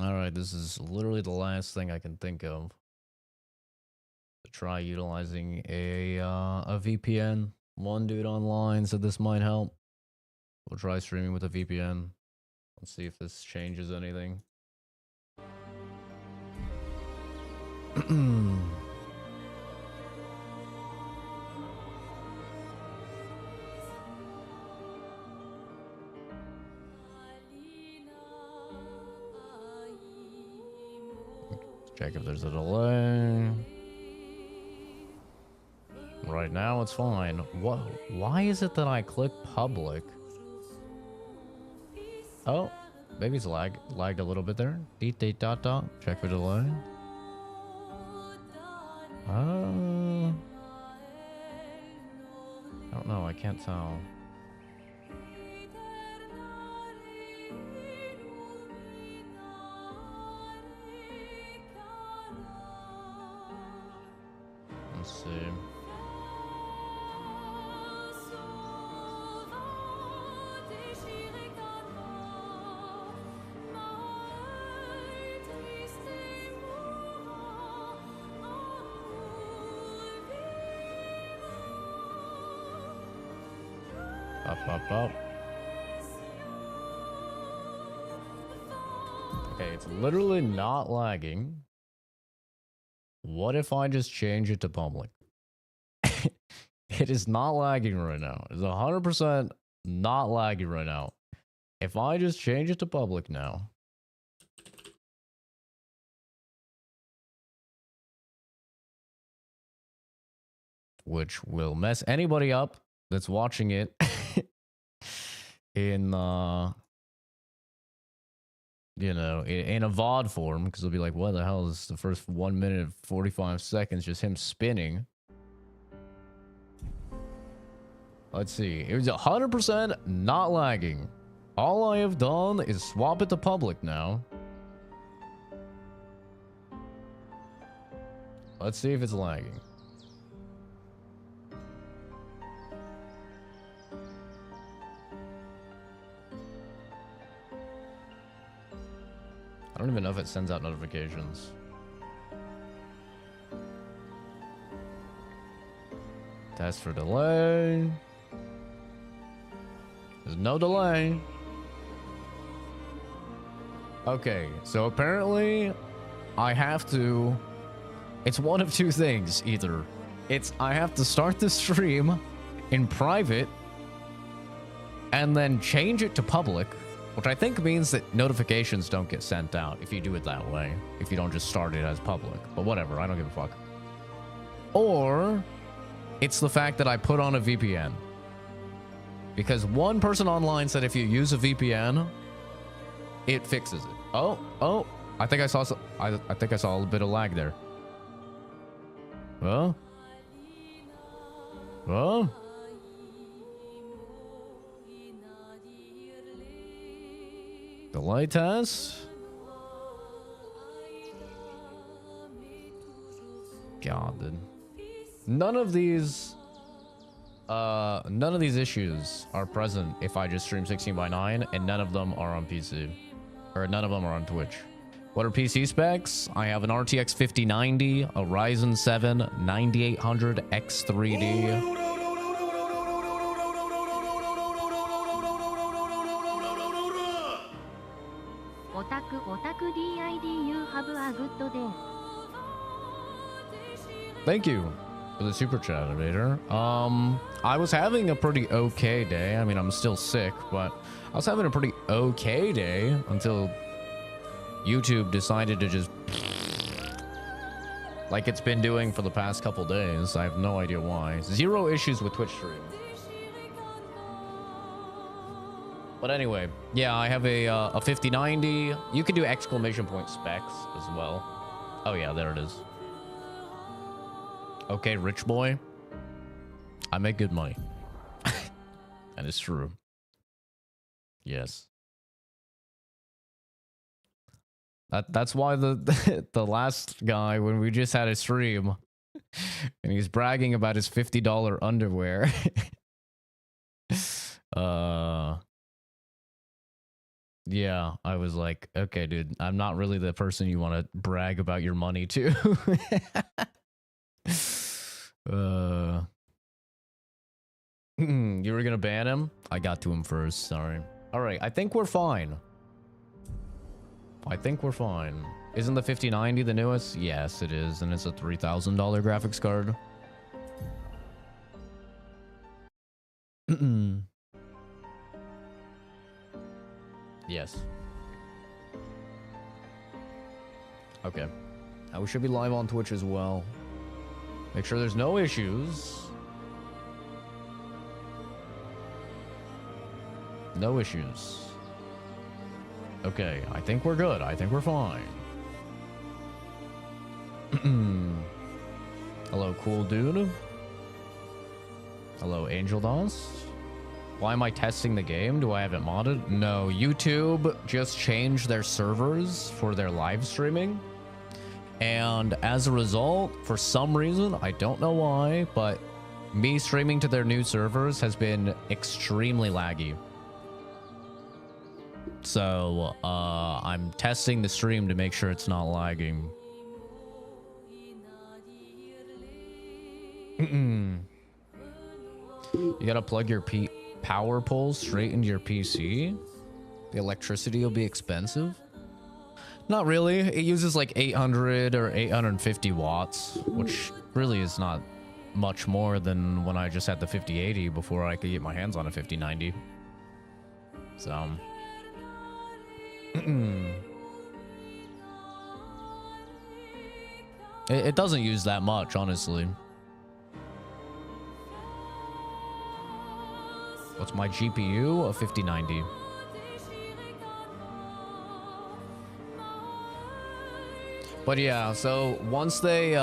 Alright, this is literally the last thing I can think of. To try utilizing a VPN. One dude online said this might help. We'll try streaming with a VPN. Let's see if this changes anything. Check if there's a delay. Right now it's fine. What? Why is it that I click public? Oh, maybe it's lagged a little bit there. Dot. Check for delay. I don't know. I can't tell. Let's see. Up. Okay, it's literally not lagging. What if I just change it to public? It is not lagging right now. It's 100% not lagging right now. If I just change it to public now. Which will mess anybody up that's watching it in you know, in a VOD form, because they'll be like, what the hell is the first 1 minute and 45 seconds just him spinning? Let's see. It was 100% not lagging. All I have done is swap it to public now. Let's see if it's lagging. I don't even know if it sends out notifications. Test for delay. There's no delay. Okay, so apparently I have to... It's one of two things, either. It's I have to start the stream in private and then change it to public, which I think means that notifications don't get sent out if you do it that way. If you don't just start it as public. But whatever, I don't give a fuck. Or it's the fact that I put on a VPN. Because one person online said if you use a VPN, it fixes it. Oh, I think I saw I think I saw a bit of lag there. Well. Delay test. God, dude. None of these issues are present if I just stream 16:9, and none of them are on PC. Or none of them are on Twitch. What are PC specs? I have an RTX 5090, a Ryzen 7 9800 X3D. Thank you for the super chat, Invader. I was having a pretty okay day. I mean, I'm still sick, but I was having a pretty okay day until YouTube decided to just... like it's been doing for the past couple days. I have no idea why. Zero issues with Twitch stream. But anyway, yeah, I have a 5090. You can do exclamation point specs as well. Oh yeah, there it is. Okay, rich boy. I make good money. That is true. Yes. That's why the the last guy, when we just had a stream and he's bragging about his $50 underwear. Yeah, I was like, okay, dude, I'm not really the person you want to brag about your money to. You were gonna ban him? I got to him first, sorry. All right, I think we're fine. I think we're fine. Isn't the 5090 the newest? Yes, it is, and it's a $3,000 graphics card. Yes. Okay. Now we should be live on Twitch as well. Make sure there's no issues. No issues. Okay, I think we're good. I think we're fine. Hello, cool dude. Hello, Angel Dance. Why am I testing the game? Do I have it modded? No, YouTube just changed their servers for their live streaming. And as a result, for some reason, I don't know why, but me streaming to their new servers has been extremely laggy. So, I'm testing the stream to make sure it's not lagging. You gotta plug your power pole straight into your PC. The electricity will be expensive. Not really. It uses like 800 or 850 watts, which really is not much more than when I just had the 5080 before I could get my hands on a 5090. So... it doesn't use that much, honestly. What's my GPU? A 5090. But yeah, so once they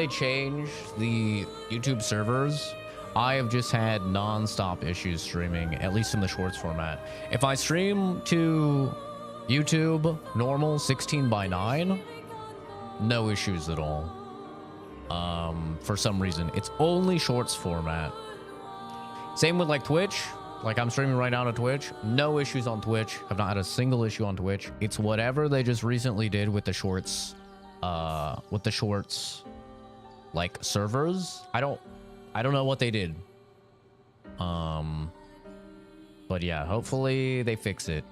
change the YouTube servers, I have just had non-stop issues streaming, at least in the shorts format. If I stream to YouTube normal 16:9, no issues at all. For some reason, it's only shorts format. Same with like Twitch. Like I'm streaming right now to Twitch. No issues on Twitch. I've not had a single issue on Twitch. It's whatever they just recently did with the shorts, like servers. I don't know what they did. But yeah, hopefully they fix it.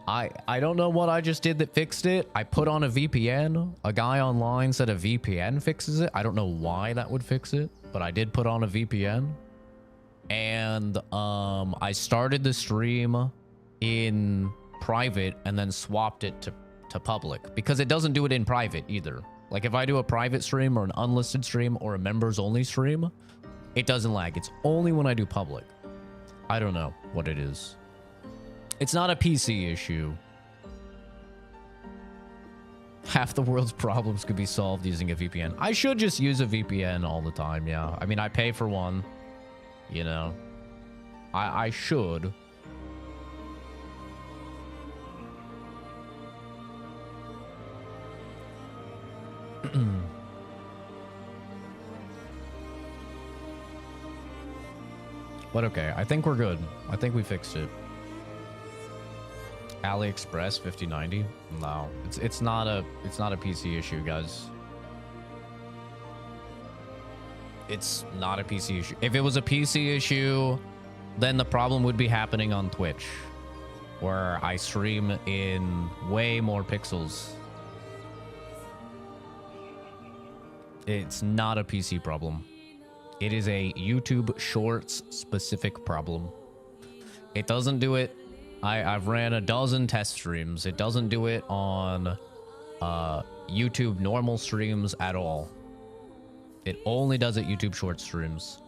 I don't know what I just did that fixed it. I put on a VPN. A guy online said a VPN fixes it. I don't know why that would fix it, but I did put on a VPN. And I started the stream in private and then swapped it to public because it doesn't do it in private either. Like if I do a private stream or an unlisted stream or a members only stream, it doesn't lag. It's only when I do public. I don't know what it is. It's not a PC issue. Half the world's problems could be solved using a VPN. I should just use a VPN all the time, yeah. I mean, I pay for one. You know, I should. But okay, I think we're good. I think we fixed it. AliExpress 5090? No, it's not a PC issue, guys. It's not a PC issue. If it was a PC issue, then the problem would be happening on Twitch, where I stream in way more pixels. It's not a PC problem. It is a YouTube Shorts specific problem. It doesn't do it. I've ran a dozen test streams. It doesn't do it on YouTube normal streams at all. It only does it YouTube short streams.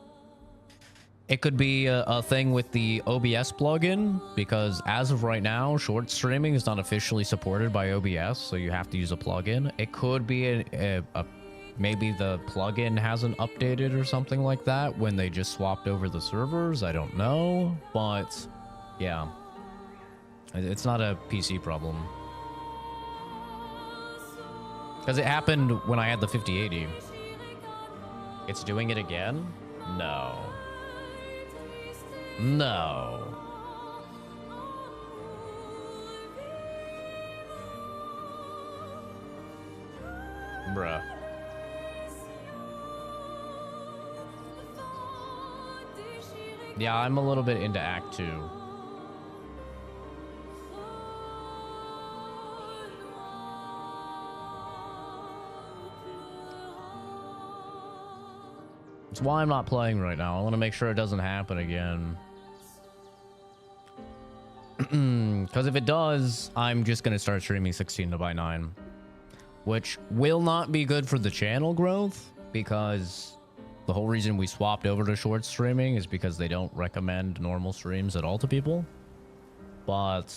It could be a thing with the OBS plugin, because as of right now, short streaming is not officially supported by OBS, so you have to use a plugin. It could be maybe the plugin hasn't updated or something like that when they just swapped over the servers. I don't know, but yeah, it's not a PC problem. Because it happened when I had the 5080. It's doing it again? No. No. Bruh. Yeah, I'm a little bit into Act 2. That's why I'm not playing right now. I want to make sure it doesn't happen again. Because if it does, I'm just going to start streaming 16:9. Which will not be good for the channel growth. Because the whole reason we swapped over to short streaming is because they don't recommend normal streams at all to people. But,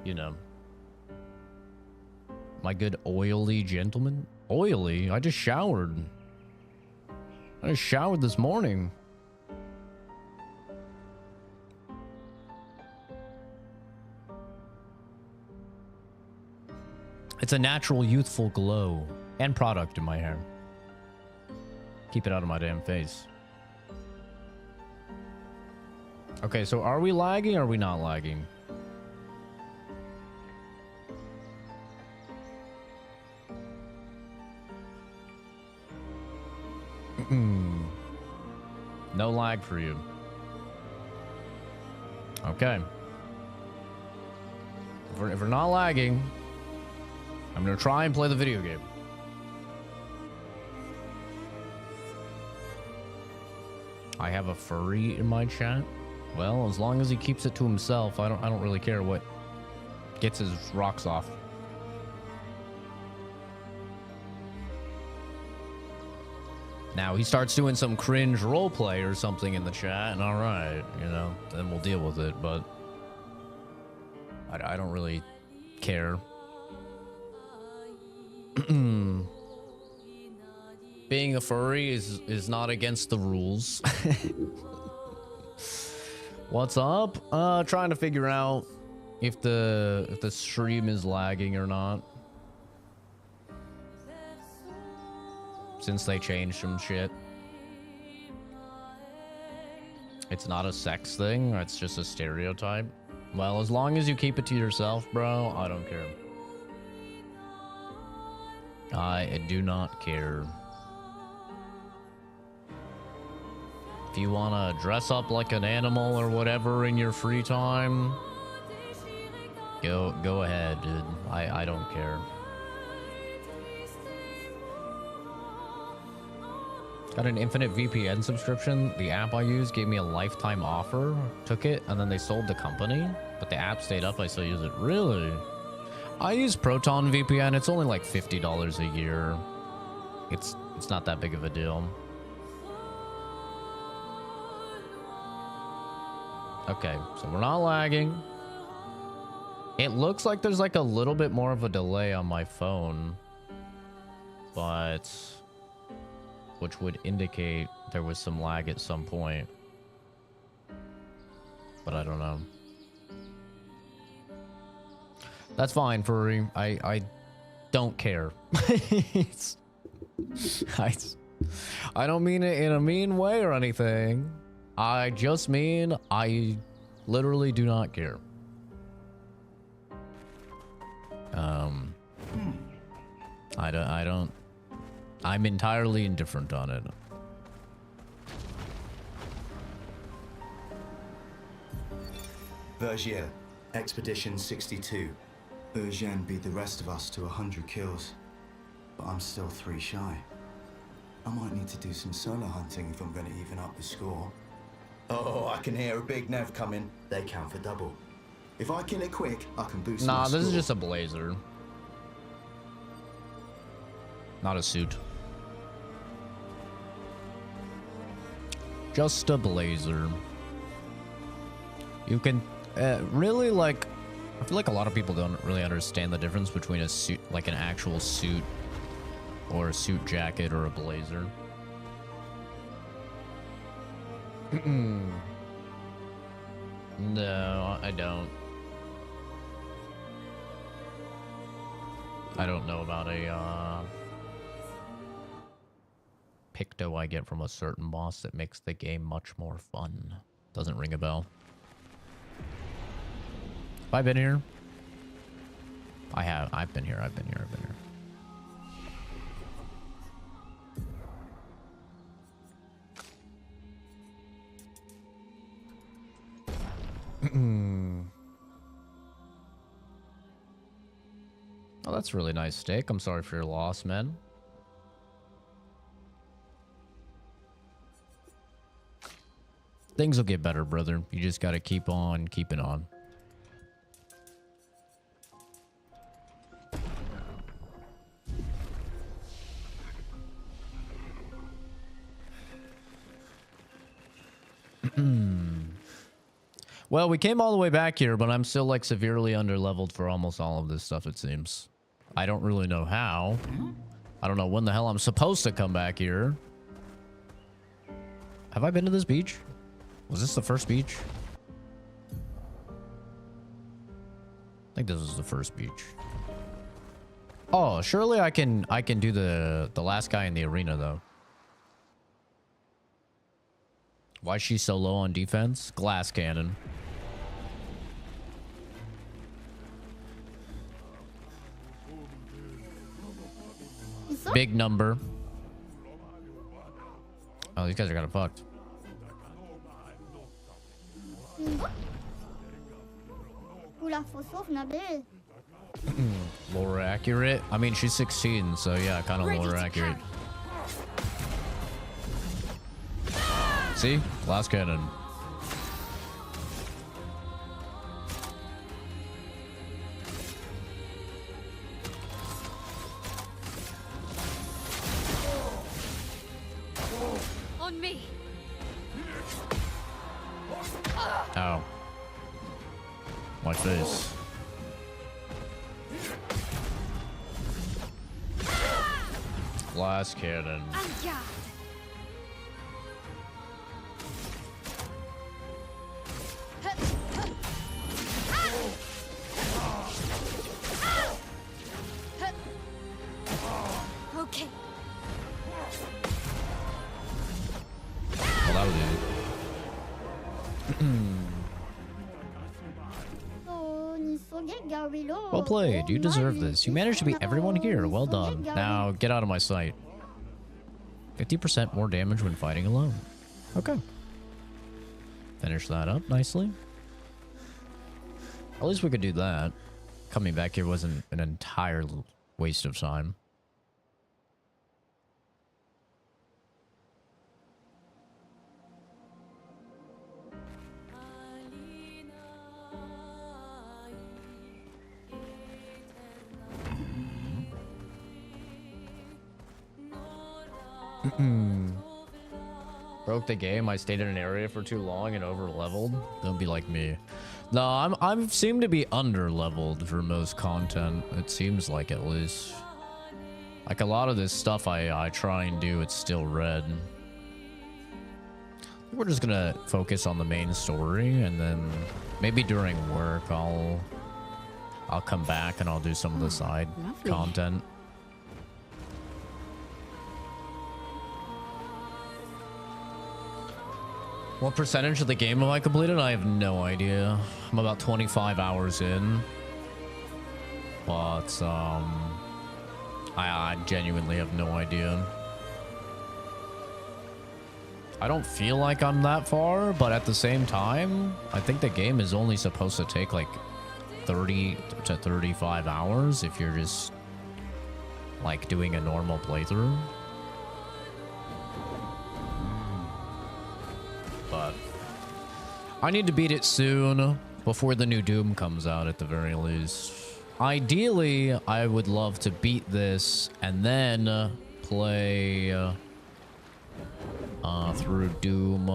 you know. My good oily gentleman. Oily? I just showered. I just showered this morning. It's a natural youthful glow and product in my hair. Keep it out of my damn face. Okay, so are we lagging or are we not lagging? No lag for you. Okay. If we're not lagging, I'm gonna try and play the video game. I have a furry in my chat. Well, as long as he keeps it to himself, I don't really care what gets his rocks off. Now he starts doing some cringe roleplay or something in the chat, and all right, you know, then we'll deal with it. But I don't really care. Being a furry is not against the rules. What's up? Trying to figure out if the stream is lagging or not. Since they changed some shit. It's not a sex thing, it's just a stereotype. Well, as long as you keep it to yourself, bro, I don't care. I do not care. If you want to dress up like an animal or whatever in your free time, go ahead, dude. I don't care. Got an infinite VPN subscription. The app I use gave me a lifetime offer. Took it, and then they sold the company. But the app stayed up. I still use it. Really? I use Proton VPN. It's only like $50 a year. It's not that big of a deal. Okay, so we're not lagging. It looks like there's like a little bit more of a delay on my phone. But... which would indicate there was some lag at some point. But I don't know. That's fine, furry. I don't care. I don't mean it in a mean way or anything. I just mean I literally do not care. I don't. I'm entirely indifferent on it. Vergier, Expedition 62. Eugène beat the rest of us to 100 kills, but I'm still 3 shy. I might need to do some solo hunting if I'm going to even up the score. Oh, I can hear a big Nev coming. They count for double. If I kill it quick, I can boost my score. Nah, this is just a blazer. Not a suit. Just a blazer. You can really, like, I feel like a lot of people don't really understand the difference between a suit, like an actual suit, or a suit jacket, or a blazer. No, I don't. I don't know about a picto I get from a certain boss that makes the game much more fun. Doesn't ring a bell. Have I been here? I have. I've been here. Oh, that's a really nice steak. I'm sorry for your loss, man. Things will get better, brother. You just gotta keep on keeping on. Well, we came all the way back here, but I'm still like severely underleveled for almost all of this stuff, it seems. I don't really know how. I don't know when the hell I'm supposed to come back here. Have I been to this beach? Was this the first beach? I think this was the first beach. Oh, surely I can do the last guy in the arena though. Why is she so low on defense? Glass cannon. Big number. Oh, these guys are kind of fucked. Lower accurate? I mean, she's 16, so yeah, kind of lower accurate. See? Glass cannon. On me. Ow. My face. Glass cannon. Okay. Well, that was easy. Well played. You deserve this. You managed to beat everyone here. Well done. Now get out of my sight. 50% more damage when fighting alone. Okay. Finish that up nicely. At least we could do that. Coming back here wasn't an entire waste of time. Broke the game. I stayed in an area for too long and over leveled. Don't be like me. No, I'm seem to be under leveled for most content. It seems like, at least. Like a lot of this stuff I try and do, it's still red. We're just gonna focus on the main story, and then maybe during work I'll come back and I'll do some of the side content. What percentage of the game have I completed? I have no idea. I'm about 25 hours in. But, I genuinely have no idea. I don't feel like I'm that far, but at the same time, I think the game is only supposed to take like 30 to 35 hours if you're just like doing a normal playthrough. But I need to beat it soon before the new Doom comes out at the very least. Ideally, I would love to beat this and then play through Doom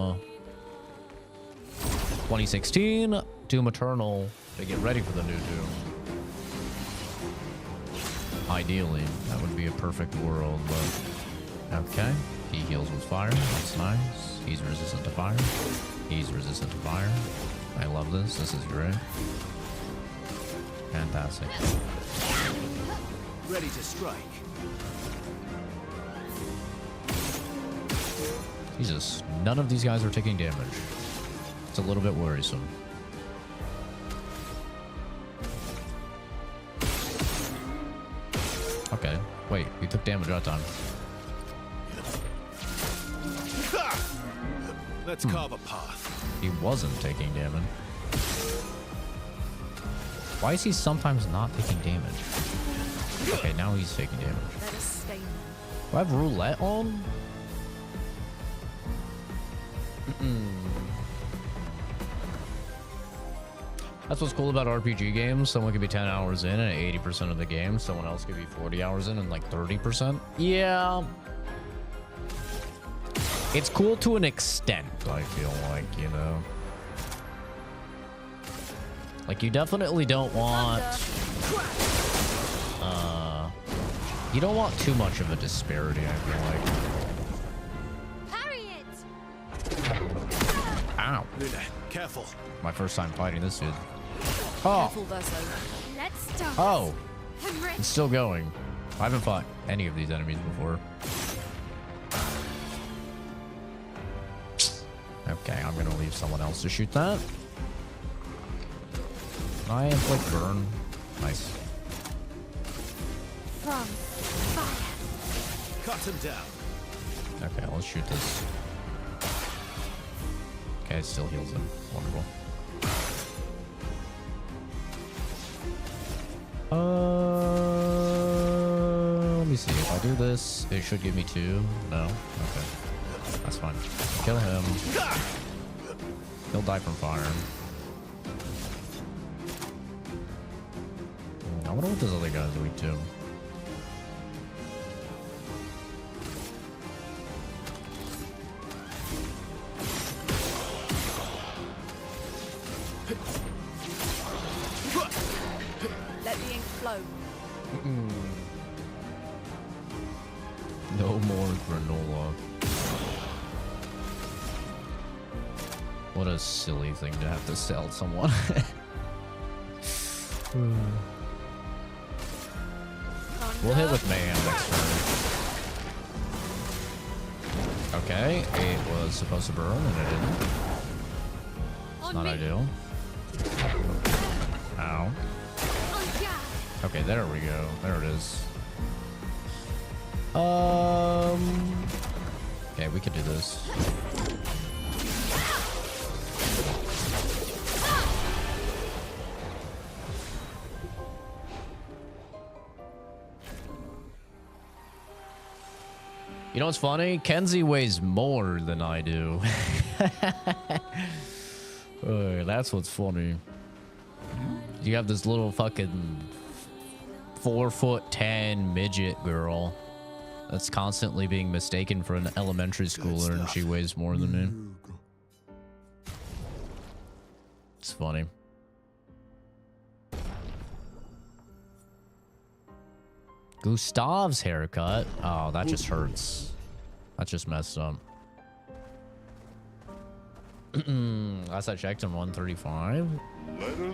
2016, Doom Eternal, to get ready for the new Doom. Ideally, that would be a perfect world, but okay. He heals with fire. That's nice. He's resistant to fire. He's resistant to fire. I love this. This is great. Fantastic. Ready to strike. Jesus, none of these guys are taking damage. It's a little bit worrisome. Okay, wait, we took damage that time. Let's carve a path. He wasn't taking damage. Why is he sometimes not taking damage? Okay, now he's taking damage. Let us stay now. Do I have roulette on? That's what's cool about RPG games. Someone could be 10 hours in and 80% of the game. Someone else could be 40 hours in and like 30%. Yeah. It's cool to an extent, I feel like, you know. Like, you definitely don't want... you don't want too much of a disparity, I feel like. Parry it! Ow. Luna, careful. My first time fighting this dude. Oh. Careful, Verso. Let's start. Oh. I'm ready. It's still going. I haven't fought any of these enemies before. Okay, I'm gonna leave someone else to shoot that. I inflict burn. Nice. From fire. Cut him down. Okay, let's shoot this. Okay, it still heals him. Wonderful. Let me see. If I do this, it should give me 2. No? Okay. That's fine. Kill him. He'll die from fire. I wonder what this other guy's doing too. Let the ink flow. No more granola. What a silly thing to have to sell someone. We'll hit with mayhem next turn. Okay, it was supposed to burn and it didn't. It's not ideal. Ow. Okay, there we go. There it is. Okay, we could do this. You know what's funny? Kenzie weighs more than I do. That's what's funny. You have this little fucking 4'10" midget girl that's constantly being mistaken for an elementary schooler, and she weighs more than me. It's funny. Gustav's haircut. Oh, that just hurts. That just messed up. Last I checked, I'm 135.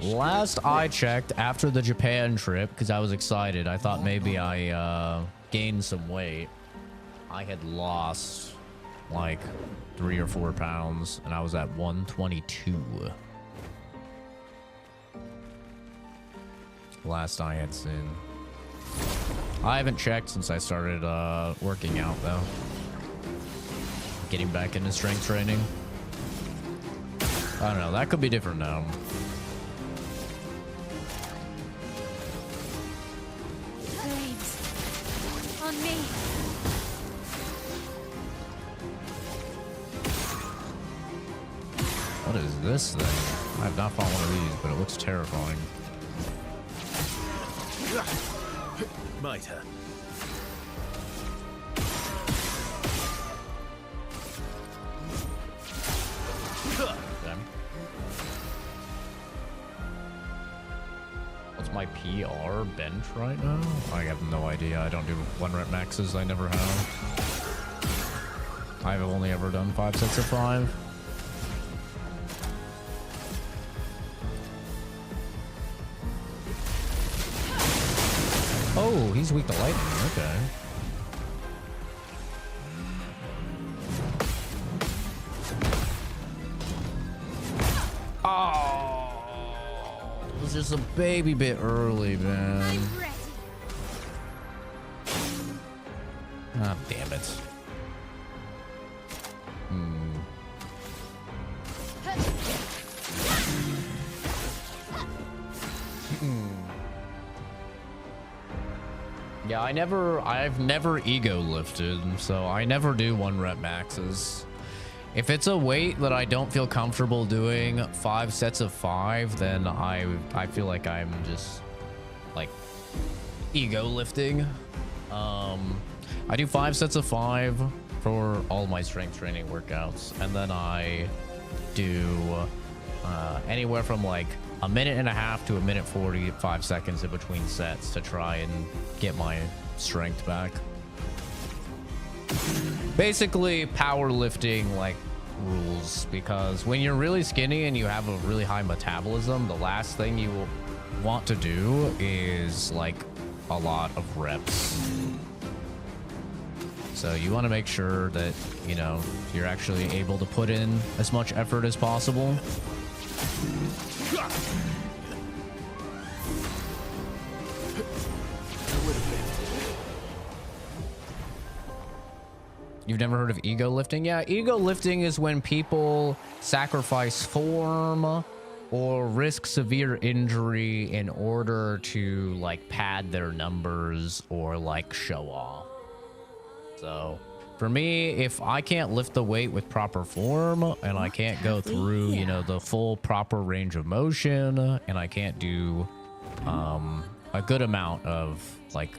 Last I checked, after the Japan trip, because I was excited, I thought maybe I gained some weight. I had lost like 3 or 4 pounds, and I was at 122. Last I had seen. I haven't checked since I started working out, though. Getting back into strength training. I don't know. That could be different now. Flames. On me. What is this thing? I have not fought one of these, but it looks terrifying. Might have. Okay. What's my PR bench right now? I have no idea. I don't do 1 rep maxes. I never have. I've only ever done 5 sets of 5. Oh, he's weak to lightning. Okay. Oh, it was just a baby bit early, man. I'm ready. Ah, damn it. Yeah, I've never ego lifted, so I never do 1 rep maxes. If it's a weight that I don't feel comfortable doing 5 sets of 5, then I feel like I'm just like ego lifting. I do 5 sets of 5 for all my strength training workouts, and then I do anywhere from like a minute and a half to a minute 45 seconds in between sets to try and get my strength back. Basically powerlifting like rules, because when you're really skinny and you have a really high metabolism, the last thing you will want to do is like a lot of reps. So you want to make sure that, you know, you're actually able to put in as much effort as possible. You've never heard of ego lifting? Yeah, ego lifting is when people sacrifice form or risk severe injury in order to like pad their numbers or like show off. So for me, if I can't lift the weight with proper form and I can't go through, you know, the full proper range of motion, and I can't do a good amount of like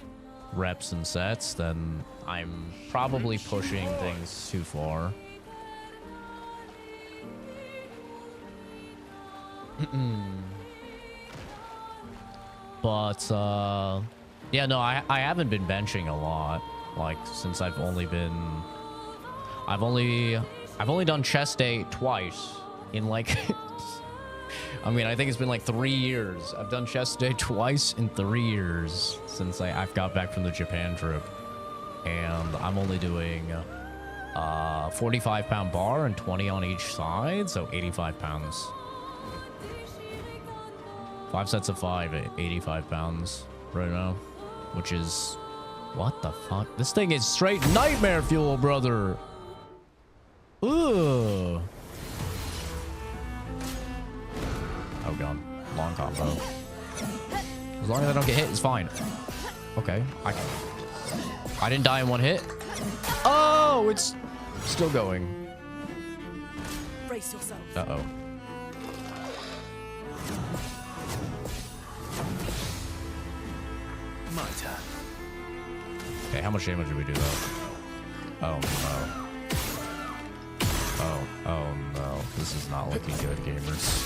reps and sets, then I'm probably pushing things too far. But yeah, no, I haven't been benching a lot, like since I've only done chest day twice in like I mean, I think it's been like 3 years. I've done chest day twice in 3 years since I've got back from the Japan trip. And I'm only doing 45-pound bar and 20 on each side, so 85 pounds. 5 sets of 5 at 85 pounds right now, which is... What the fuck? This thing is straight nightmare fuel, brother. Ugh. Oh god, long combo. As long as I don't get hit, it's fine. Okay, I didn't die in 1 hit. Oh, it's still going. Brace yourself. Uh-oh. My turn. Okay, how much damage did we do though? Oh no. Oh no. This is not looking good, gamers.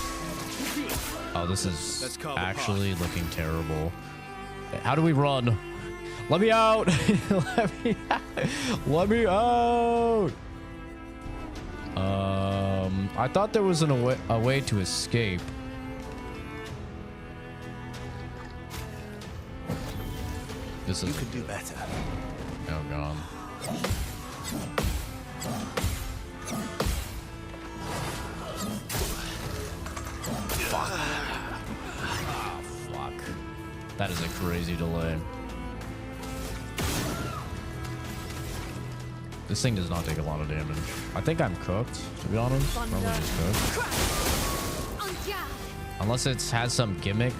Oh, this is actually looking terrible. How do we run? Let me out! Let me out! Let me out! I thought there was a way to escape. This is... You could do better. Oh god. Fuck. Oh, fuck. That is a crazy delay. This thing does not take a lot of damage. I think I'm cooked, to be honest. Probably just cooked. Unless it has some gimmick.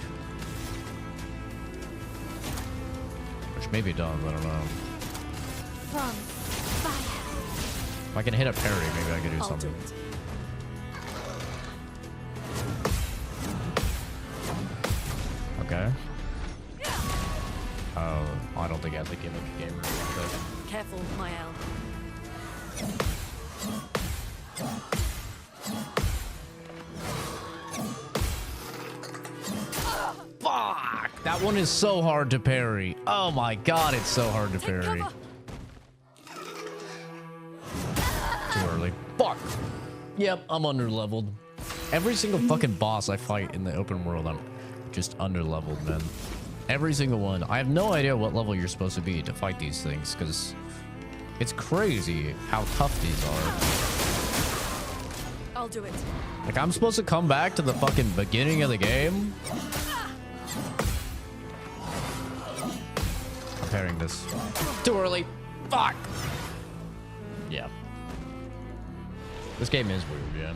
Which maybe it does, I don't know. If I can hit a parry, maybe I can do something. Okay. Oh, I don't think it has a gimmick game. Careful, my L. Fuck! That one is so hard to parry. Oh my god, it's so hard to parry. Too early. Fuck! Yep, I'm underleveled. Every single fucking boss I fight in the open world, I'm just underleveled, man. Every single one. I have no idea what level you're supposed to be to fight these things, because it's crazy how tough these are. I'll do it. Like, I'm supposed to come back to the fucking beginning of the game? I'm parrying this. Too early. Fuck! Yeah. This game is weird, yeah.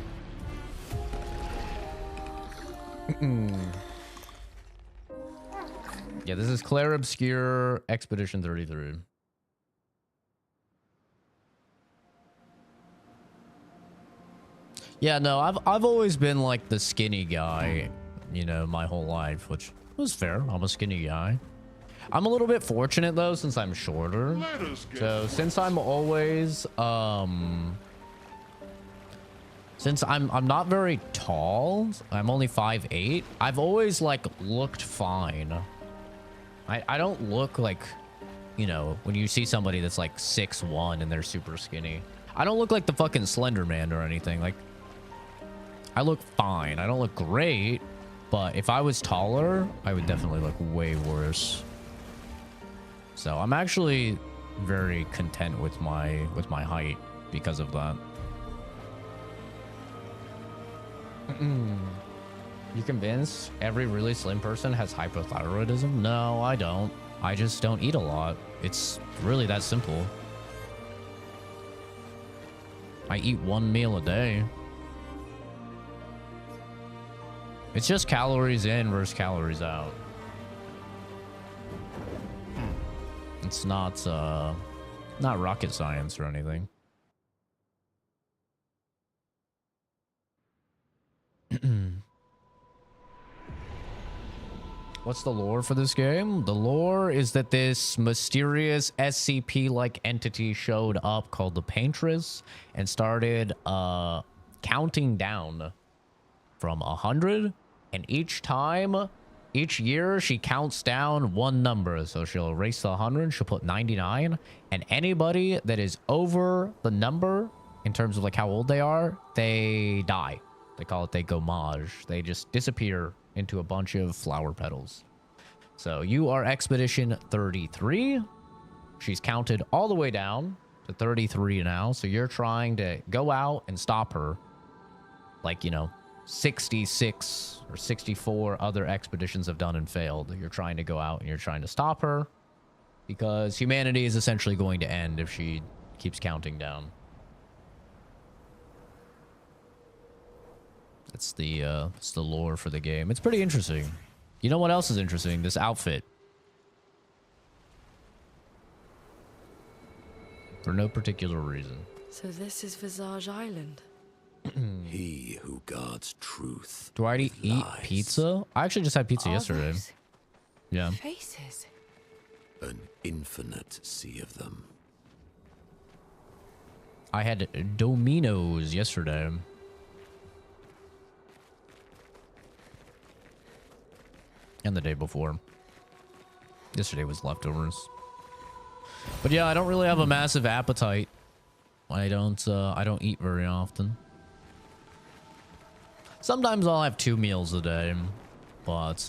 Yeah, this is Clair Obscur Expedition 33. Yeah, no, I've always been like the skinny guy, you know, my whole life, which was fair. I'm a skinny guy. I'm a little bit fortunate though, since I'm shorter. So since I'm always since I'm not very tall, I'm only 5'8", I've always like looked fine. I don't look like, you know, when you see somebody that's like 6'1" and they're super skinny. I don't look like the fucking Slender Man or anything. Like, I look fine. I don't look great, but if I was taller, I would definitely look way worse. So I'm actually very content with my height because of that. You convinced every really slim person has hypothyroidism? No, I don't. I just don't eat a lot. It's really that simple. I eat 1 meal a day. It's just calories in versus calories out. It's not rocket science or anything. What's the lore for this game? The lore is that this mysterious SCP-like entity showed up called the Paintress and started counting down from 100, and each year she counts down one number. So she'll erase the 100, she'll put 99, and anybody that is over the number in terms of like how old they are, they die. They call it they gommage. They just disappear into a bunch of flower petals. So you are Expedition 33. She's counted all the way down to 33 now. So you're trying to go out and stop her. Like, you know, 66 or 64 other expeditions have done and failed. You're trying to go out and you're trying to stop her because humanity is essentially going to end if she keeps counting down. It's the lore for the game. It's pretty interesting. You know what else is interesting? This outfit. For no particular reason. So this is Visage Island. He who guards truth. Do I already eat lies. pizza? I actually just had pizza yesterday. Those Yeah. faces. An infinite sea of them. I had Domino's yesterday. And the day before. Yesterday was leftovers. But yeah, I don't really have a massive appetite. I don't eat very often. Sometimes I'll have 2 meals a day. But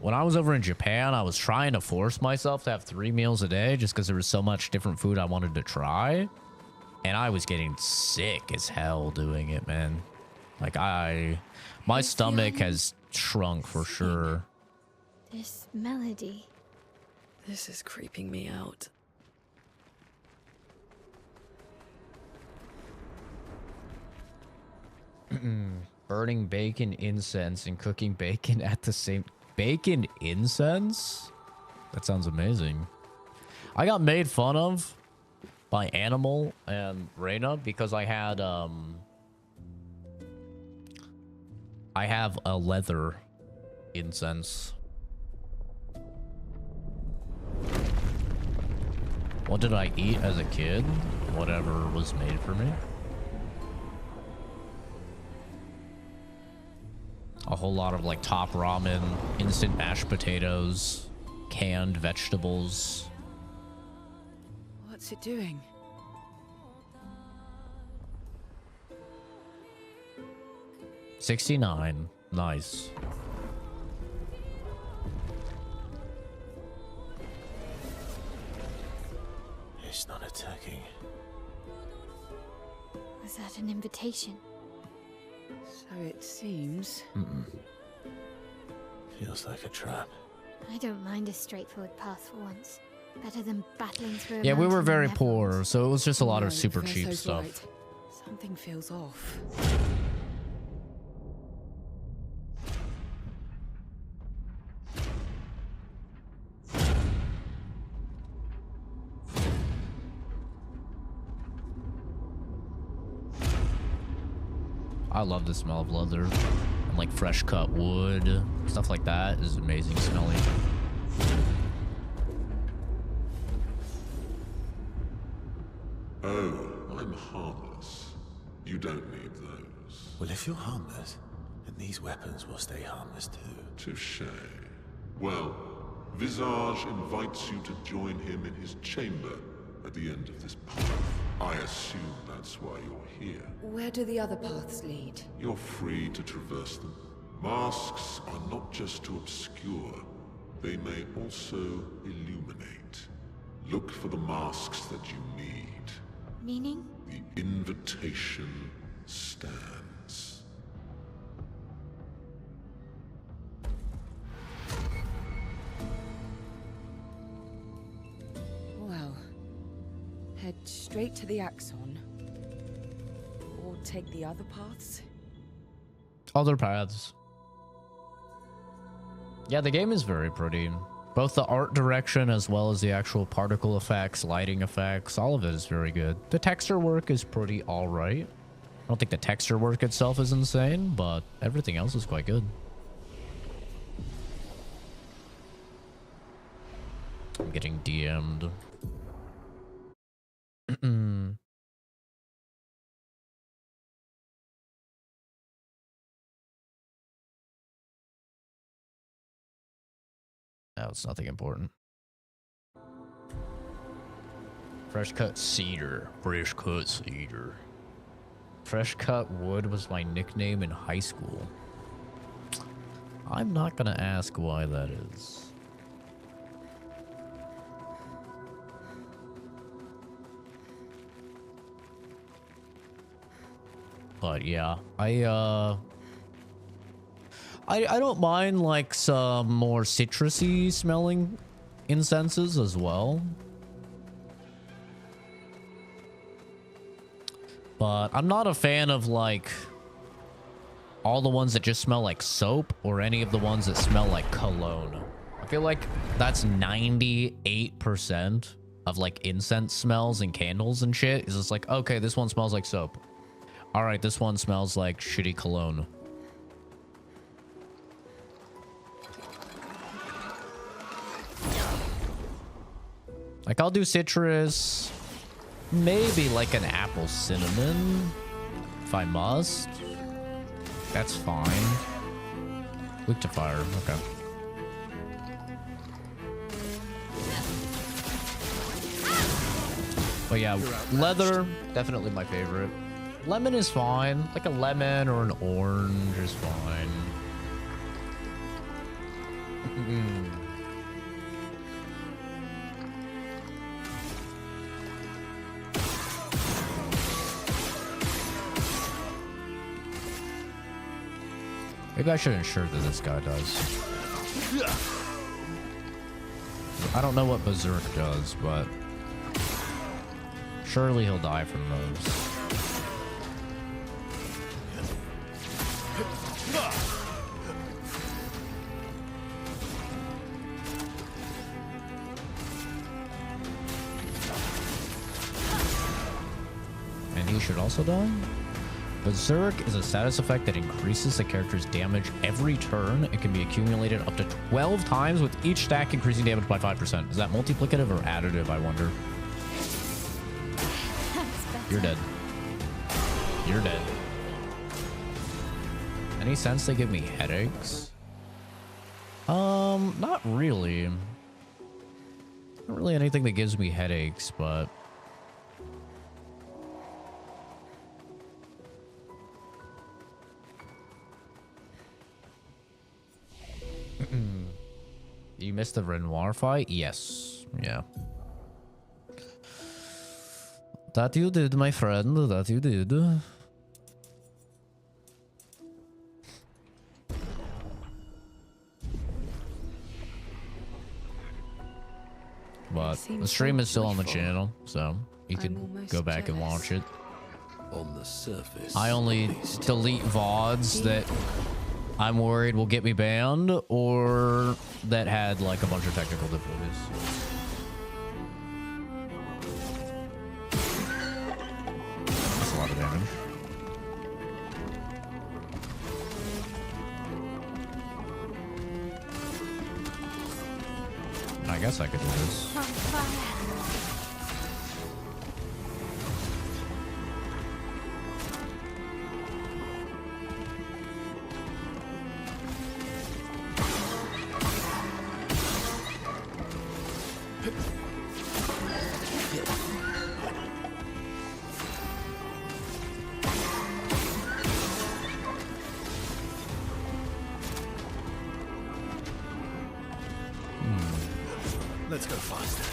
when I was over in Japan, I was trying to force myself to have 3 meals a day just because there was so much different food I wanted to try. And I was getting sick as hell doing it, man. Like my stomach has shrunk for sure. This melody. This is creeping me out. Burning bacon incense and cooking bacon at the same... Bacon incense? That sounds amazing. I got made fun of by Animal and Reyna because I had I have a leather incense. What did I eat as a kid? Whatever was made for me. A whole lot of like top ramen, instant mashed potatoes, canned vegetables. What's it doing? $69. Nice. It's not attacking. Was that an invitation? So it seems. Feels like a trap. I don't mind a straightforward path for once. Better than battling through a Yeah, we were mountain very levels. poor, so it was just a lot No, of super cheap Verso's stuff. right. Something feels off. I love the smell of leather and like fresh cut wood. Stuff like that is amazing smelling. Oh, I'm harmless. You don't need those. Well, if you're harmless, then these weapons will stay harmless too. Touché. Well, Visage invites you to join him in his chamber at the end of this path. I assume that's why you're here. Where do the other paths lead? You're free to traverse them. Masks are not just to obscure. They may also illuminate. Look for the masks that you need. Meaning? The invitation stands. Well, head straight to the Axon. Or take the other paths. Other paths. Yeah, the game is very pretty. Both the art direction as well as the actual particle effects, lighting effects, all of it is very good. The texture work is pretty alright. I don't think the texture work itself is insane, but everything else is quite good. I'm getting DM'd. No, it's nothing important. Fresh cut cedar. Fresh cut cedar. Fresh cut wood was my nickname in high school. I'm not gonna ask why that is. But yeah, I don't mind like some more citrusy smelling incenses as well. But I'm not a fan of like all the ones that just smell like soap or any of the ones that smell like cologne. I feel like that's 98% of like incense smells and candles and shit. Is just like, okay, this one smells like soap. All right, this one smells like shitty cologne. Like, I'll do citrus, maybe like an apple cinnamon, if I must. That's fine. Weak to fire, okay. But yeah, leather, definitely my favorite. Lemon is fine. Like a lemon or an orange is fine. Maybe I should ensure that this guy does. I don't know what Berserk does, but surely he'll die from those. And he should also die? Berserk is a status effect that increases the character's damage every turn. It can be accumulated up to 12 times, with each stack increasing damage by 5%. Is that multiplicative or additive, I wonder? You're dead. You're dead. Any sense they give me headaches? Not really. Not really anything that gives me headaches, but... You missed the Renoir fight? Yes. Yeah. That you did, my friend. That you did. But the stream is still on the channel, so you can go back and watch it. On the surface, I only delete VODs that I'm worried will get me banned or that had like a bunch of technical difficulties. That's a lot of damage. I guess I could do this. On fire. Let's go faster.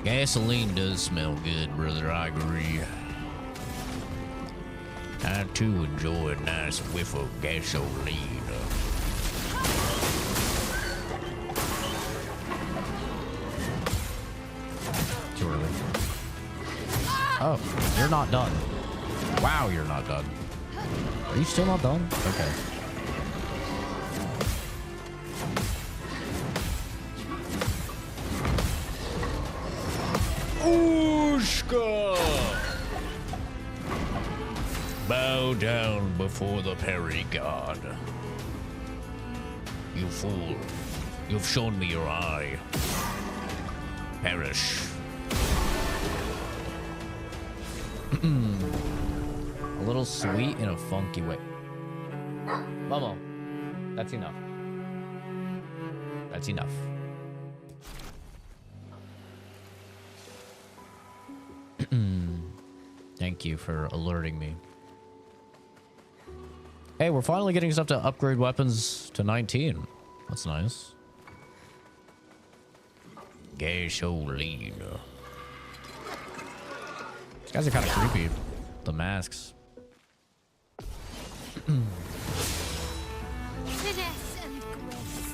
Gasoline does smell good, brother. I agree. I too enjoy a nice whiff of gasoline. Too early. Oh, you're not done. Wow, you're not done. Are you still not done? Okay. Ushka! Bow down before the Perry God. You fool. You've shown me your eye. Perish. A little sweet in a funky way. Momo, that's enough. That's enough. Thank you for alerting me. Hey, we're finally getting stuff to upgrade weapons to 19. That's nice. Gasoline. These guys are kind of creepy. The masks. Finesse and grace.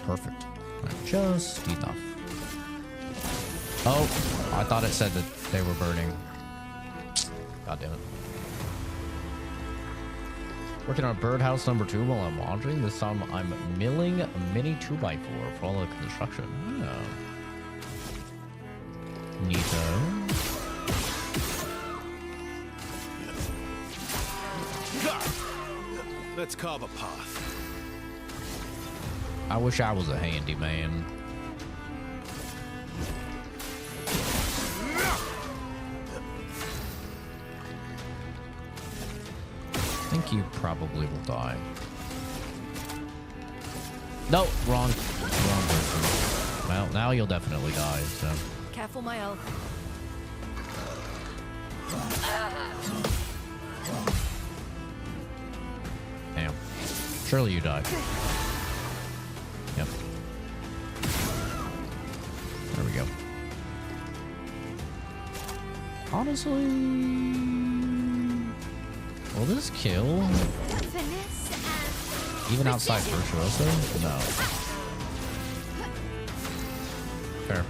Perfect. Right, just enough. Oh, I thought it said that they were burning. God damn it. Working on birdhouse number 2 while I'm watching. This time I'm milling a mini 2x4 for all the construction. Oh. Neato. Let's carve a path. I wish I was a handyman. I think you probably will die. No, wrong person. Well, now you'll definitely die, so. Careful, my elk. Damn. Surely you died. Yep. There we go. Honestly, will this kill? Finesse and Even outside Virtuoso? No. Fair.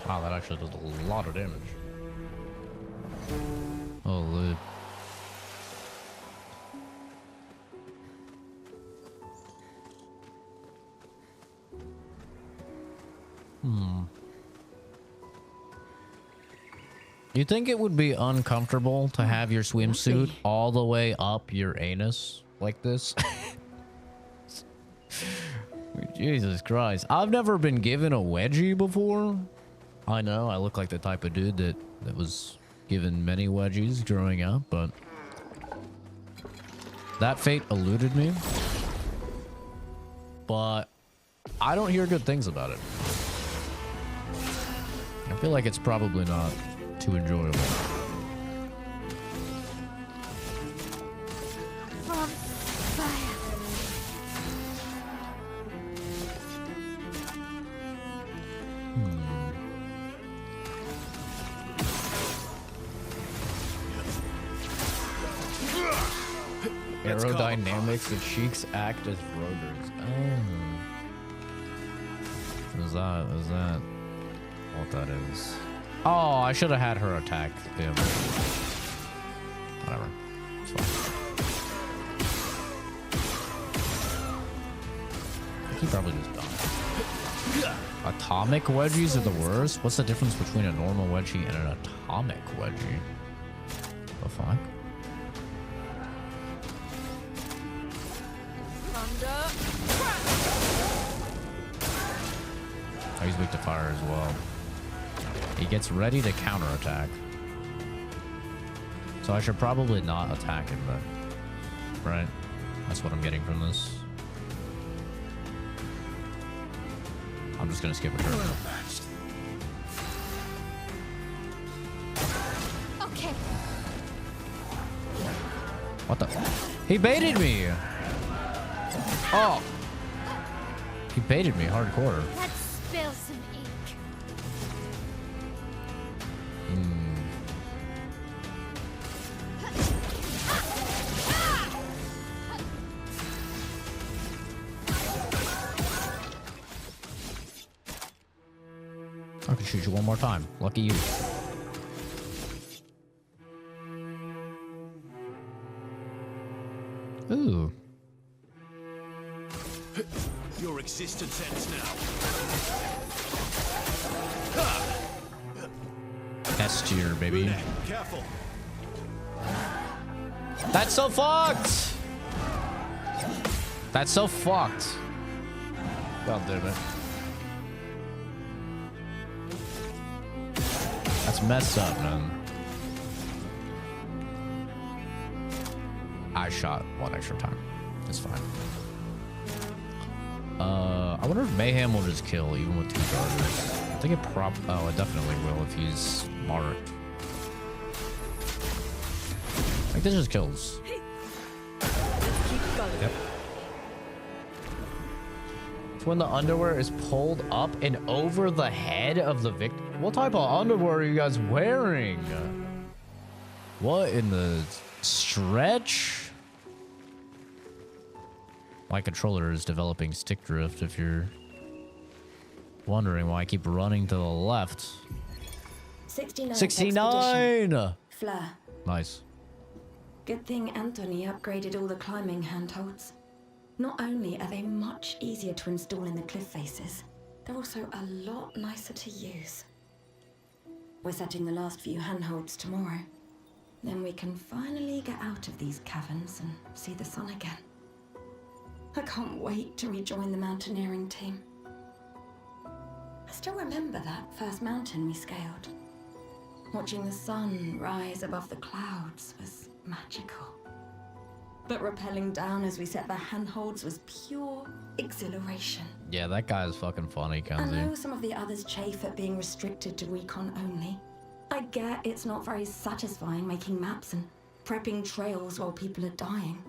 Wow, that actually does a lot of damage. Holy. You think it would be uncomfortable to have your swimsuit all the way up your anus like this? Jesus Christ. I've never been given a wedgie before. I know, I look like the type of dude that was given many wedgies growing up, but that fate eluded me. But I don't hear good things about it. I feel like it's probably not too enjoyable. on fire. Aerodynamics, the cheeks act as rotors. Oh. Is that what that is? Oh, I should have had her attack him. Whatever. It's fine. I think he probably just died. Atomic wedgies are the worst? What's the difference between a normal wedgie and an atomic wedgie? The fuck? Oh, he's weak to fire as well. He gets ready to counterattack. So I should probably not attack him, but... Right? That's what I'm getting from this. I'm just gonna skip a turn. Okay. What the? He baited me! Oh! He baited me hardcore. Let's spill some ink. I can shoot you one more time. Lucky you. Ooh. Your existence ends now. S tier, baby. Careful. That's so fucked! That's so fucked. God damn it. That's messed up, man. I shot one extra time. It's fine. I wonder if Mayhem will just kill even with 2 charges. I think it oh, it definitely will if he's marked. I think this just kills. Yep. It's when the underwear is pulled up and over the head of the victim. What type of underwear are you guys wearing? What in the stretch? My controller is developing stick drift if you're wondering why I keep running to the left. 69. 69! Fleur. Nice. Good thing Anthony upgraded all the climbing handholds. Not only are they much easier to install in the cliff faces, they're also a lot nicer to use. We're setting the last few handholds tomorrow. Then we can finally get out of these caverns and see the sun again. I can't wait to rejoin the mountaineering team. I still remember that first mountain we scaled. Watching the sun rise above the clouds was magical. But rappelling down as we set the handholds was pure exhilaration. Yeah, that guy is fucking funny, I know Kenzie. some of the others chafe at being restricted to recon only. I get it's not very satisfying making maps and prepping trails while people are dying.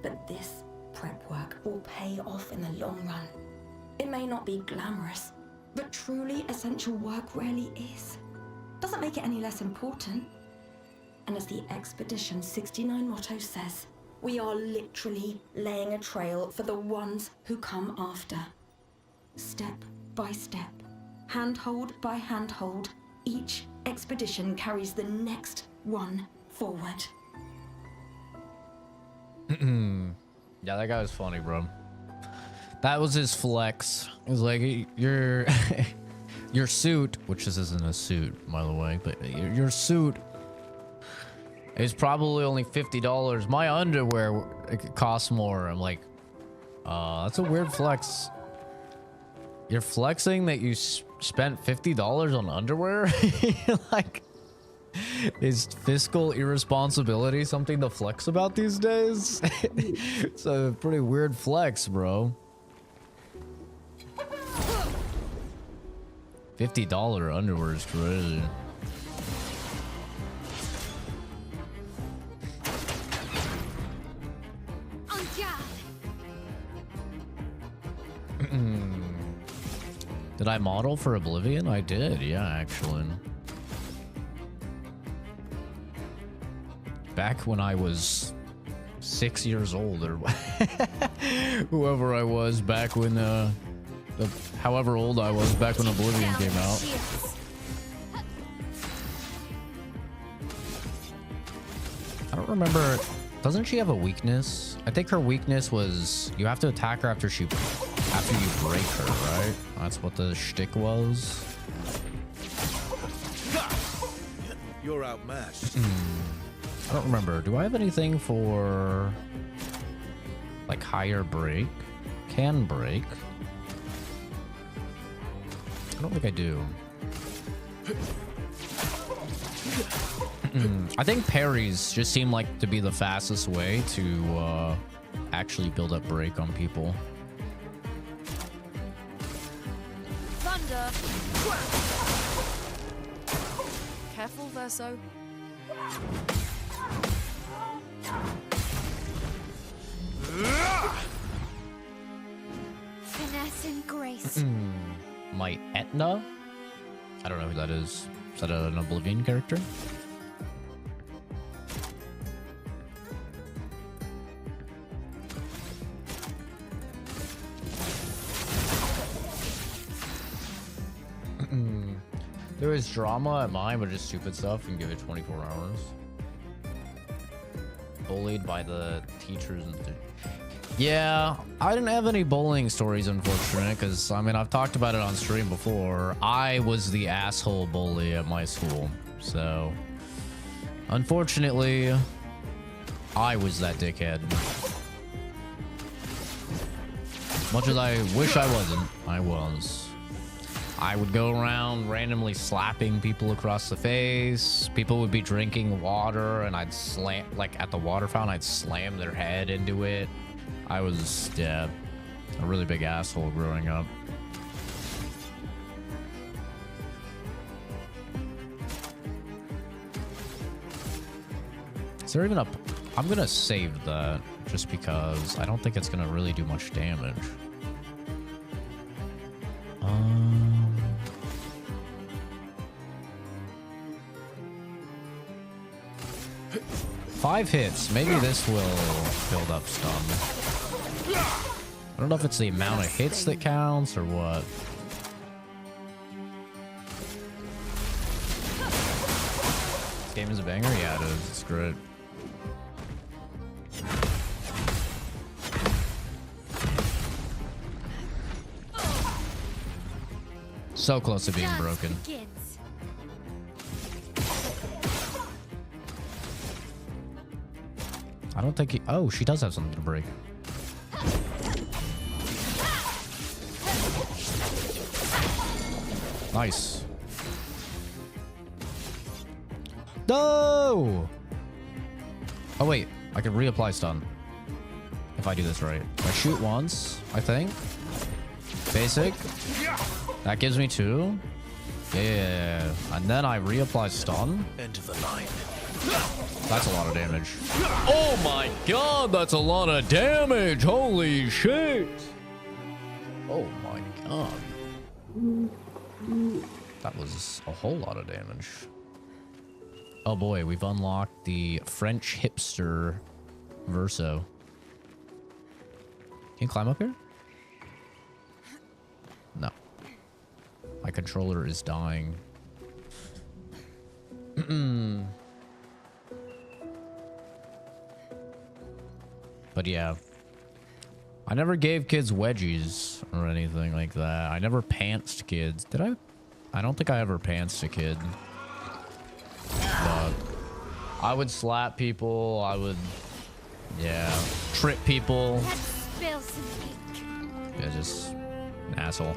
But this prep work will pay off in the long run. It may not be glamorous, but truly essential work rarely is. Doesn't make it any less important. And as the Expedition 69 motto says, we are literally laying a trail for the ones who come after. Step by step, handhold by handhold, each expedition carries the next one forward. Yeah, that guy was funny, bro. That was his flex. It was like, your your suit, which this isn't a suit, by the way, but your suit is probably only $50. My underwear, it costs more. I'm like, that's a weird flex. You're flexing that you spent $50 on underwear? Like, is fiscal irresponsibility something to flex about these days? It's a pretty weird flex, bro. $50 underwear is crazy. On guard. Did I model for Oblivion? I did, yeah, actually. Back when I was 6 years old, or whoever I was back when, however old I was back when Oblivion came out. I don't remember. Doesn't she have a weakness? I think her weakness was you have to attack her after you break her, right? That's what the shtick was. You're outmatched. I don't remember. Do I have anything for like higher break? Can break? I don't think I do. I think parries just seem like to be the fastest way to actually build up break on people. Thunder! Careful, Verso. Finesse and grace. My Etna? I don't know who that is. Is that an Oblivion character? There was drama at mine, but just stupid stuff, and give it 24 hours. Bullied by the teachers and yeah, I didn't have any bullying stories, unfortunately, because I mean I've talked about it on stream before. I was the asshole bully at my school, so unfortunately I was that dickhead. Much as I wish I wasn't, I was. I would go around randomly slapping people across the face. People would be drinking water and I'd slam, like at the water fountain, I'd slam their head into it. I was, yeah, a really big asshole growing up. Is there even a... I'm gonna save that just because I don't think it's gonna really do much damage. 5 hits. Maybe this will build up stun. I don't know if it's the amount of hits that counts or what. This game is a banger? Yeah, it is. It's great. So close to being broken. I don't think he... Oh, she does have something to break. Nice. No! Oh, wait. I can reapply stun. If I do this right. I shoot once, I think. Basic. That gives me 2. Yeah. And then I reapply stun. End of the line. That's a lot of damage. Oh my god, that's a lot of damage. Holy shit. Oh my god. That was a whole lot of damage. Oh boy, we've unlocked the French hipster Verso. Can you climb up here? No. My controller is dying. But yeah, I never gave kids wedgies or anything like that. I never pantsed kids. Did I? I don't think I ever pantsed a kid. But I would slap people. I would, yeah, trip people. Let's spill some ink. Yeah, just an asshole.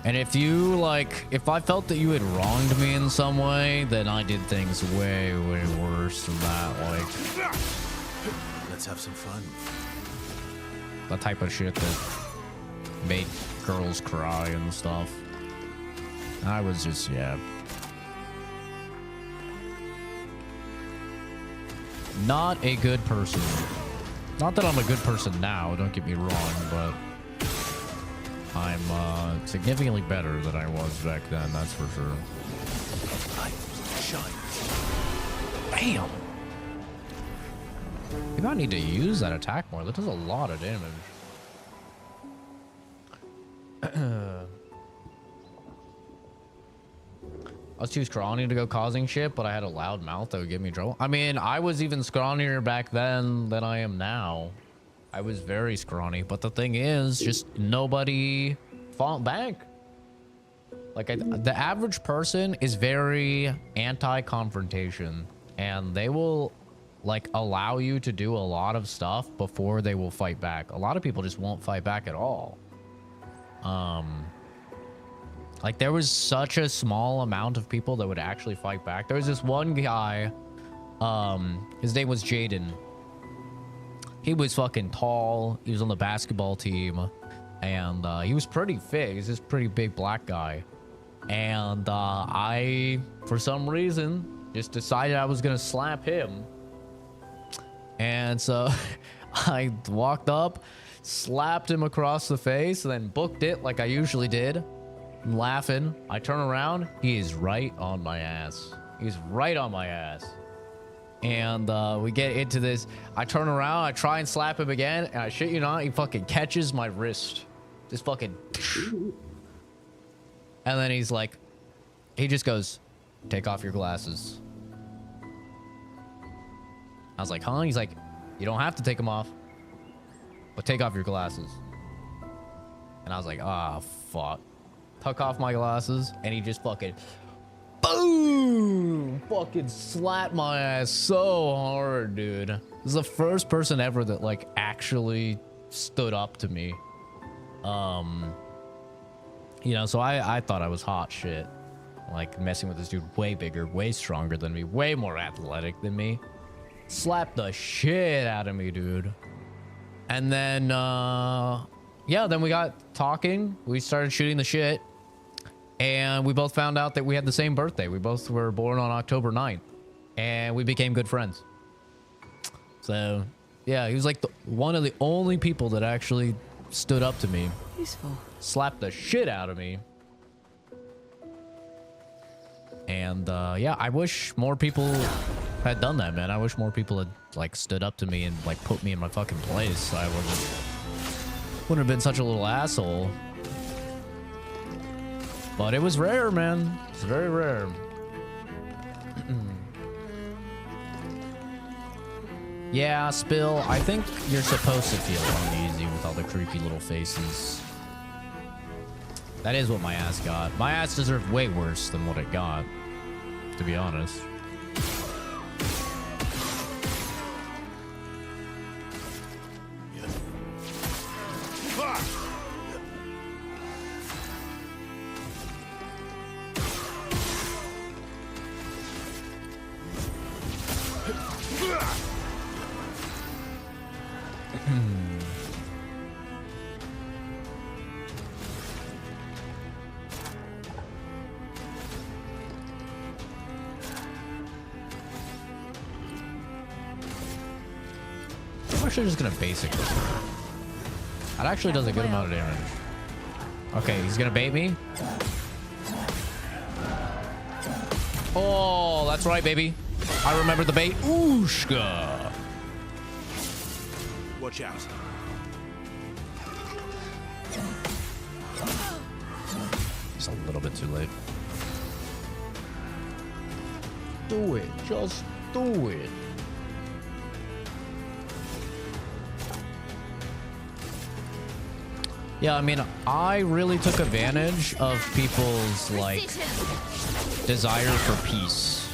And if you, like, if I felt that you had wronged me in some way, then I did things way, way worse than that. Like, Let's have some fun. the type of shit that made girls cry and stuff. I was just, yeah. Not a good person. Not that I'm a good person now, don't get me wrong, but I'm significantly better than I was back then, that's for sure. Light shines. Bam! Maybe I need to use that attack more. That does a lot of damage. I was too scrawny to go causing shit, but I had a loud mouth that would give me trouble. I mean, I was even scrawnier back then than I am now. I was very scrawny, but the thing is, just nobody fought back. Like, the average person is very anti-confrontation, and they will, like, allow you to do a lot of stuff before they will fight back. A lot of people just won't fight back at all. Like, there was such a small amount of people that would actually fight back. There was this one guy, his name was Jaden. He was fucking tall. He was on the basketball team, and he was pretty big. He's this pretty big black guy. And I, for some reason, just decided I was gonna slap him. And so I walked up, slapped him across the face, and then booked it like I usually did. I'm laughing. I turn around. He is right on my ass. He's right on my ass. And we get into this. I turn around. I try and slap him again. And I shit you not, he fucking catches my wrist. Just fucking. And then he's like, he just goes, take off your glasses. I was like, huh? He's like, you don't have to take them off, but take off your glasses. And I was like, ah, fuck. Took off my glasses, and he just fucking, boom, fucking slapped my ass so hard, dude. This is the first person ever that, like, actually stood up to me. You know, so I thought I was hot shit. Like, messing with this dude way bigger, way stronger than me, way more athletic than me. Slapped the shit out of me, dude. And then, yeah, then we got talking. We started shooting the shit. And we both found out that we had the same birthday. We both were born on October 9th. And we became good friends. So, yeah, he was like one of the only people that actually stood up to me. Useful. Slapped the shit out of me. And, yeah, I wish more people had done that, man. I wish more people had, like, stood up to me and, like, put me in my fucking place. So I wouldn't have been such a little asshole. But it was rare, man. It's very rare. Yeah, Spill, I think you're supposed to feel uneasy with all the creepy little faces. That is what my ass got. My ass deserved way worse than what it got, to be honest. I'm actually just gonna basic this one. That actually does a good amount of damage. Okay, he's gonna bait me. Oh, that's right, baby. I remember the bait. Ooshka. Watch out. It's a little bit too late. Do it. Just do it. Yeah, I mean, I really took advantage of people's, like, desire for peace,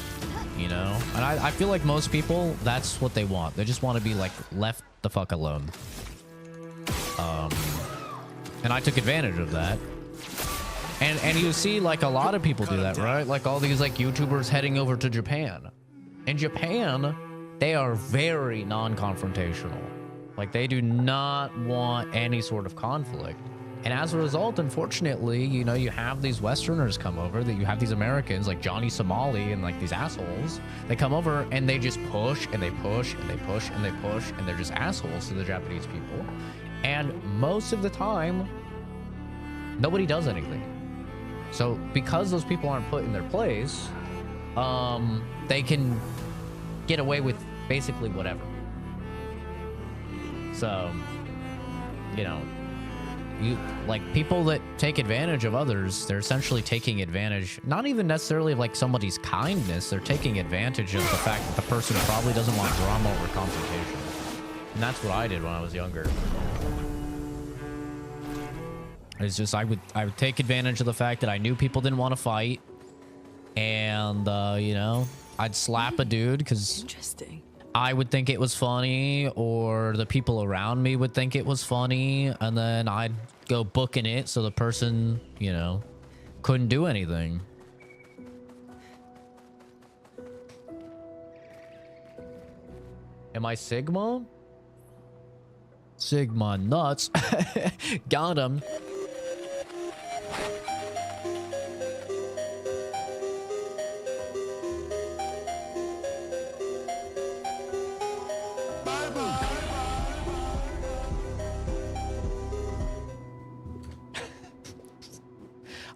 you know? And I feel like most people, that's what they want. They just want to be, like, left the fuck alone. And I took advantage of that. And you see, like, a lot of people do that, right? Like, all these, like, YouTubers heading over to Japan. In Japan, they are very non-confrontational. Like, they do not want any sort of conflict. And as a result, unfortunately, you know, you have these Westerners come over, that you have these Americans like Johnny Somali and like these assholes. They come over and they just push and they push and they push and they push, and they're just assholes to the Japanese people. And most of the time, nobody does anything. So because those people aren't put in their place, they can get away with basically whatever. So, you know, you like people that take advantage of others, they're essentially taking advantage, not even necessarily of like somebody's kindness, they're taking advantage of the fact that the person probably doesn't want drama or confrontation. And that's what I did when I was younger. It's just I would take advantage of the fact that I knew people didn't want to fight, and you know, I'd slap a dude because Interesting. I would think it was funny, or the people around me would think it was funny, and then I'd go booking it so the person, you know, couldn't do anything. Am I Sigma? Sigma nuts. Got him.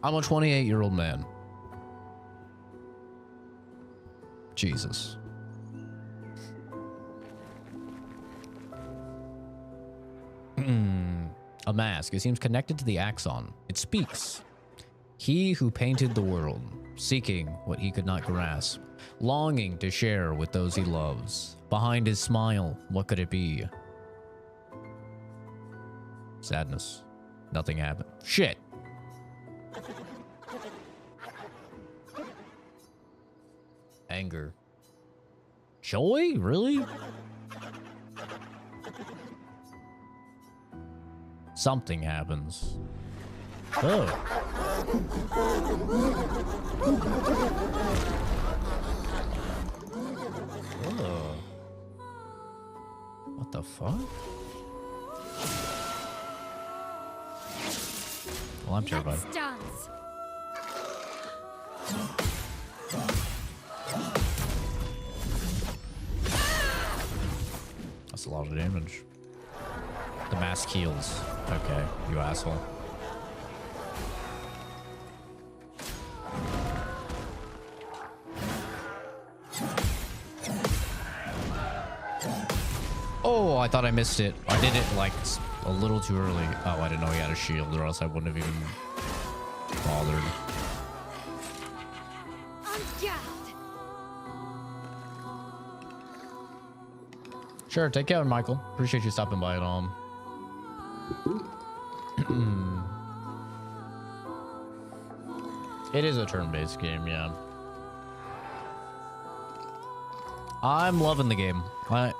I'm a 28-year-old man. Jesus. A mask. It seems connected to the axon. It speaks. He who painted the world, seeking what he could not grasp, longing to share with those he loves. Behind his smile, what could it be? Sadness. Nothing happened. Shit. Anger. Joy? Really? Something happens. Oh. Oh. What the fuck? Well, I'm terrified. Let's dance. That's a lot of damage. The mask heals. Okay, you asshole. Oh, I thought I missed it. I did it like a little too early. Oh, I didn't know he had a shield, or else I wouldn't have even bothered. Sure, take care, Michael. Appreciate you stopping by at all. It is a turn-based game, yeah. I'm loving the game.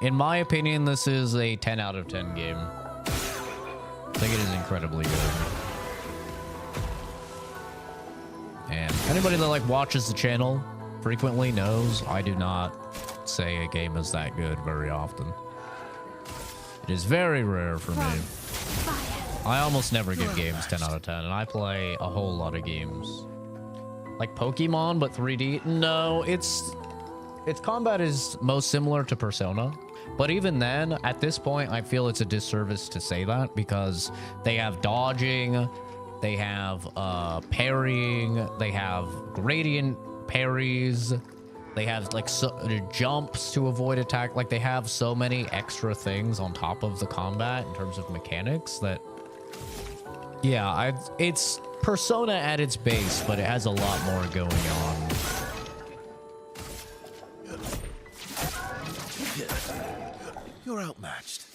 In my opinion, this is a 10 out of 10 game. I think it is incredibly good. And anybody that like watches the channel frequently knows I do not say a game is that good very often. It is very rare for me. I almost never give games 10 out of 10, and I play a whole lot of games. Like Pokemon, but 3D? No, its combat is most similar to Persona. But even then, at this point, I feel it's a disservice to say that, because they have dodging, they have parrying, they have gradient parries, they have like jumps to avoid attack. Like they have so many extra things on top of the combat in terms of mechanics that, yeah, it's Persona at its base, but it has a lot more going on. You're outmatched.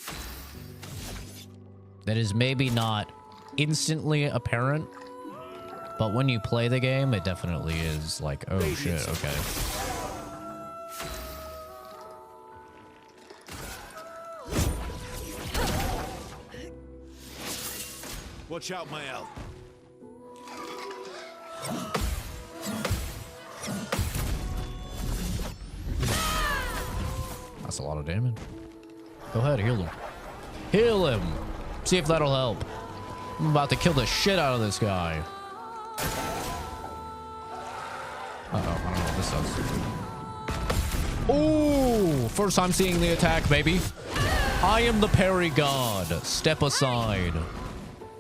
That is maybe not instantly apparent, but when you play the game, it definitely is like, oh shit, okay. Watch out, Mael. That's a lot of damage. Go ahead, heal him. Heal him! See if that'll help. I'm about to kill the shit out of this guy. Uh-oh, I don't know what this does. Ooh! First time seeing the attack, baby. I am the parry god. Step aside.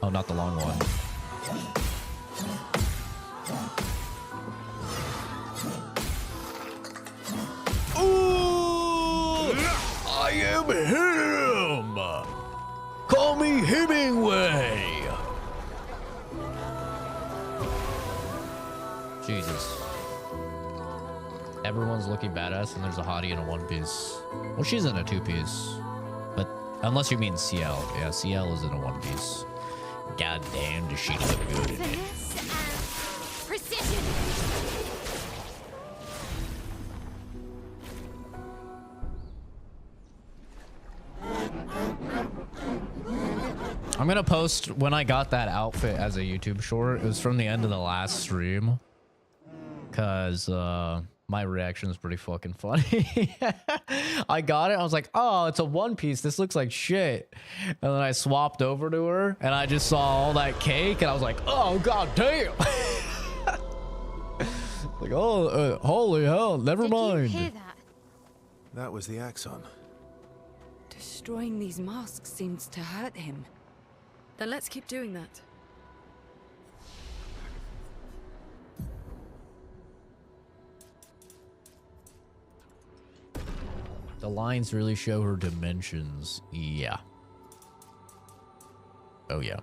Oh, not the long one. Ooh! I am him! Call me Hemingway. Jesus. Everyone's looking badass, and there's a hottie in a one-piece. Well, she's in a two-piece. But unless you mean CL. Yeah, CL is in a one-piece. God damn, does she look good in it. Finesse and precision. I'm gonna post when I got that outfit as a YouTube short. It was from the end of the last stream. Cause my reaction is pretty fucking funny. I got it. I was like, oh, it's a one piece. This looks like shit. And then I swapped over to her and I just saw all that cake and I was like, oh, god damn. Like, oh, holy hell, never Did you mind. hear that? That was the Axon. Destroying these masks seems to hurt him. Then let's keep doing that. The lines really show her dimensions. Yeah. Oh, yeah.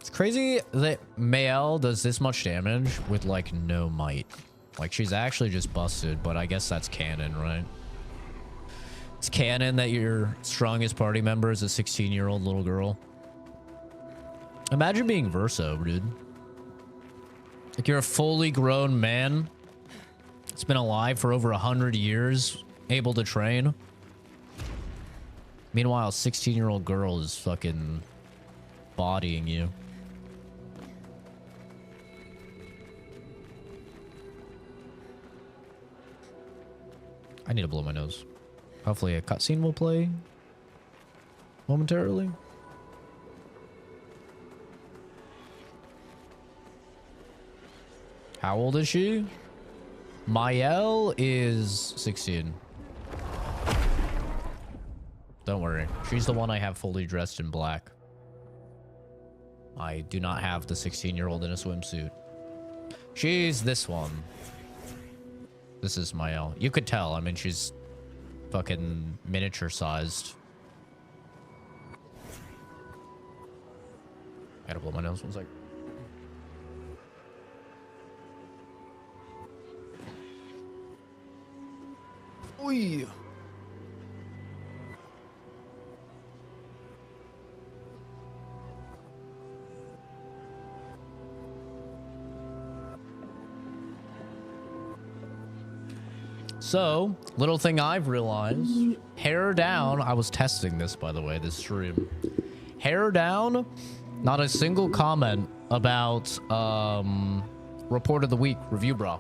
It's crazy that Mael does this much damage with, like, no might. Like, she's actually just busted, but I guess that's canon, right? It's canon that your strongest party member is a 16-year-old little girl. Imagine being Verso, dude. Like, you're a fully grown man. It's been alive for over 100 years, able to train. Meanwhile, a 16-year-old girl is fucking bodying you. I need to blow my nose. Hopefully a cutscene will play momentarily. How old is she? Mael is 16. Don't worry. She's the one I have fully dressed in black. I do not have the 16-year-old in a swimsuit. She's this one. This is Mael. You could tell. I mean, she's fucking miniature sized. Gotta blow my nose 1 sec. Oi. So, little thing I've realized, hair down. I was testing this, by the way, this stream. Hair down, not a single comment about report of the week, review bra.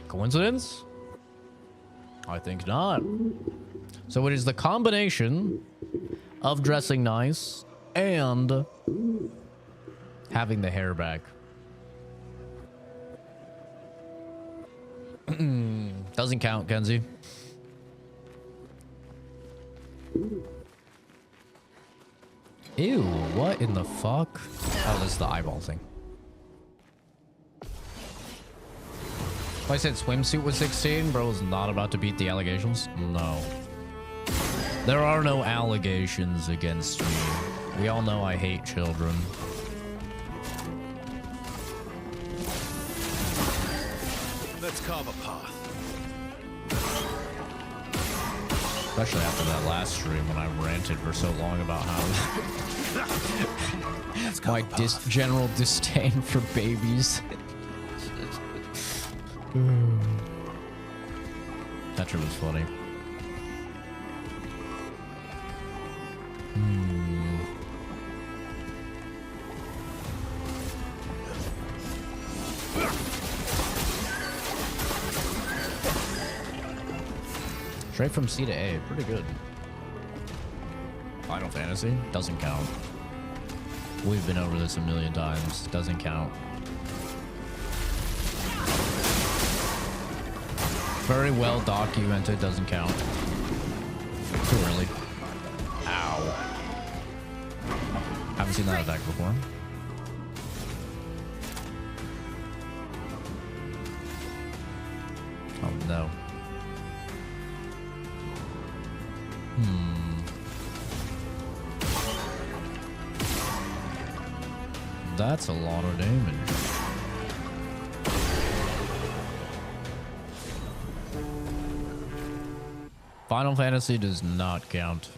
Coincidence? I think not. So it is the combination of dressing nice and having the hair back. Doesn't count, Kenzie. Ew, what in the fuck? Oh, this is the eyeball thing. If I said swimsuit was 16, bro was not about to beat the allegations? No. There are no allegations against me. We all know I hate children. Let's carve a path. Especially after that last stream when I ranted for so long about how my general disdain for babies. That trip was funny. Straight from C to A, pretty good. Final Fantasy doesn't count. We've been over this a million times. Doesn't count. Very well documented, doesn't count. Too early. Ow. Haven't seen that attack before. though. That's a lot of damage. Final Fantasy does not count.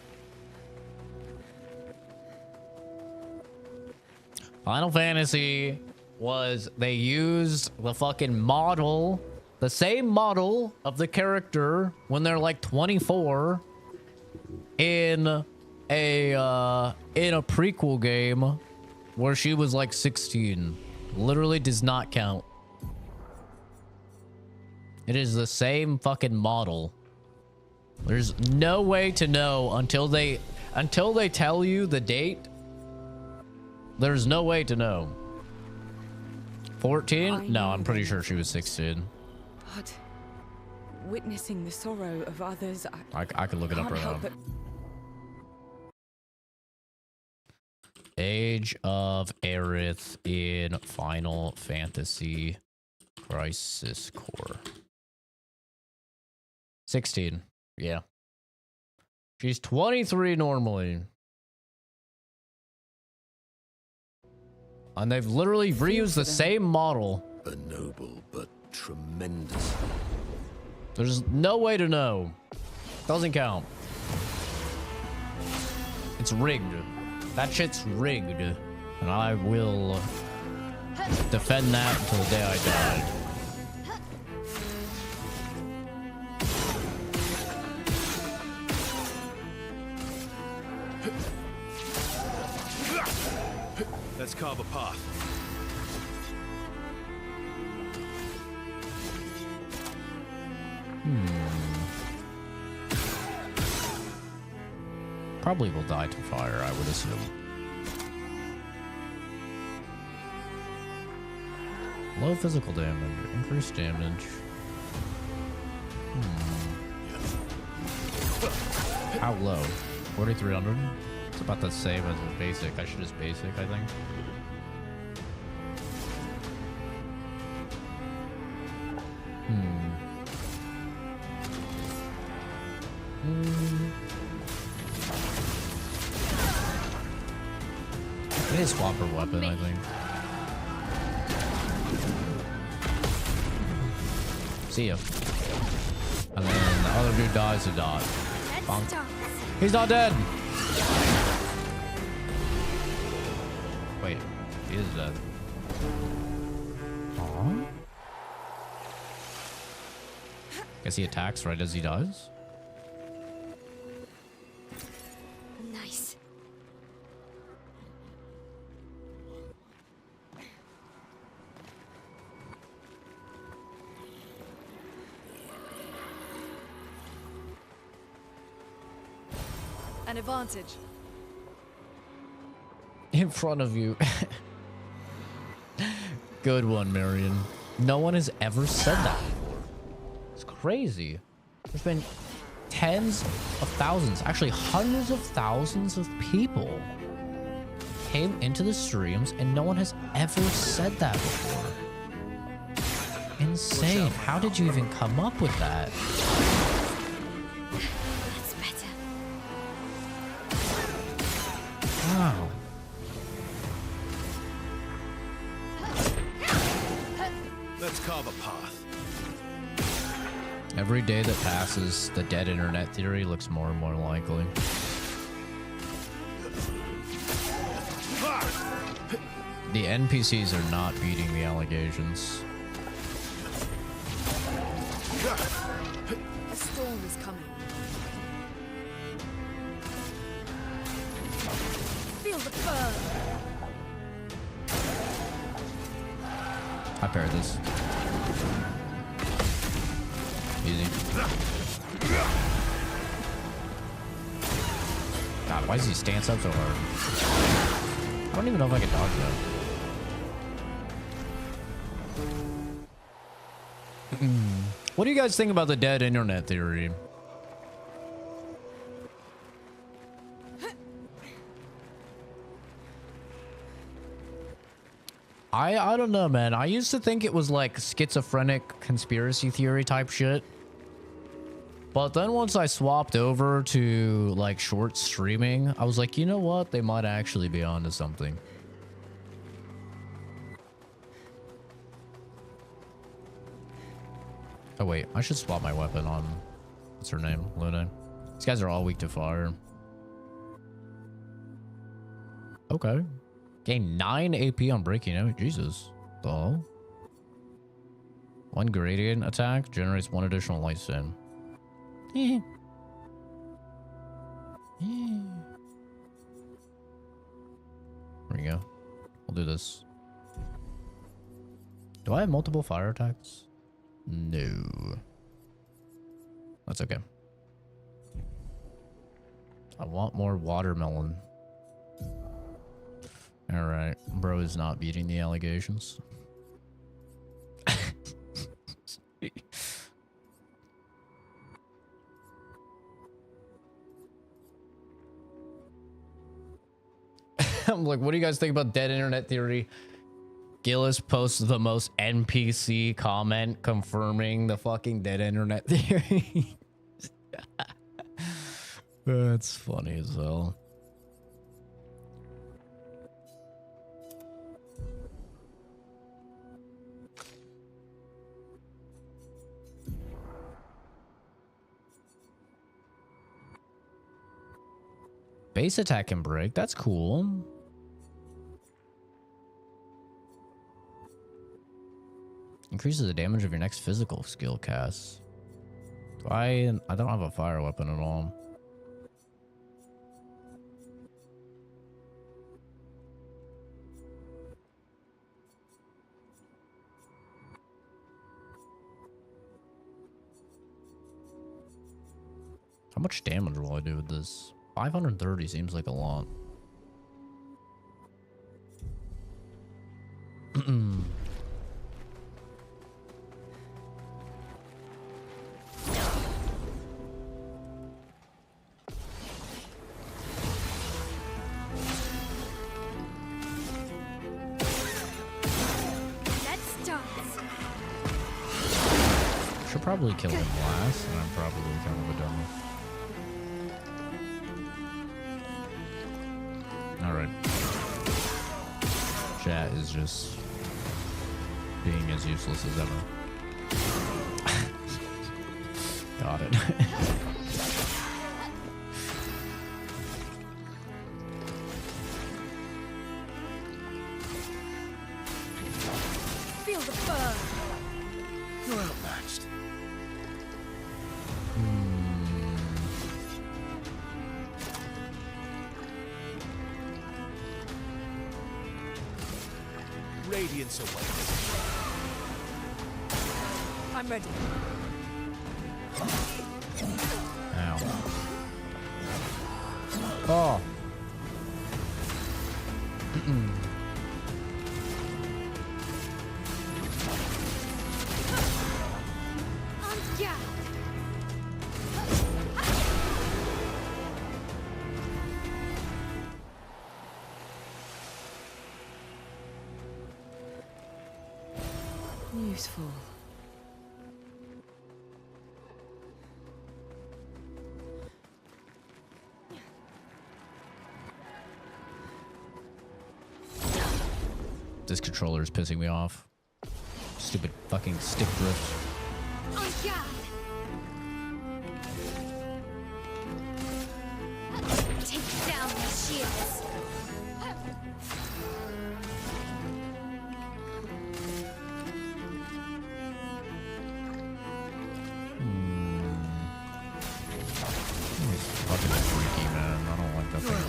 Final Fantasy was, they used the fucking model, the same model of the character when they're like 24 in a prequel game where she was like 16. Literally does not count. It is the same fucking model. There's no way to know until they tell you the date. There's no way to know. 14? No, I'm pretty sure she was 16. But witnessing the sorrow of others, I could look it up right now. Age of Aerith in Final Fantasy Crisis Core. 16. Yeah. She's 23 normally. And they've literally reused the same model. A noble but tremendous. There's no way to know. Doesn't count. It's rigged. That shit's rigged. And I will defend that until the day I die. Let's carve a path. Probably will die to fire, I would assume. Low physical damage, increased damage. How low? 4,300? It's about the same as the basic. I should just basic, I think. I need to swap her weapon, I think. See ya. And then the other dude dies to dot. Bonk. He's not dead! Wait, he is dead. Aww. Guess he attacks right as he dies? Nice. an advantage. In front of you. Good one, Marion. No one has ever said that before. It's crazy. There's been tens of thousands, actually hundreds of thousands of people came into the streams and no one has ever said that before. Insane. How did you even come up with that? That's better. Wow. Let's carve a path. Every day that passes, the dead internet theory looks more and more likely. The NPCs are not beating the allegations. A storm is coming. Feel the burn. I paired this. Easy. God, why does he stance up so hard? I don't even know if I can dodge that. What do you guys think about the dead internet theory? I don't know, man. I used to think it was like schizophrenic conspiracy theory type shit. But then once I swapped over to like short streaming, I was like, you know what? They might actually be onto something. Oh wait, I should swap my weapon on, what's her name? Luna. These guys are all weak to fire. Okay. Gain 9 AP on breaking out. Jesus. The hell? 1 gradient attack generates 1 additional light sin. There we go. We'll do this. Do I have multiple fire attacks? No. That's okay. I want more watermelon. Alright. Bro is not beating the allegations. I'm like, what do you guys think about dead internet theory? Gillis posts the most NPC comment confirming the fucking dead internet theory. That's funny as hell. Base attack can break. That's cool. Increases the damage of your next physical skill cast. I don't have a fire weapon at all. How much damage will I do with this? 530 seems like a lot. Should probably kill him last, and I'm probably kind of a dummy. Alright. Chat is just being as useless as ever. Got it. Feel the burn. You're outmatched. Radiance awaits. I'm ready. Ow. Oh. Useful. This controller is pissing me off. Stupid fucking stick drift. On guard. Take down the shields. Fucking freaky, man. I don't like that thing at all.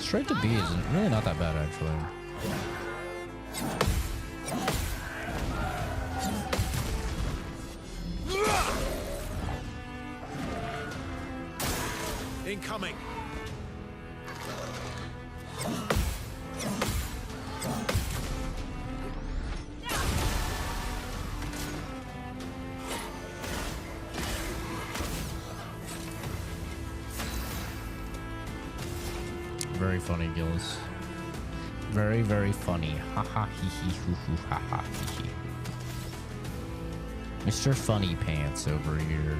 Straight to B is really not that bad, actually. Incoming. very funny, Gillis. Very, very funny. Ha ha hee hee hoo hoo ha ha hee hee. Mr. Funny Pants over here.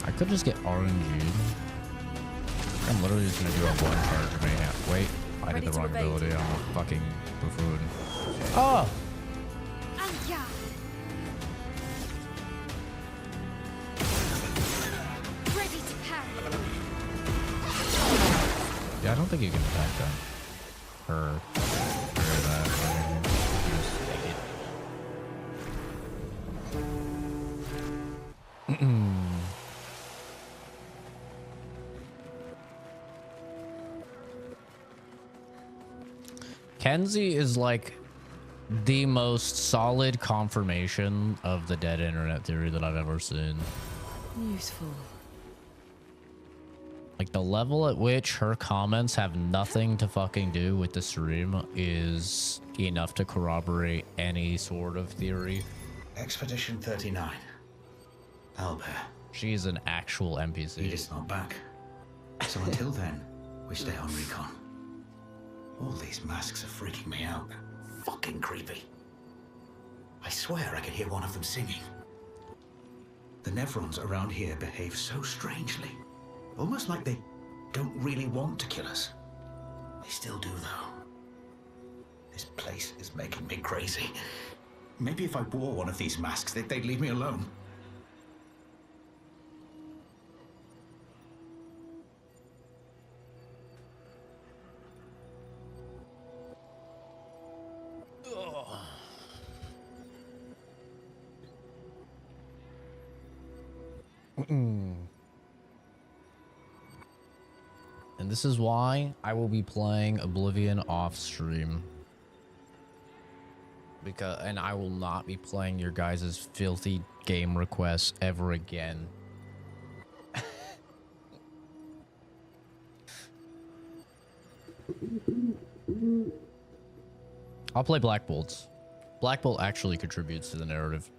I could just get RNG'd. I'm literally just gonna do a one charge maniac. Wait, I did the wrong ability. I'm a fucking buffoon. Oh! Ready to parry. Yeah, I don't think you can attack that. Her. Or that. Just take it. Kenzie is like the most solid confirmation of the dead internet theory that I've ever seen. Useful. Like the level at which her comments have nothing to fucking do with the stream is enough to corroborate any sort of theory. Expedition 39. Albert. She's an actual NPC. Edith's not back. So until then, we stay on recon. All these masks are freaking me out. Fucking creepy. I swear I could hear one of them singing. The Nevrons around here behave so strangely. Almost like they don't really want to kill us. They still do, though. This place is making me crazy. Maybe if I wore one of these masks, they'd leave me alone. And this is why I will be playing Oblivion off stream. And I will not be playing your guys' filthy game requests ever again. I'll play Black Bolts. Black Bolt actually contributes to the narrative.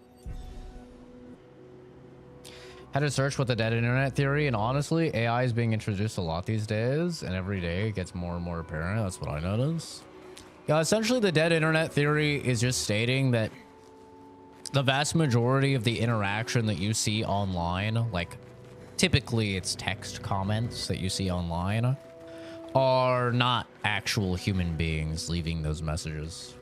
Had to search with the dead internet theory, and honestly, AI is being introduced a lot these days, and every day it gets more and more apparent. That's what I notice. Yeah, essentially the dead internet theory is just stating that the vast majority of the interaction that you see online, like typically it's text comments that you see online, are not actual human beings leaving those messages.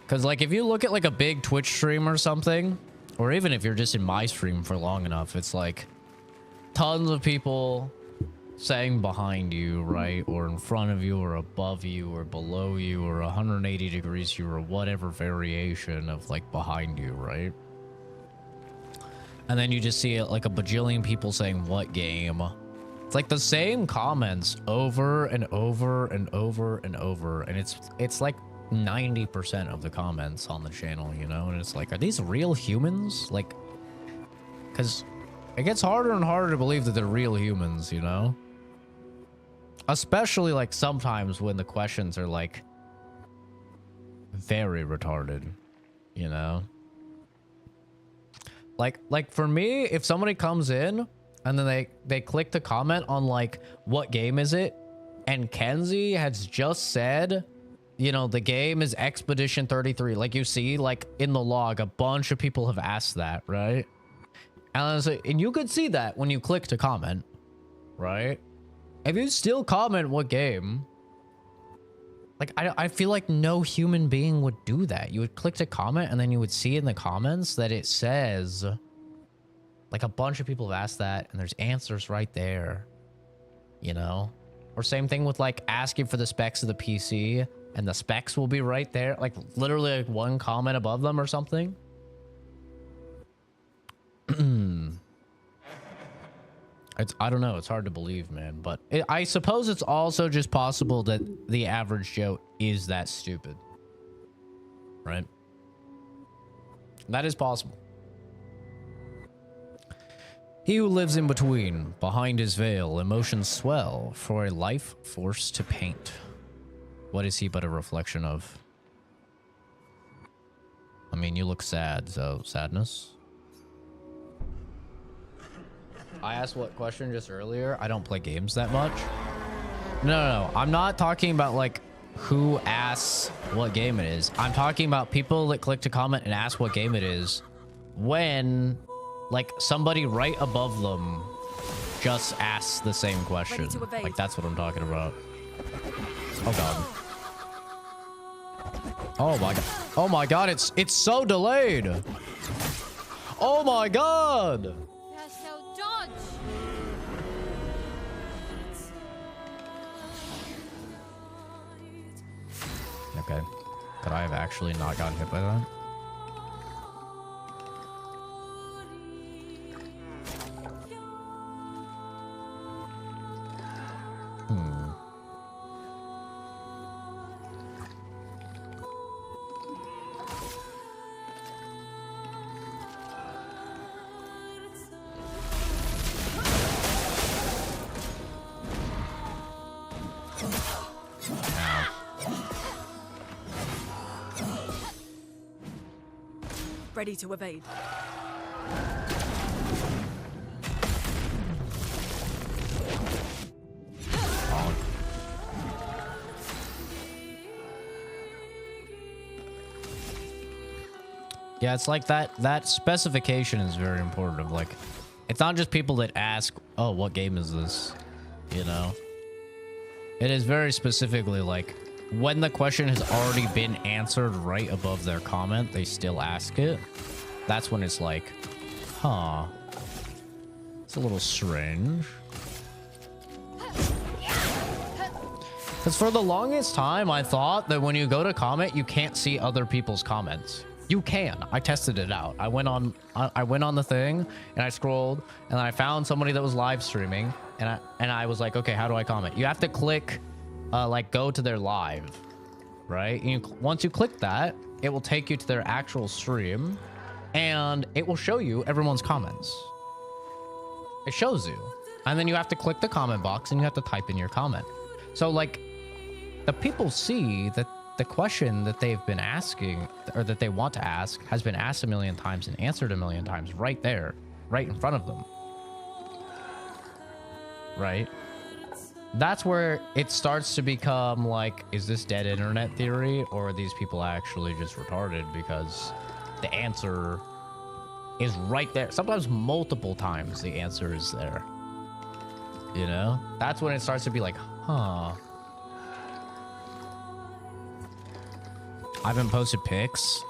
Because, like, if you look at, like, a big Twitch stream or something, or even if you're just in my stream for long enough, it's, like, tons of people saying behind you, right? Or in front of you, or above you, or below you, or 180 degrees you, or whatever variation of, like, behind you, right? And then you just see, like, a bajillion people saying, what game? It's, like, the same comments over and over and over and over. And it's like 90% of the comments on the channel, you know? And it's like, are these real humans? Like, because it gets harder and harder to believe that they're real humans, you know? Especially, like, sometimes when the questions are, like, very retarded, you know? Like for me, if somebody comes in and then they click to comment on, like, what game is it? And Kenzie has just said, you know, the game is Expedition 33. Like, you see, like, in the log, a bunch of people have asked that, right? And you could see that when you click to comment, right? If you still comment what game, like, I feel like no human being would do that. You would click to comment, and then you would see in the comments that it says, like, a bunch of people have asked that, and there's answers right there, you know? Or same thing with, like, asking for the specs of the PC, and the specs will be right there, like, literally, like, one comment above them or something. I don't know. It's hard to believe, man. But I suppose it's also just possible that the average Joe is that stupid. Right? That is possible. He who lives in between, behind his veil, emotions swell for a life forced to paint. What is he but a reflection of? I mean, you look sad, so sadness. I asked what question just earlier. I don't play games that much. No. I'm not talking about like who asks what game it is. I'm talking about people that click to comment and ask what game it is when like somebody right above them just asks the same question. Like that's what I'm talking about. Oh god. Oh my god. Oh my god, it's so delayed. Oh my god. They're so dodge. Okay. Could I have actually not gotten hit by that? Ready to evade. Yeah, it's like that specification is very important of like, it's not just people that ask, oh, what game is this? You know? It is very specifically like, when the question has already been answered right above their comment, they still ask it. That's when it's like, huh. It's a little strange. Because for the longest time, I thought that when you go to comment, you can't see other people's comments. You can. I tested it out. I went on the thing and I scrolled and I found somebody that was live streaming and I was like, okay, how do I comment? You have to click like go to their live, right? Once you click that, it will take you to their actual stream and it will show you everyone's comments. It shows you. And then you have to click the comment box and you have to type in your comment. So like the people see that the question that they've been asking or that they want to ask has been asked a million times and answered a million times right there, right in front of them. Right? That's where it starts to become like, is this dead internet theory or are these people actually just retarded because the answer is right there. Sometimes multiple times the answer is there. You know? That's when it starts to be like, huh. I haven't posted pics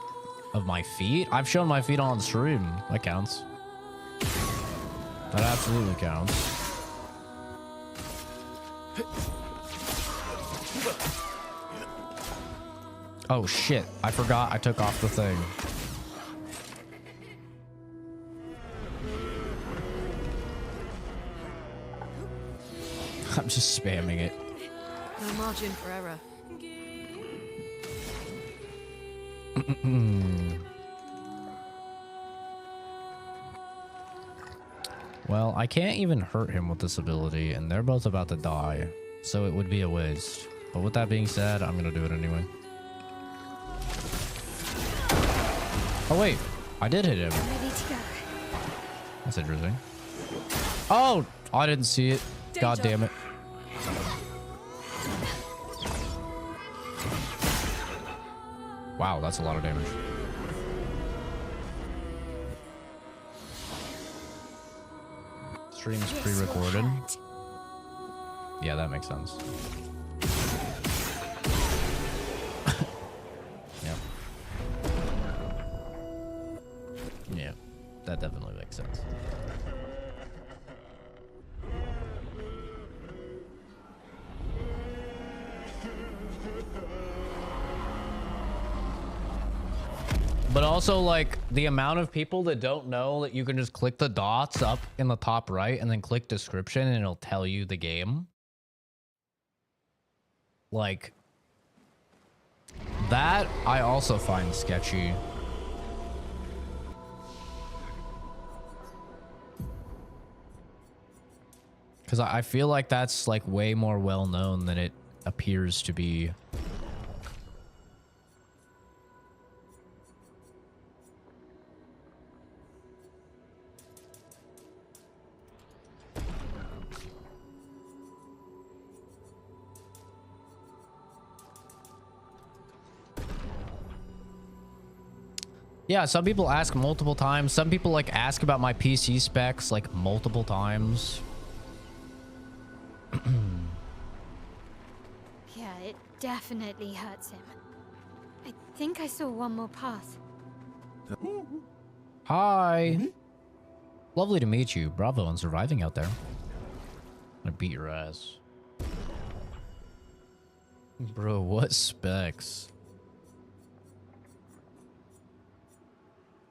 of my feet. I've shown my feet on stream. That counts. That absolutely counts. Oh shit, I forgot I took off the thing. I'm just spamming it. No margin for error. Well, I can't even hurt him with this ability, and they're both about to die, so it would be a waste. But with that being said, I'm gonna do it anyway. Oh wait, I did hit him. Ready to go. That's interesting. Oh, I didn't see it. God damn it. Wow, that's a lot of damage. Stream's pre-recorded. Yeah, that makes sense. Yep. Yeah, that definitely makes sense. But also, like, the amount of people that don't know that you can just click the dots up in the top right and then click description and it'll tell you the game. Like, that I also find sketchy. Because I feel like that's, like, way more well-known than it appears to be. Yeah, some people ask multiple times. Some people like ask about my PC specs like multiple times. Yeah, it definitely hurts him. I think I saw one more path. Hi. Lovely to meet you. Bravo on surviving out there. I'm gonna beat your ass. Bro, what specs?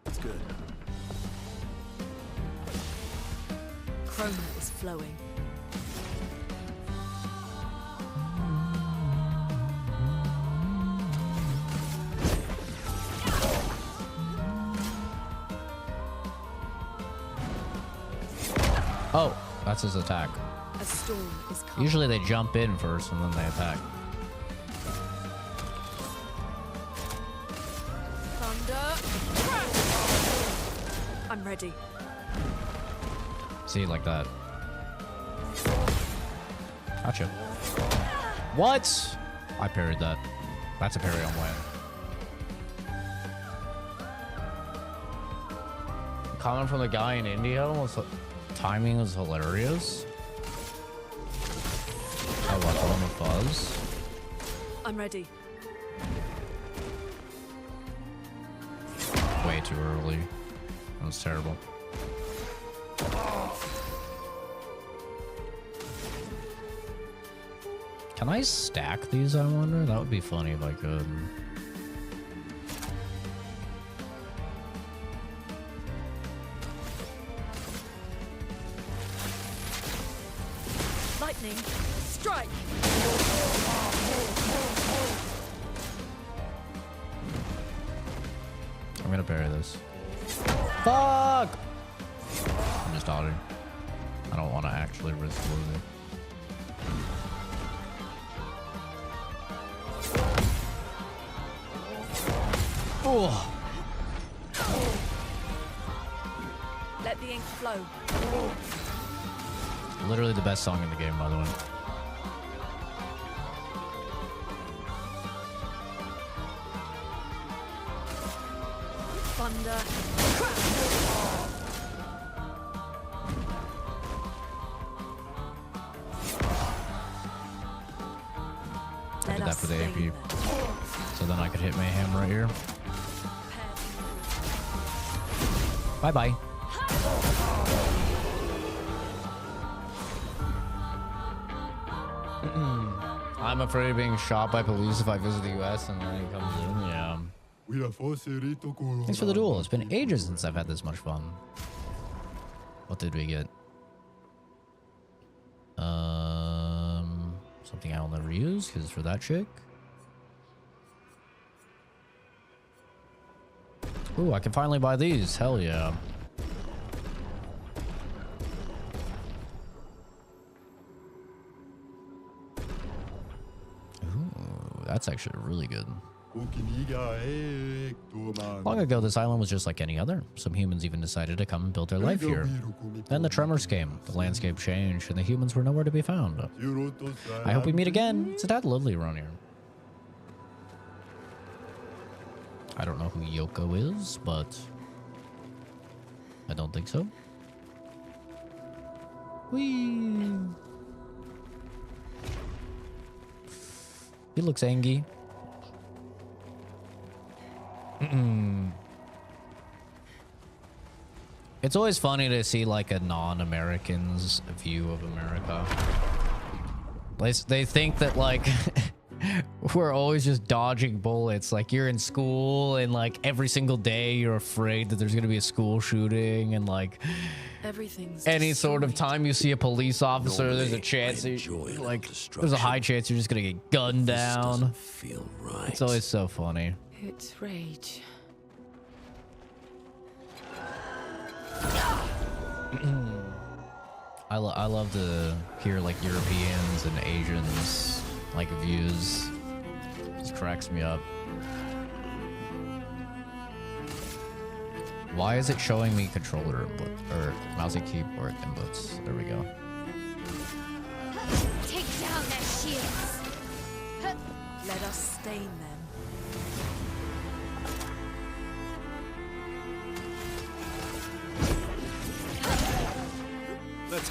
That's good. Chroma is flowing. Oh, that's his attack. A storm is coming. Usually they jump in first and then they attack. Thunder. I'm ready. See, like that. Gotcha. What? I parried that. That's a parry on land. Comment from the guy in India was timing was hilarious. I was on the fuzz. I'm ready. Way too early. That was terrible. Can I stack these, I wonder? That would be funny if I could. Lightning, strike! I'm gonna parry this. Fuck! I'm just dodging. I don't want to actually risk losing. Oh! Let the ink flow. Literally the best song in the game, by the way. Thunder. I did that for the AP. So then I could hit Mayhem right here. Bye-bye. I'm afraid of being shot by police if I visit the US and then he comes in. Yeah. Thanks for the duel. It's been ages since I've had this much fun. What did we get? Something I'll never use because it's for that chick. Ooh, I can finally buy these. Hell yeah. Ooh, that's actually really good. Long ago, this island was just like any other. Some humans even decided to come and build their life here. Then the tremors came, the landscape changed, and the humans were nowhere to be found. I hope we meet again. It's a tad lovely around here. I don't know who Yoko is, but I don't think so. Whee! He looks angry. It's always funny to see like a non-American's view of America. They think that like we're always just dodging bullets. Like you're in school and like every single day you're afraid that there's gonna be a school shooting, and like Everything's any sort of destroyed. time you see a police officer, there's a Normally, chance I that, enjoy like destruction. there's a high chance you're just gonna get gunned This down. doesn't feel right. It's always so funny. It's rage. I love to hear like Europeans and Asians like views. Just cracks me up. Why is it showing me controller input or mouse and keyboard inputs? There we go. Take down their shields. Let us stain them.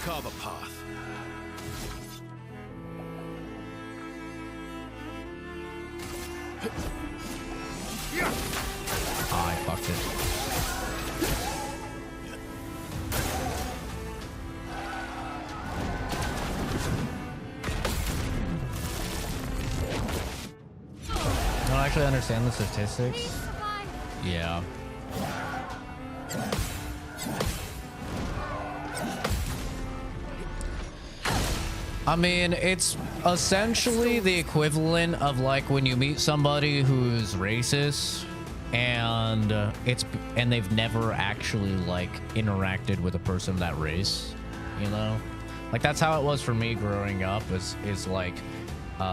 carve a path. Oh, I fucked it. I don't actually understand the statistics. Yeah. I mean, it's essentially the equivalent of like when you meet somebody who's racist and they've never actually like interacted with a person of that race, you know? Like that's how it was for me growing up is like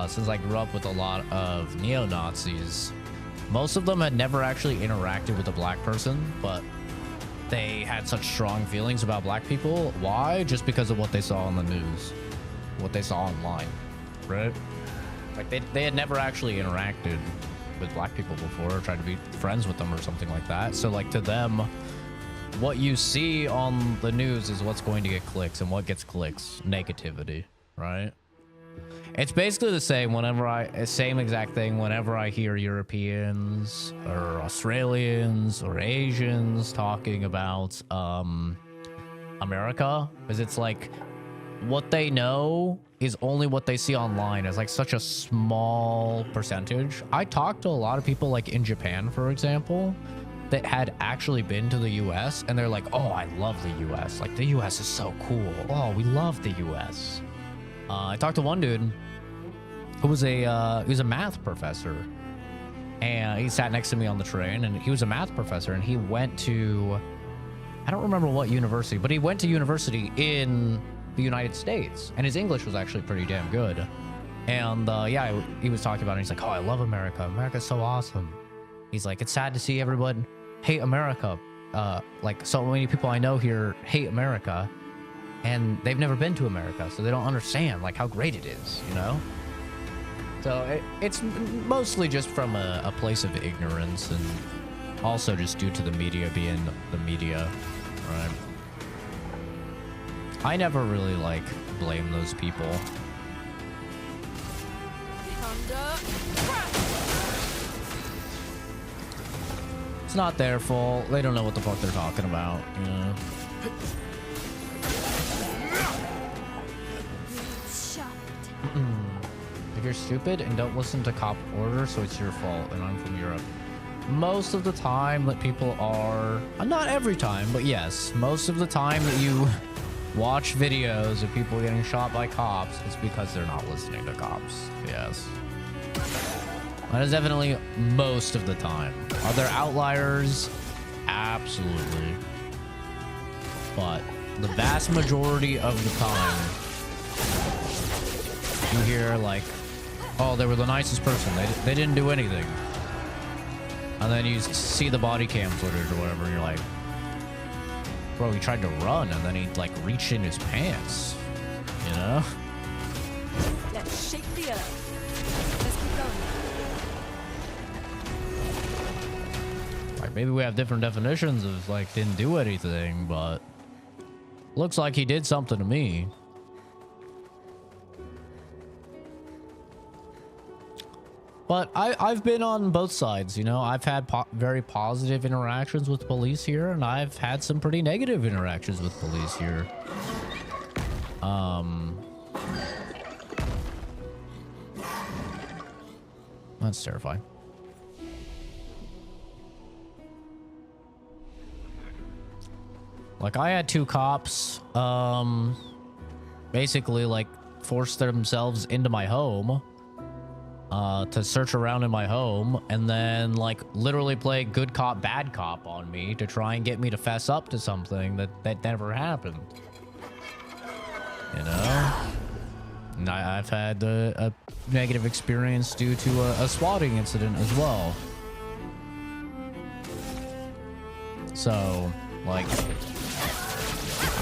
since I grew up with a lot of neo-Nazis, most of them had never actually interacted with a black person, but they had such strong feelings about black people. Why? Just because of what they saw on the news, what they saw online, right? Like they had never actually interacted with black people before or tried to be friends with them or something like that. So like to them, what you see on the news is what's going to get clicks, and what gets clicks? Negativity, right? It's basically the same same exact thing whenever I hear Europeans or Australians or Asians talking about America, because it's like what they know is only what they see online. It's like such a small percentage. I talked to a lot of people like in Japan, for example, that had actually been to the US, and they're like, oh, I love the US. Like the US is so cool. Oh, we love the US. I talked to one dude who was he was a math professor, and he sat next to me on the train, and he was a math professor, and he went to, I don't remember what university, but he went to university in the United States, and his English was actually pretty damn good. And yeah, he was talking about it. He's like, oh, I love America. America's so awesome. He's like, it's sad to see everyone hate America. Like so many people I know here hate America, and they've never been to America, so they don't understand like how great it is, you know? So it's mostly just from a place of ignorance, and also just due to the media being the media, right? I never really like blame those people. It's not their fault. They don't know what the fuck they're talking about, you know? If you're stupid and don't listen to cop orders, so it's your fault, and I'm from Europe. Most of the time that people are, not every time, but yes, most of the time that you watch videos of people getting shot by cops, it's because they're not listening to cops. Yes. That is definitely most of the time. Are there outliers? Absolutely. But the vast majority of the time, you hear like, oh, they were the nicest person. They didn't do anything. And then you see the body cam footage or whatever, and you're like, bro, he tried to run, and then he like reached in his pants, you know? Let's shake the earth. Let's keep going. Like maybe we have different definitions of like didn't do anything, but looks like he did something to me. But I've been on both sides, you know. I've had very positive interactions with police here, and I've had some pretty negative interactions with police here. That's terrifying. Like I had two cops, basically like forced themselves into my home. To search around in my home, and then like literally play good cop bad cop on me to try and get me to fess up to something that never happened, you know. And I've had a negative experience due to a swatting incident as well. So like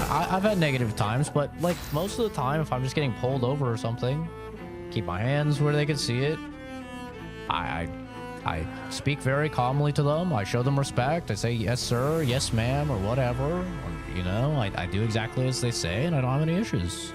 I've had negative times, but like most of the time if I'm just getting pulled over or something, keep my hands where they can see it. I speak very calmly to them. I show them respect. I say yes sir, yes ma'am, or whatever. Or, you know, I do exactly as they say, and I don't have any issues.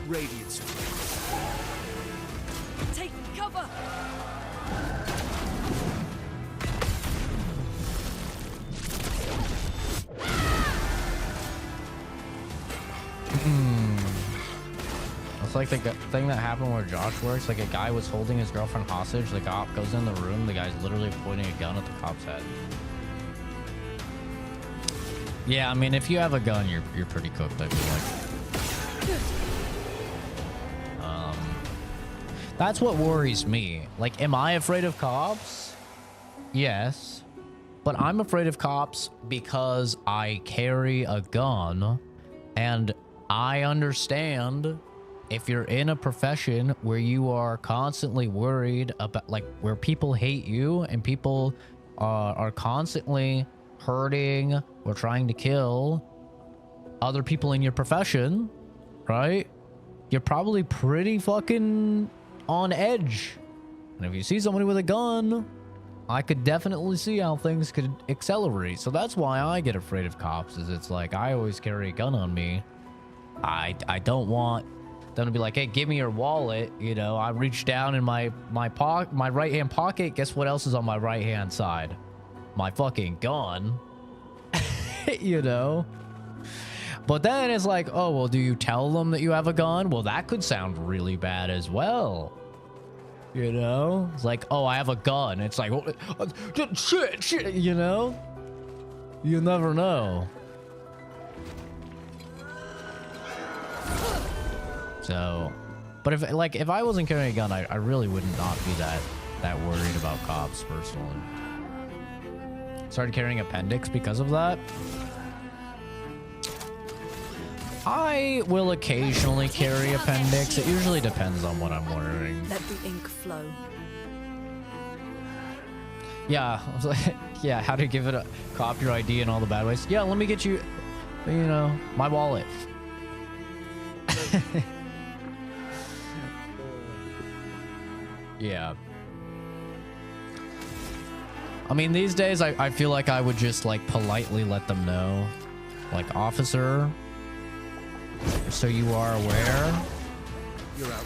Radiance. Take cover! It's like the thing that happened where Josh works. Like a guy was holding his girlfriend hostage. The cop goes in the room. The guy's literally pointing a gun at the cop's head. Yeah, I mean, if you have a gun, you're pretty cooked, I feel like. That's what worries me. Like, am I afraid of cops? Yes. But I'm afraid of cops because I carry a gun, and I understand if you're in a profession where you are constantly worried about, like, where people hate you and people are constantly hurting or trying to kill other people in your profession, right? You're probably pretty fucking on edge. And if you see somebody with a gun, I could definitely see how things could accelerate. So that's why I get afraid of cops, is it's like I always carry a gun on me. I don't want them to be like, hey, give me your wallet. You know, I reach down in my right hand pocket. Guess what else is on my right hand side? My fucking gun. You know? But then it's like, oh, well, do you tell them that you have a gun? Well, that could sound really bad as well. You know? It's like, oh, I have a gun. It's like, oh, shit, you know? You never know. So, but if I wasn't carrying a gun, I really would not be that worried about cops personally. Started carrying appendix because of that. I will occasionally carry appendix. It usually depends on what I'm wearing. Let the ink flow. Yeah, I was like, yeah, how to give it a cop your ID and all the bad ways. Yeah, let me get you, you know, my wallet. Yeah. I mean, these days, I feel like I would just, like, politely let them know. Like, officer, so you are aware,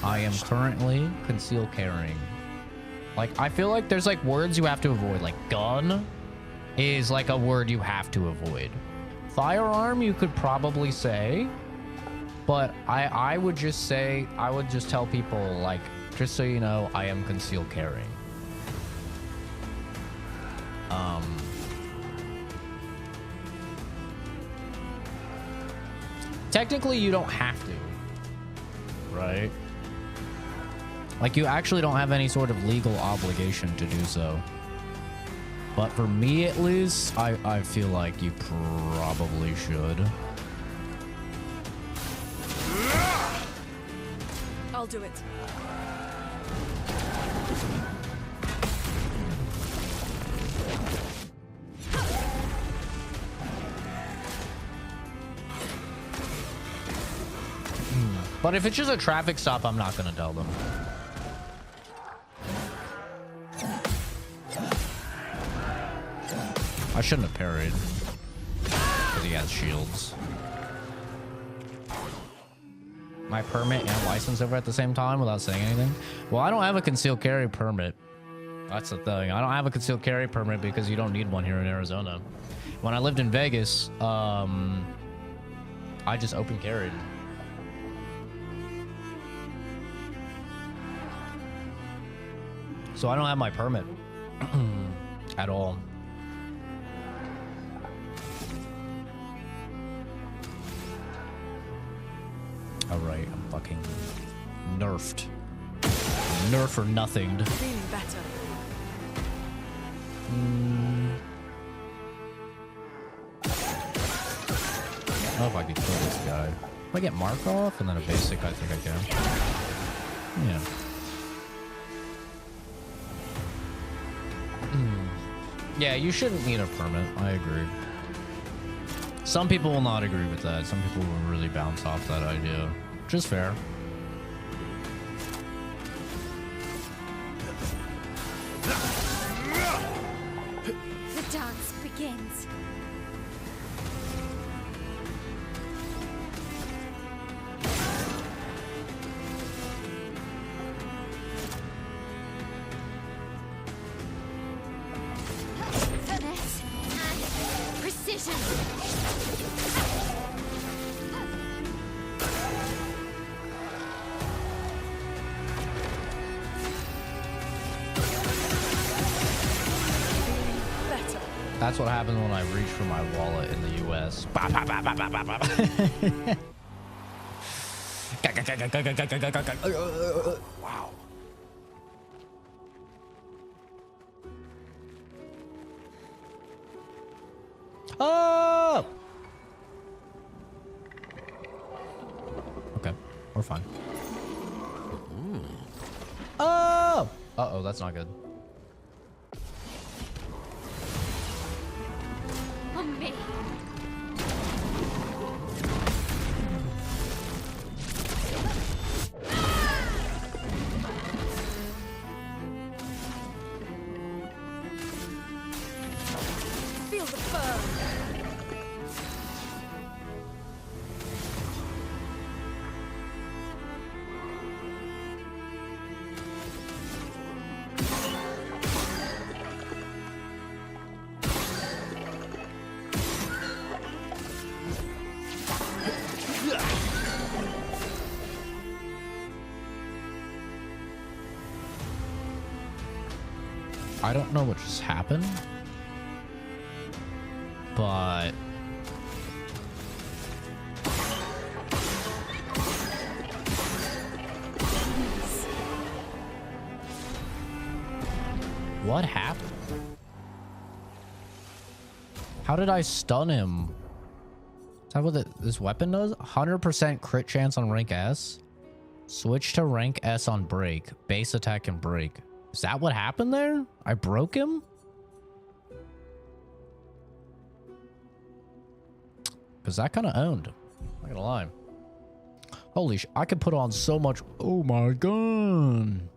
I am currently concealed carrying. Like, I feel like there's, like, words you have to avoid. Like, gun is, like, a word you have to avoid. Firearm, you could probably say. But I would just say, I would just tell people, like, just so you know, I am concealed carrying. Technically, you don't have to, right? Like, you actually don't have any sort of legal obligation to do so. But for me, at least, I feel like you probably should. I'll do it. But if it's just a traffic stop, I'm not gonna tell them. I shouldn't have parried, because he has shields. My permit and license over at the same time without saying anything? Well, I don't have a concealed carry permit. That's the thing. I don't have a concealed carry permit because you don't need one here in Arizona. When I lived in Vegas, I just open carried. So I don't have my permit at all. All right, I'm fucking nerfed. nerf or nothinged. Feeling better. I don't know if I could kill this guy. If I get Mark off and then a basic, I think I can. Yeah. Yeah, you shouldn't need a permit. I agree. Some people will not agree with that. Some people will really bounce off that idea. Which is fair. The dance begins. Finesse and precision. Better. That's what happens when I reach for my wallet in the US. Wow. Oh! Okay, we're fine. Oh! Uh-oh, that's not good. On me. Feel the burn. I don't know what just happened, but what happened? How did I stun him? Is that what this weapon does? 100% crit chance on rank S. Switch to rank S on break. Base attack and break. Is that what happened there? I broke him? Because that kind of owned. Not gonna lie. Holy sh! I could put on so much. Oh my god.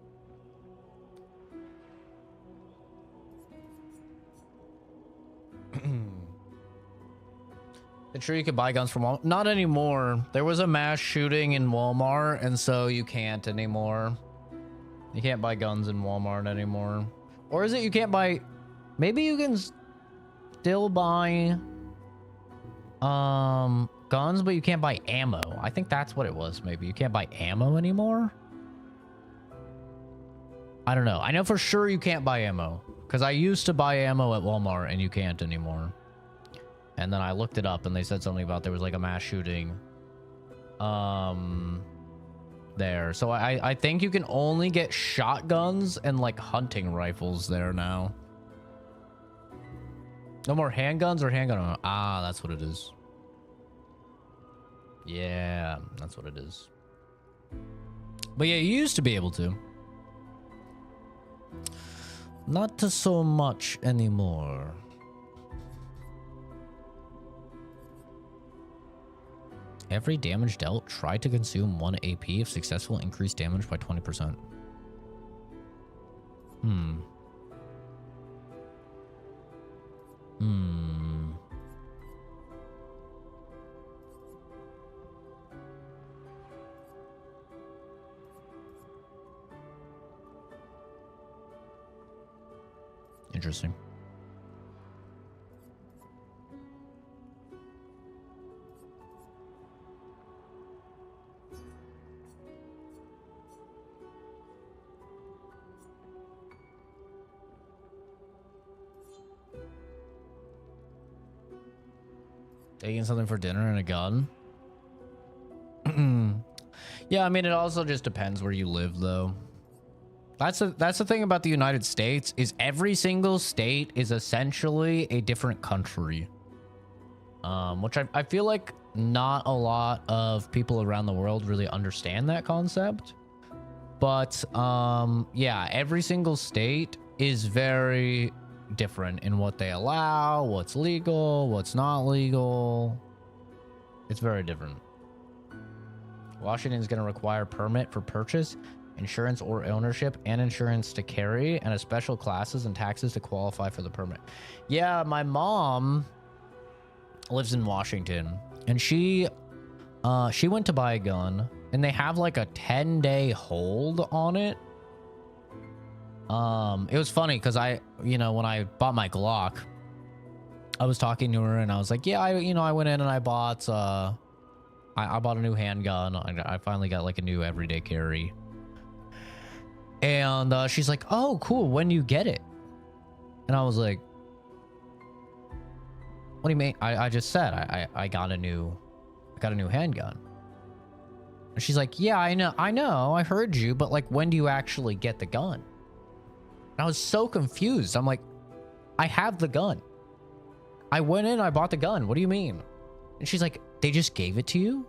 It's true you could buy guns from Walmart. Not anymore. There was a mass shooting in Walmart, and so you can't anymore. You can't buy guns in Walmart anymore. Or is it you can't buy... Maybe you can still buy... guns, but you can't buy ammo. I think that's what it was, maybe. You can't buy ammo anymore? I don't know. I know for sure you can't buy ammo. Because I used to buy ammo at Walmart, and you can't anymore. And then I looked it up, and they said something about there was like a mass shooting. There. So I think you can only get shotguns and like hunting rifles there now. No more handguns or handgun ammo. Ah, that's what it is. Yeah, that's what it is. But yeah, you used to be able to. Not to so much anymore. Every damage dealt, try to consume 1 AP. If successful, increase damage by 20%. Interesting. Taking something for dinner and a gun? Yeah, I mean, it also just depends where you live, though. That's the thing about the United States is every single state is essentially a different country. Which I feel like not a lot of people around the world really understand that concept. But yeah, every single state is very different in what they allow, what's legal, what's not legal. It's very different. Washington is going to require permit for purchase, insurance or ownership, and insurance to carry, and a special classes and taxes to qualify for the permit. Yeah, my mom lives in Washington, and she went to buy a gun, and they have like a 10-day hold on it. It was funny because when I bought my Glock, I was talking to her and I was like, yeah, I went in and I bought I bought a new handgun. I finally got like a new everyday carry. And she's like, oh, cool. When do you get it? And I was like, what do you mean? I just said I got a new handgun. And she's like, yeah, I know, I heard you, but like, when do you actually get the gun? And I was so confused. I'm like, I have the gun. I went in, I bought the gun. What do you mean? And she's like, they just gave it to you?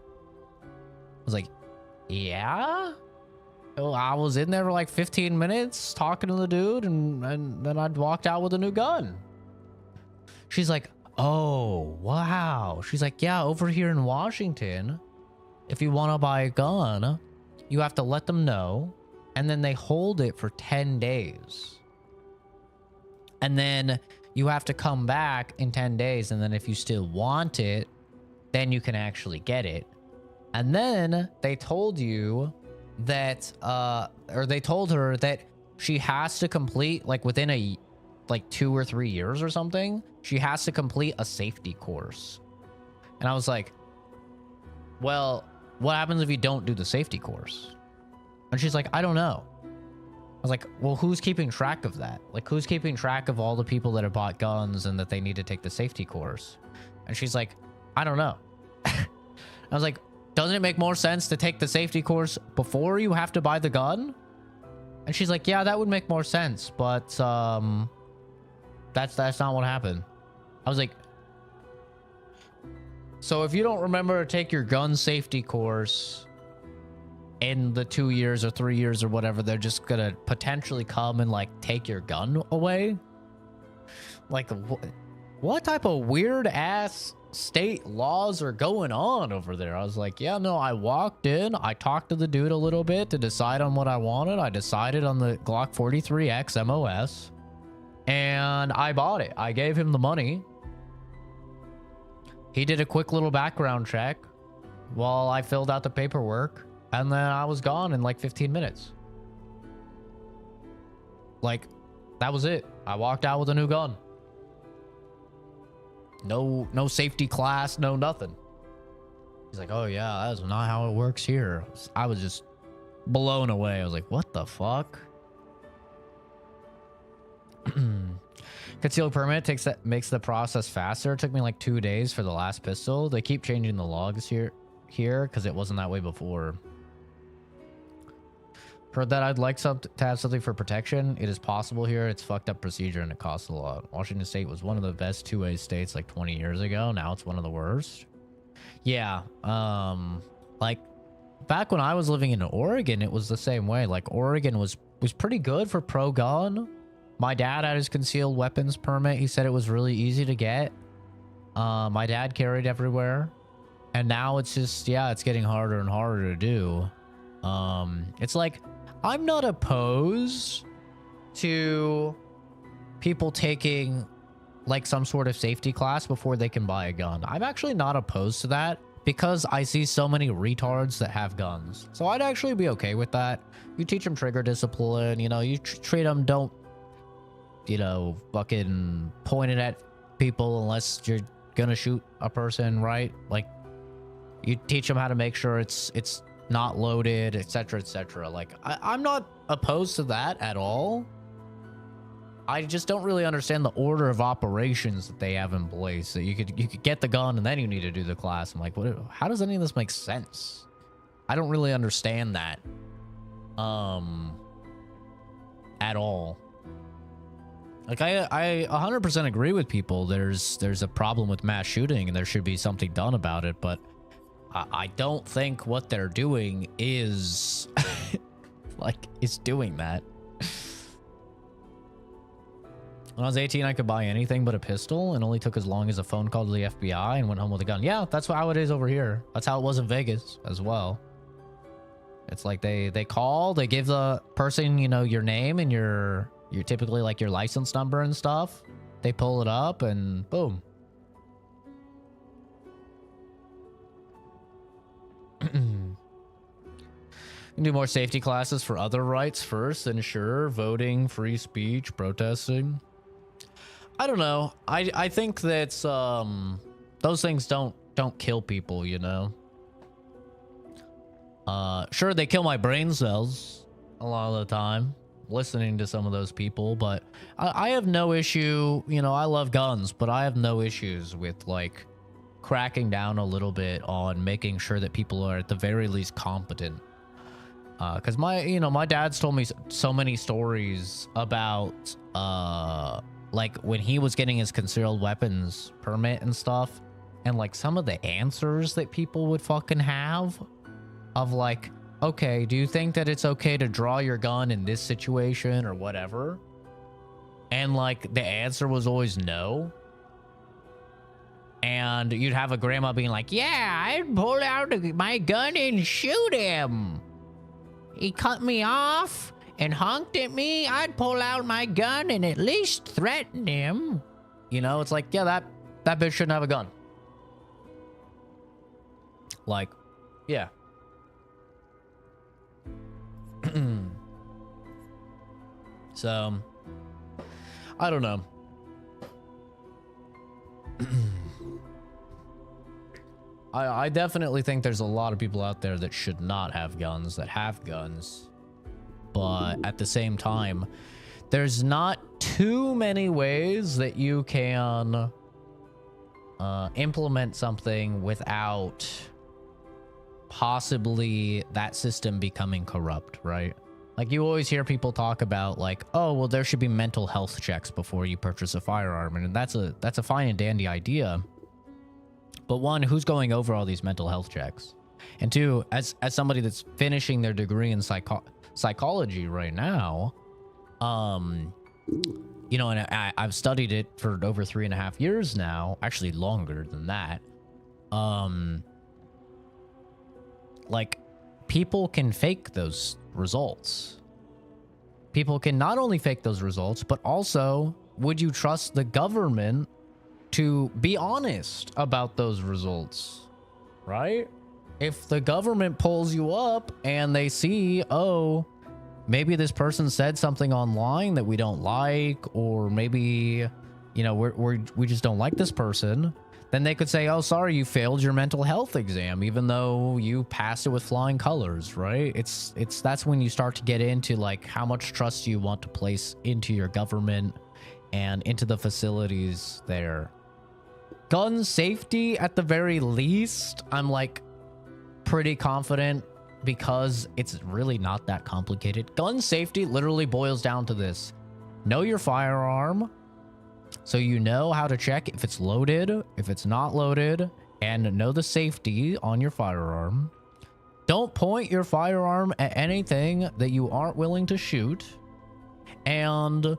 I was like, yeah. Well, I was in there for like 15 minutes talking to the dude, and then I walked out with a new gun. She's like, oh, wow. She's like, yeah, over here in Washington, if you want to buy a gun, you have to let them know, and then they hold it for 10 days. And then you have to come back in 10 days, and then if you still want it, then you can actually get it. And then they told you that, or they told her that she has to complete, like within like 2 or 3 years or something, she has to complete a safety course. And I was like, well, what happens if you don't do the safety course? And she's like, I don't know. I was like, well, who's keeping track of that? Like, who's keeping track of all the people that have bought guns and that they need to take the safety course? And she's like, I don't know. I was like, doesn't it make more sense to take the safety course before you have to buy the gun? And she's like, yeah, that would make more sense, but that's not what happened. I was like, so if you don't remember to take your gun safety course in the 2 years or 3 years or whatever, they're just gonna potentially come and like take your gun away? Like, what type of weird ass state laws are going on over there? I was like, yeah, no, I walked in, I talked to the dude a little bit to decide on what I wanted. I decided on the Glock 43X MOS, and I bought it. I gave him the money. He did a quick little background check while I filled out the paperwork, and then I was gone in like 15 minutes. Like, that was it. I walked out with a new gun. No safety class, no nothing. He's like, oh yeah, that's not how it works here. I was just blown away. I was like, what the fuck? Concealed permit makes the process faster. It took me like 2 days for the last pistol. They keep changing the logs here because it wasn't that way before. Heard that I'd like to have something for protection. It is possible here. It's fucked up procedure and it costs a lot. Washington State was one of the best two-way states like 20 years ago. Now it's one of the worst. Yeah. Like back when I was living in Oregon, it was the same way. Like Oregon was pretty good for pro-gun. My dad had his concealed weapons permit. He said it was really easy to get. My dad carried everywhere. And now it's just, yeah, it's getting harder and harder to do. It's like, I'm not opposed to people taking like some sort of safety class before they can buy a gun. I'm actually not opposed to that because I see so many retards that have guns. So I'd actually be okay with that. You teach them trigger discipline, you know, you treat them, don't, you know, fucking point it at people unless you're gonna shoot a person, right? Like, you teach them how to make sure it's not loaded, etc., etc. Like, I'm not opposed to that at all. I just don't really understand the order of operations that they have in place. So you could get the gun and then you need to do the class. I'm like, what? How does any of this make sense? I don't really understand that. at all. Like, I 100% agree with people. There's a problem with mass shooting and there should be something done about it, but I don't think what they're doing is is doing that. When I was 18, I could buy anything but a pistol and only took as long as a phone call to the FBI and went home with a gun. Yeah, that's how it is over here. That's how it was in Vegas as well. It's like they call, they give the person, you know, your name and your typically like your license number and stuff. They pull it up and boom. Do more safety classes for other rights first, ensure voting, free speech, protesting. I don't know. I think that those things don't kill people, you know. Sure, they kill my brain cells a lot of the time listening to some of those people, but I have no issue, you know, I love guns, but I have no issues with like cracking down a little bit on making sure that people are at the very least competent. Because my dad's told me so many stories about like when he was getting his concealed weapons permit and stuff, and like some of the answers that people would fucking have of like, okay, do you think that it's okay to draw your gun in this situation or whatever? And like the answer was always no. And you'd have a grandma being like, yeah, I'd pull out my gun and shoot him. He cut me off and honked at me. I'd pull out my gun and at least threaten him. You know, it's like, yeah, that bitch shouldn't have a gun. Like, yeah. So, I don't know. I definitely think there's a lot of people out there that should not have guns, that have guns. But at the same time, there's not too many ways that you can implement something without possibly that system becoming corrupt, right? Like you always hear people talk about like, oh, well, there should be mental health checks before you purchase a firearm. And that's a fine and dandy idea. But one, who's going over all these mental health checks? And two, as somebody that's finishing their degree in psychology right now, you know, and I've studied it for over 3.5 years now, actually longer than that. Like people can fake those results. People can not only fake those results, but also, would you trust the government to be honest about those results, right? If the government pulls you up and they see, oh, maybe this person said something online that we don't like, or maybe, you know, we just don't like this person, then they could say, oh, sorry, you failed your mental health exam, even though you passed it with flying colors, right? That's when you start to get into like how much trust you want to place into your government and into the facilities there. Gun safety, at the very least, I'm like pretty confident because it's really not that complicated. Gun safety literally boils down to this. Know your firearm, so you know how to check if it's loaded, if it's not loaded, and know the safety on your firearm. Don't point your firearm at anything that you aren't willing to shoot, and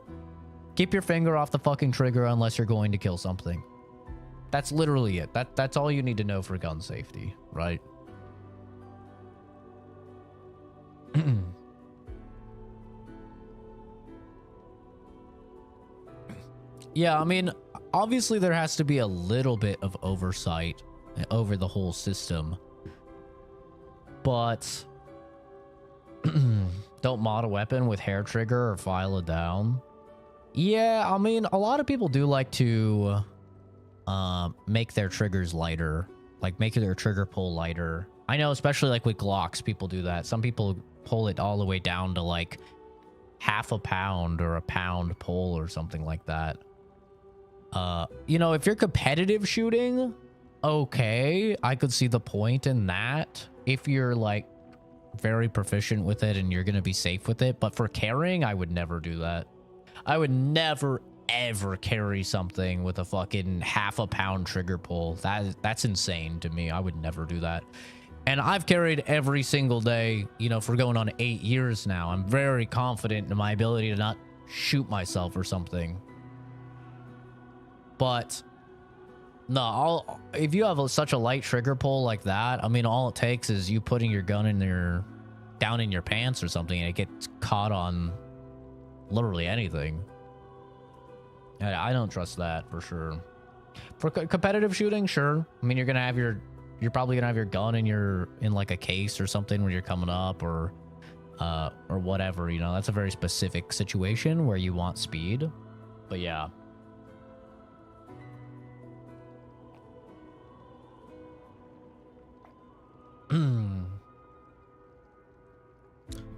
keep your finger off the fucking trigger unless you're going to kill something. That's literally it. That's all you need to know for gun safety, right? Yeah, I mean, obviously there has to be a little bit of oversight over the whole system. But don't mod a weapon with hair trigger or file it down. Yeah, I mean, a lot of people do like to make their triggers lighter, like make their trigger pull lighter. I know, especially like with Glocks, people do that. Some people pull it all the way down to like half a pound or a pound pull or something like that. You know, if you're competitive shooting, okay, I could see the point in that. If you're like very proficient with it and you're going to be safe with it. But for carrying, I would never do that. I would never, ever carry something with a fucking half a pound trigger pull. That's insane to me. I would never do that. And I've carried every single day, you know, for going on 8 years now. I'm very confident in my ability to not shoot myself or something. But no, if you have such a light trigger pull like that, I mean, all it takes is you putting your gun down in your pants or something, and it gets caught on literally anything. I don't trust that for sure. For competitive shooting, sure. I mean, you're probably gonna have your gun in like a case or something when you're coming up, or whatever. You know, that's a very specific situation where you want speed. But yeah.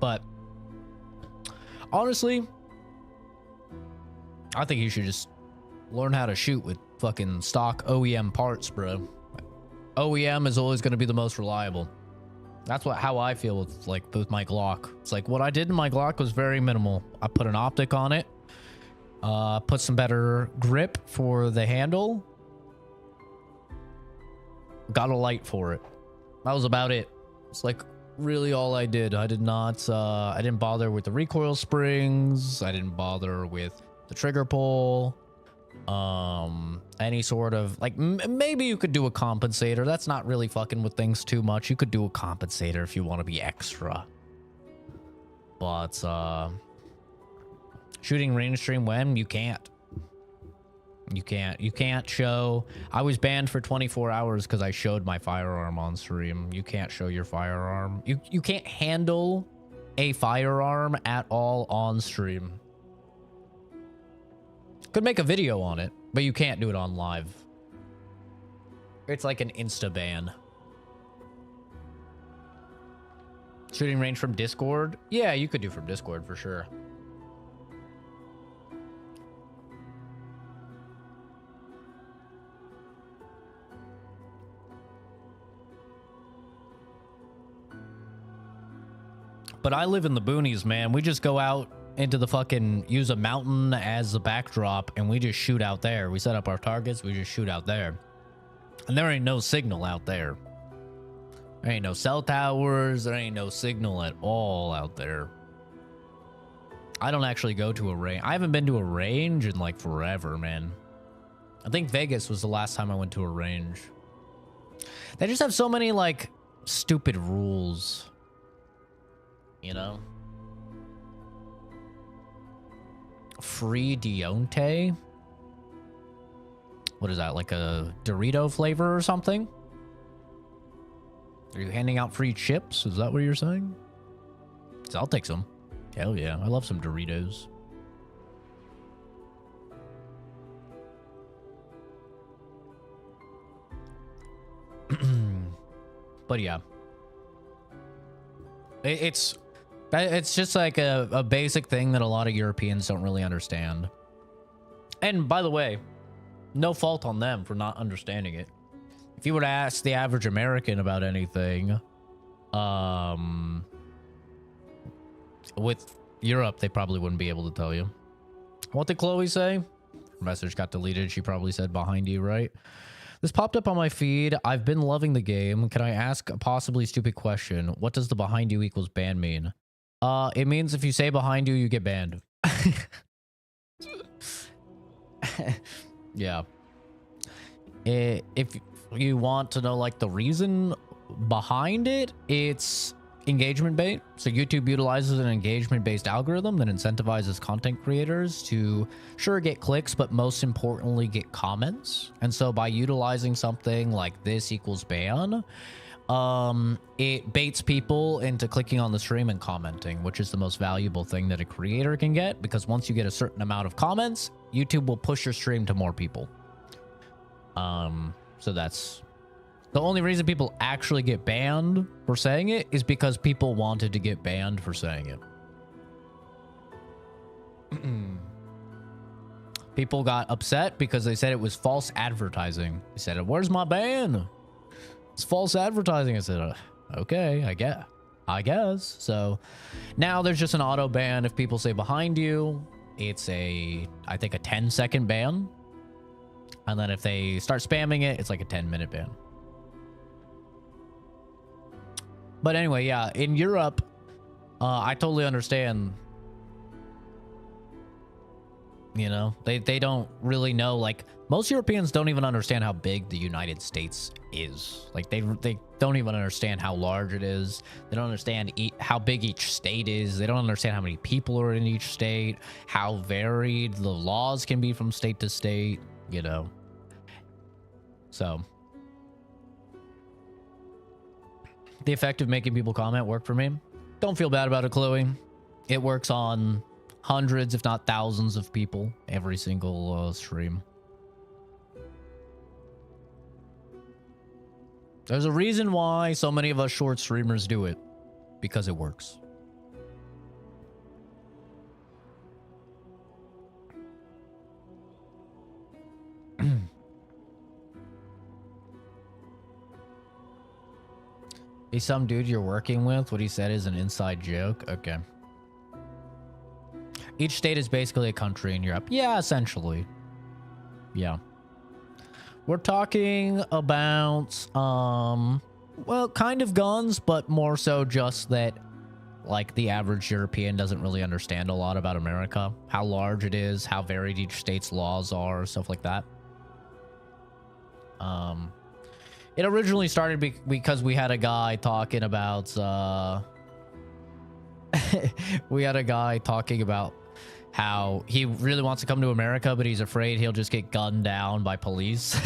But honestly, I think you should just learn how to shoot with fucking stock OEM parts, bro. OEM is always going to be the most reliable. That's how I feel with my Glock. It's like what I did in my Glock was very minimal. I put an optic on it, put some better grip for the handle, got a light for it. That was about it. It's like really all I did. I didn't bother with the recoil springs. I didn't bother with the trigger pull. Any sort of maybe you could do a compensator. That's not really fucking with things too much. You could do a compensator if you want to be extra. But shooting range stream when you can't. You can't show. I was banned for 24 hours because I showed my firearm on stream. You can't show your firearm. You can't handle a firearm at all on stream. Could make a video on it, but you can't do it on live. It's like an insta ban. Shooting range from Discord? Yeah, you could do from Discord for sure. But I live in the boonies, man. We just go out into the fucking, use a mountain as the backdrop, and we just shoot out there. We set up our targets, we just shoot out there. And there ain't no signal out there. There ain't no cell towers, there ain't no signal at all out there. I don't actually go to a range. I haven't been to a range in like forever, man. I think Vegas was the last time I went to a range. They just have so many like stupid rules. You know? Free Deontay? What is that, like a Dorito flavor or something? Are you handing out free chips? Is that what you're saying? 'Cause I'll take some. Hell yeah, I love some Doritos. But yeah. It's just like a basic thing that a lot of Europeans don't really understand. And by the way, no fault on them for not understanding it. If you were to ask the average American about anything, with Europe, they probably wouldn't be able to tell you. What did Chloe say? Her message got deleted. She probably said behind you, right? This popped up on my feed. I've been loving the game. Can I ask a possibly stupid question? What does the behind you equals ban mean? It means if you say behind you, you get banned. Yeah. If you want to know like the reason behind it, it's engagement bait. So YouTube utilizes an engagement based algorithm that incentivizes content creators to sure get clicks, but most importantly get comments. And so by utilizing something like this equals ban, it baits people into clicking on the stream and commenting, which is the most valuable thing that a creator can get, because once you get a certain amount of comments, YouTube will push your stream to more people. So that's the only reason people actually get banned for saying it, is because people wanted to get banned for saying it. People got upset because they said it was false advertising. They said, "Where's my ban? It's false advertising." I said, "Okay, I guess. So now there's just an auto ban if people say behind you. It's I think a 10-second ban. And then if they start spamming it, it's like a 10-minute ban. But anyway, yeah, in Europe, I totally understand. You know, they don't really know, like, most Europeans don't even understand how big the United States is. Like, they don't even understand how large it is. They don't understand how big each state is. They don't understand how many people are in each state, how varied the laws can be from state to state, you know. So the effect of making people comment worked for me. Don't feel bad about it, Chloe. It works on hundreds, if not thousands of people every single stream. There's a reason why so many of us short streamers do it. Because it works. He's some dude you're working with. What he said is an inside joke. Okay. Each state is basically a country in Europe. Yeah, essentially. Yeah. We're talking about, well, kind of guns, but more so just that, like, the average European doesn't really understand a lot about America. How large it is, how varied each state's laws are, stuff like that. It originally started because we had a guy talking about, we had a guy talking about how he really wants to come to America, but he's afraid he'll just get gunned down by police.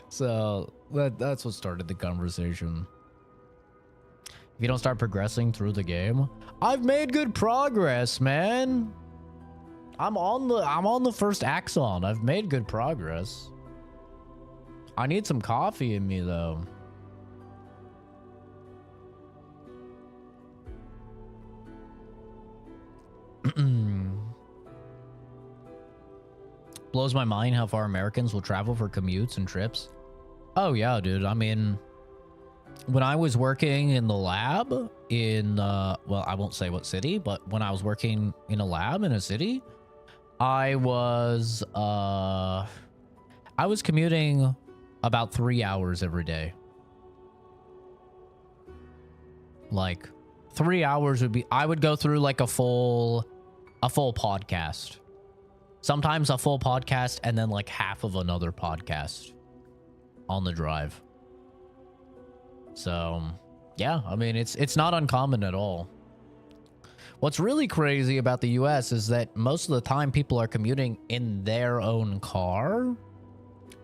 So that's what started the conversation. If you don't start progressing through the game, I've made good progress, man. I'm on the first Axon. I've made good progress. I need some coffee in me, though. Blows my mind how far Americans will travel for commutes and trips. Oh, yeah, dude. I mean, when I was working in the lab in, well, I won't say what city, but when I was working in a lab in a city, I was commuting about 3 hours every day. Like 3 hours would be, I would go through like a full podcast. Sometimes a full podcast and then like half of another podcast on the drive. So yeah, I mean, it's not uncommon at all. What's really crazy about the US is that most of the time people are commuting in their own car.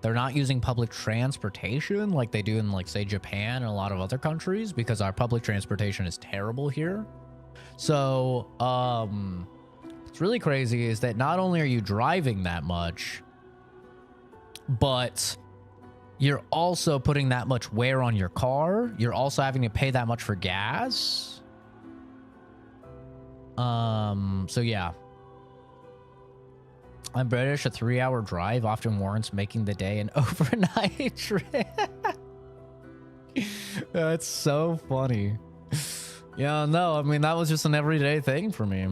They're not using public transportation like they do in, like, say, Japan and a lot of other countries, because our public transportation is terrible here. So, what's really crazy is that not only are you driving that much, but you're also putting that much wear on your car. You're also having to pay that much for gas. So yeah. I'm British. A 3-hour drive often warrants making the day an overnight trip. That's so funny. Yeah, no, I mean, that was just an everyday thing for me.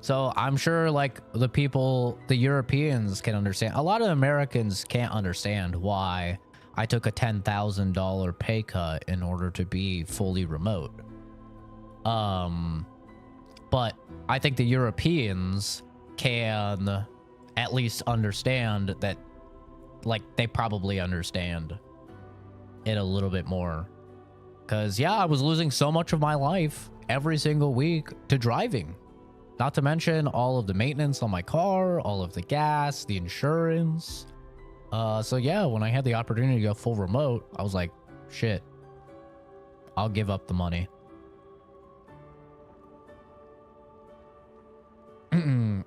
So I'm sure, like, the Europeans can understand. A lot of Americans can't understand why I took a $10,000 pay cut in order to be fully remote. But I think the Europeans can at least understand that, like, they probably understand it a little bit more. Because, yeah, I was losing so much of my life every single week to driving. Not to mention all of the maintenance on my car, all of the gas, the insurance. So, yeah, when I had the opportunity to go full remote, I was like, shit, I'll give up the money.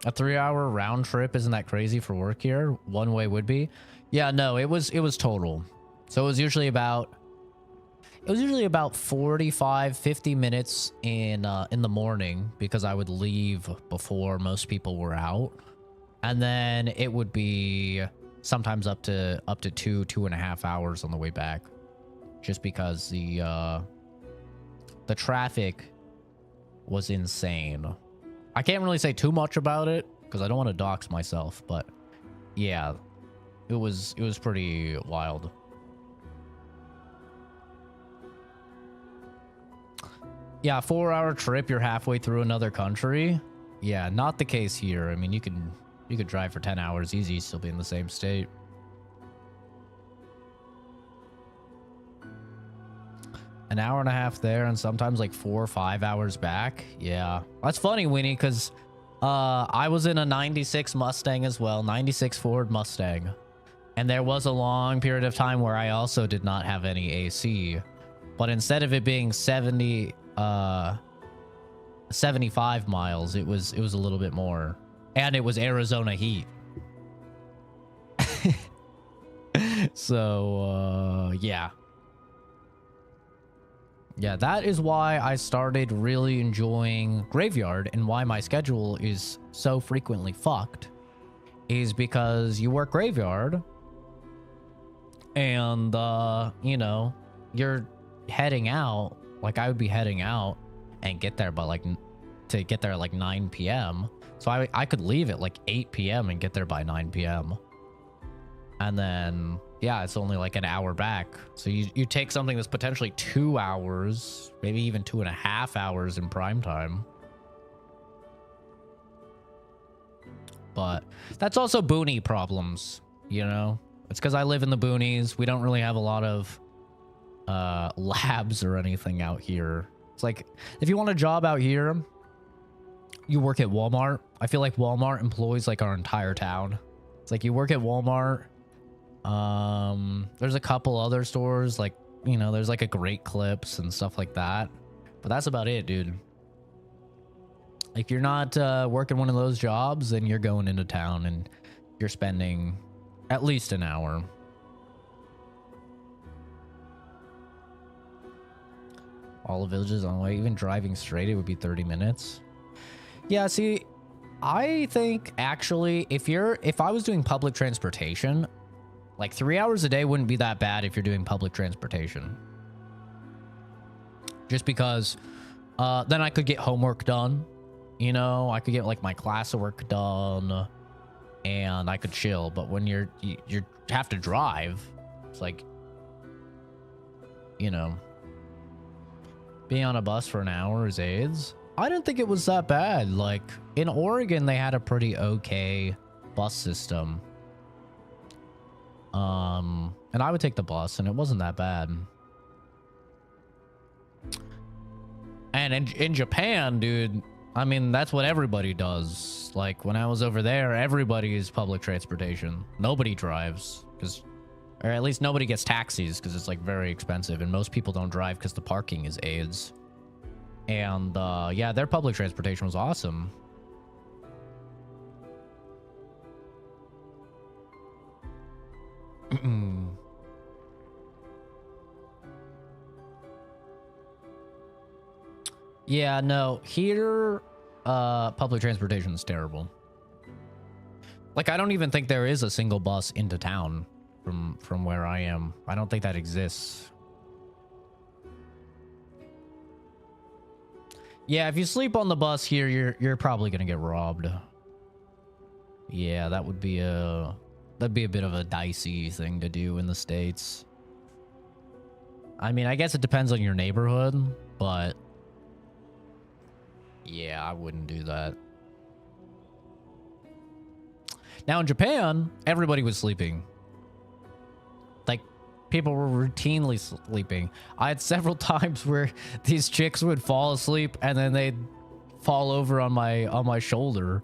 A 3-hour round trip isn't that crazy for work here. One way would be. Yeah, no, it was total. So it was usually about 45-50 minutes in the morning, because I would leave before most people were out, and then it would be sometimes up to 2.5 hours on the way back. just because the traffic was insane. I can't really say too much about it because I don't want to dox myself, but yeah, it was pretty wild. Yeah, 4-hour trip, you're halfway through another country. Yeah, not the case here. I mean, you could drive for 10 hours easy, still be in the same state. An hour and a half there, and sometimes like 4 or 5 hours back. Yeah, that's funny, Winnie, because I was in a 96 Mustang as well, 96 Ford Mustang. And there was a long period of time where I also did not have any AC. But instead of it being 75 miles, it was a little bit more. And it was Arizona heat. So, yeah. Yeah, that is why I started really enjoying Graveyard and why my schedule is so frequently fucked. Is because you work Graveyard and, you know, you're heading out. Like, I would be heading out and get there by like, to get there at like 9 p.m. So I could leave at like 8 p.m. and get there by 9 p.m. And then, yeah, it's only like an hour back. So you take something that's potentially 2 hours, maybe even 2.5 hours in prime time. But that's also boony problems, you know? It's because I live in the boonies. We don't really have a lot of labs or anything out here. It's like, if you want a job out here, you work at Walmart. I feel like Walmart employs like our entire town. It's like you work at Walmart. There's a couple other stores, like, you know, there's like a Great Clips and stuff like that. But that's about it, dude. If you're not working one of those jobs, then you're going into town and you're spending at least an hour. All the villages on the way, even driving straight, it would be 30 minutes. Yeah, see, I think actually if I was doing public transportation, like 3 hours a day wouldn't be that bad if you're doing public transportation. Just because then I could get homework done. You know, I could get like my classwork done and I could chill. But when you have to drive, it's like, you know, being on a bus for an hour is AIDS. I didn't think it was that bad. Like in Oregon, they had a pretty okay bus system. And I would take the bus and it wasn't that bad. And in Japan, dude, I mean, that's what everybody does. Like when I was over there, everybody is public transportation. Nobody drives or at least nobody gets taxis because it's like very expensive and most people don't drive because the parking is AIDS. And yeah, their public transportation was awesome. Yeah, no, here public transportation is terrible. Like I don't even think there is a single bus into town from where I am. I don't think that exists. Yeah, if you sleep on the bus here, you're probably gonna get robbed. Yeah, that'd be a bit of a dicey thing to do in the States. I mean, I guess it depends on your neighborhood, but yeah, I wouldn't do that. Now in Japan, everybody was sleeping. Like, people were routinely sleeping. I had several times where these chicks would fall asleep and then they'd fall over on my shoulder.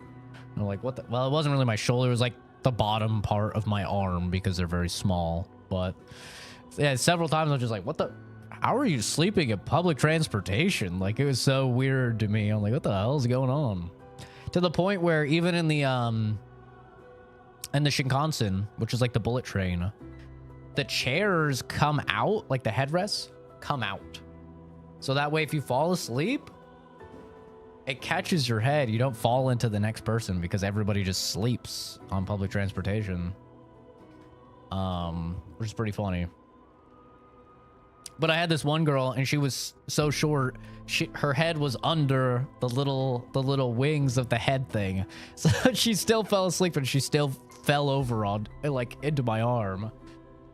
And I'm like, what the? Well, it wasn't really my shoulder. It was like the bottom part of my arm because they're very small. But yeah, several times I was just like, what the? How are you sleeping in public transportation? Like, it was so weird to me. I'm like, what the hell is going on? To the point where even in the Shinkansen, which is like the bullet train, the chairs come out, like the headrests come out. So that way, if you fall asleep, it catches your head. You don't fall into the next person because everybody just sleeps on public transportation. Which is pretty funny. But I had this one girl, and she was so short, her head was under the little wings of the head thing. So she still fell asleep, and she still fell over on, like, into my arm.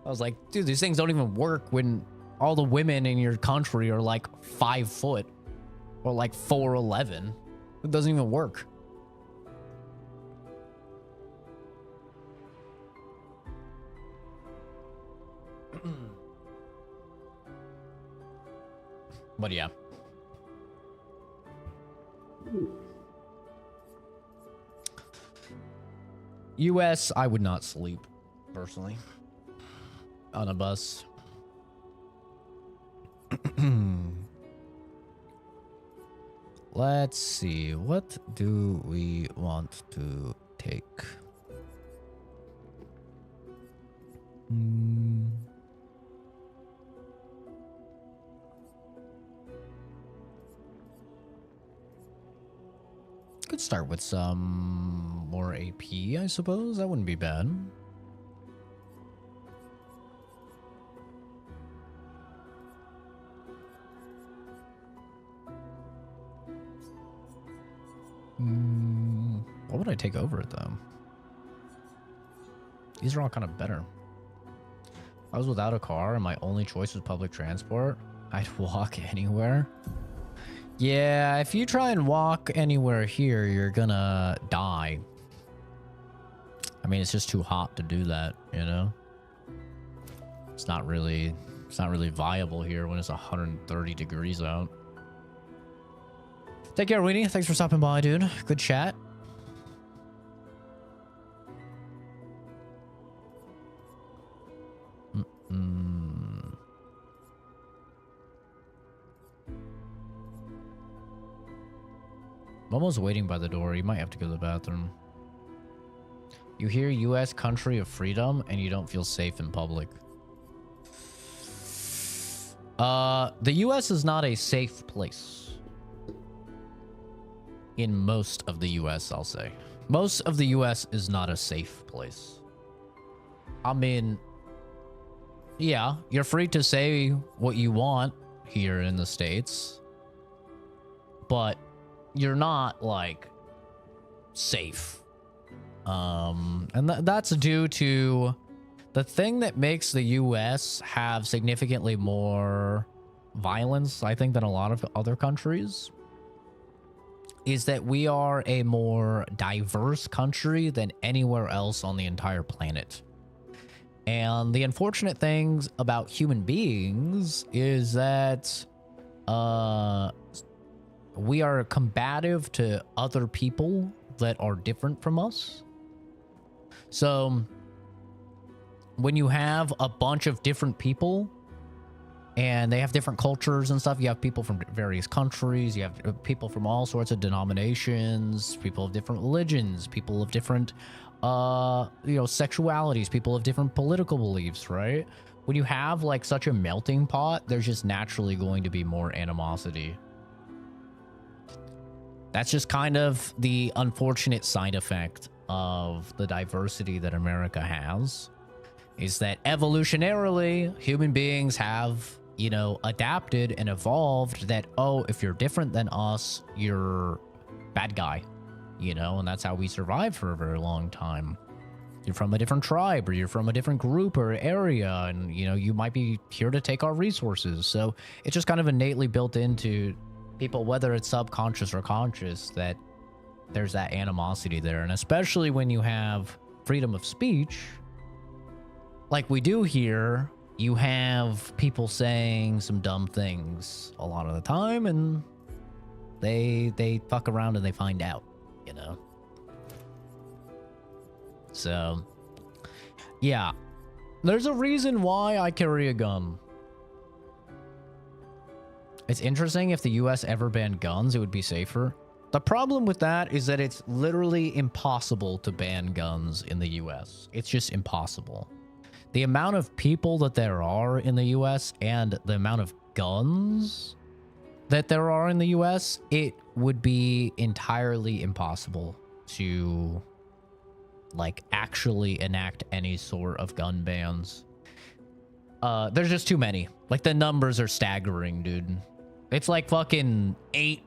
I was like, dude, these things don't even work when all the women in your country are like 5 foot or like 4'11". It doesn't even work. But yeah. US, I would not sleep, personally, on a bus. Let's see. What do we want to take? Could start with some more AP, I suppose. That wouldn't be bad. What would I take over it, though? These are all kind of better. If I was without a car and my only choice was public transport, I'd walk anywhere. Yeah, if you try and walk anywhere here, you're gonna die. I mean, it's just too hot to do that, you know? It's not really viable here when it's 130 degrees out. Take care, Weenie. Thanks for stopping by, dude. Good chat. Momo's waiting by the door. You might have to go to the bathroom. You hear U.S. country of freedom and you don't feel safe in public. The U.S. is not a safe place. In most of the U.S., I'll say. Most of the U.S. is not a safe place. I mean, yeah, you're free to say what you want here in the States. But you're not, like, safe. And that's due to the thing that makes the U.S. have significantly more violence, I think, than a lot of other countries, is that we are a more diverse country than anywhere else on the entire planet. And the unfortunate things about human beings is that we are combative to other people that are different from us. So when you have a bunch of different people and they have different cultures and stuff, you have people from various countries, you have people from all sorts of denominations, people of different religions, people of different sexualities, people of different political beliefs, right? When you have like such a melting pot, there's just naturally going to be more animosity. That's just kind of the unfortunate side effect of the diversity that America has, is that evolutionarily human beings have, adapted and evolved that, oh, if you're different than us, you're bad guy, and that's how we survived for a very long time. You're from a different tribe, or you're from a different group or area, and, you might be here to take our resources. So it's just kind of innately built into people, whether it's subconscious or conscious, that there's that animosity there. And especially when you have freedom of speech, like we do here, you have people saying some dumb things a lot of the time, and they fuck around and they find out, So, yeah. There's a reason why I carry a gun. It's interesting, if the US ever banned guns, it would be safer. The problem with that is that it's literally impossible to ban guns in the US. It's just impossible. The amount of people that there are in the US and the amount of guns that there are in the US, it would be entirely impossible to, like, actually enact any sort of gun bans. There's just too many. Like, the numbers are staggering, dude. It's like fucking eight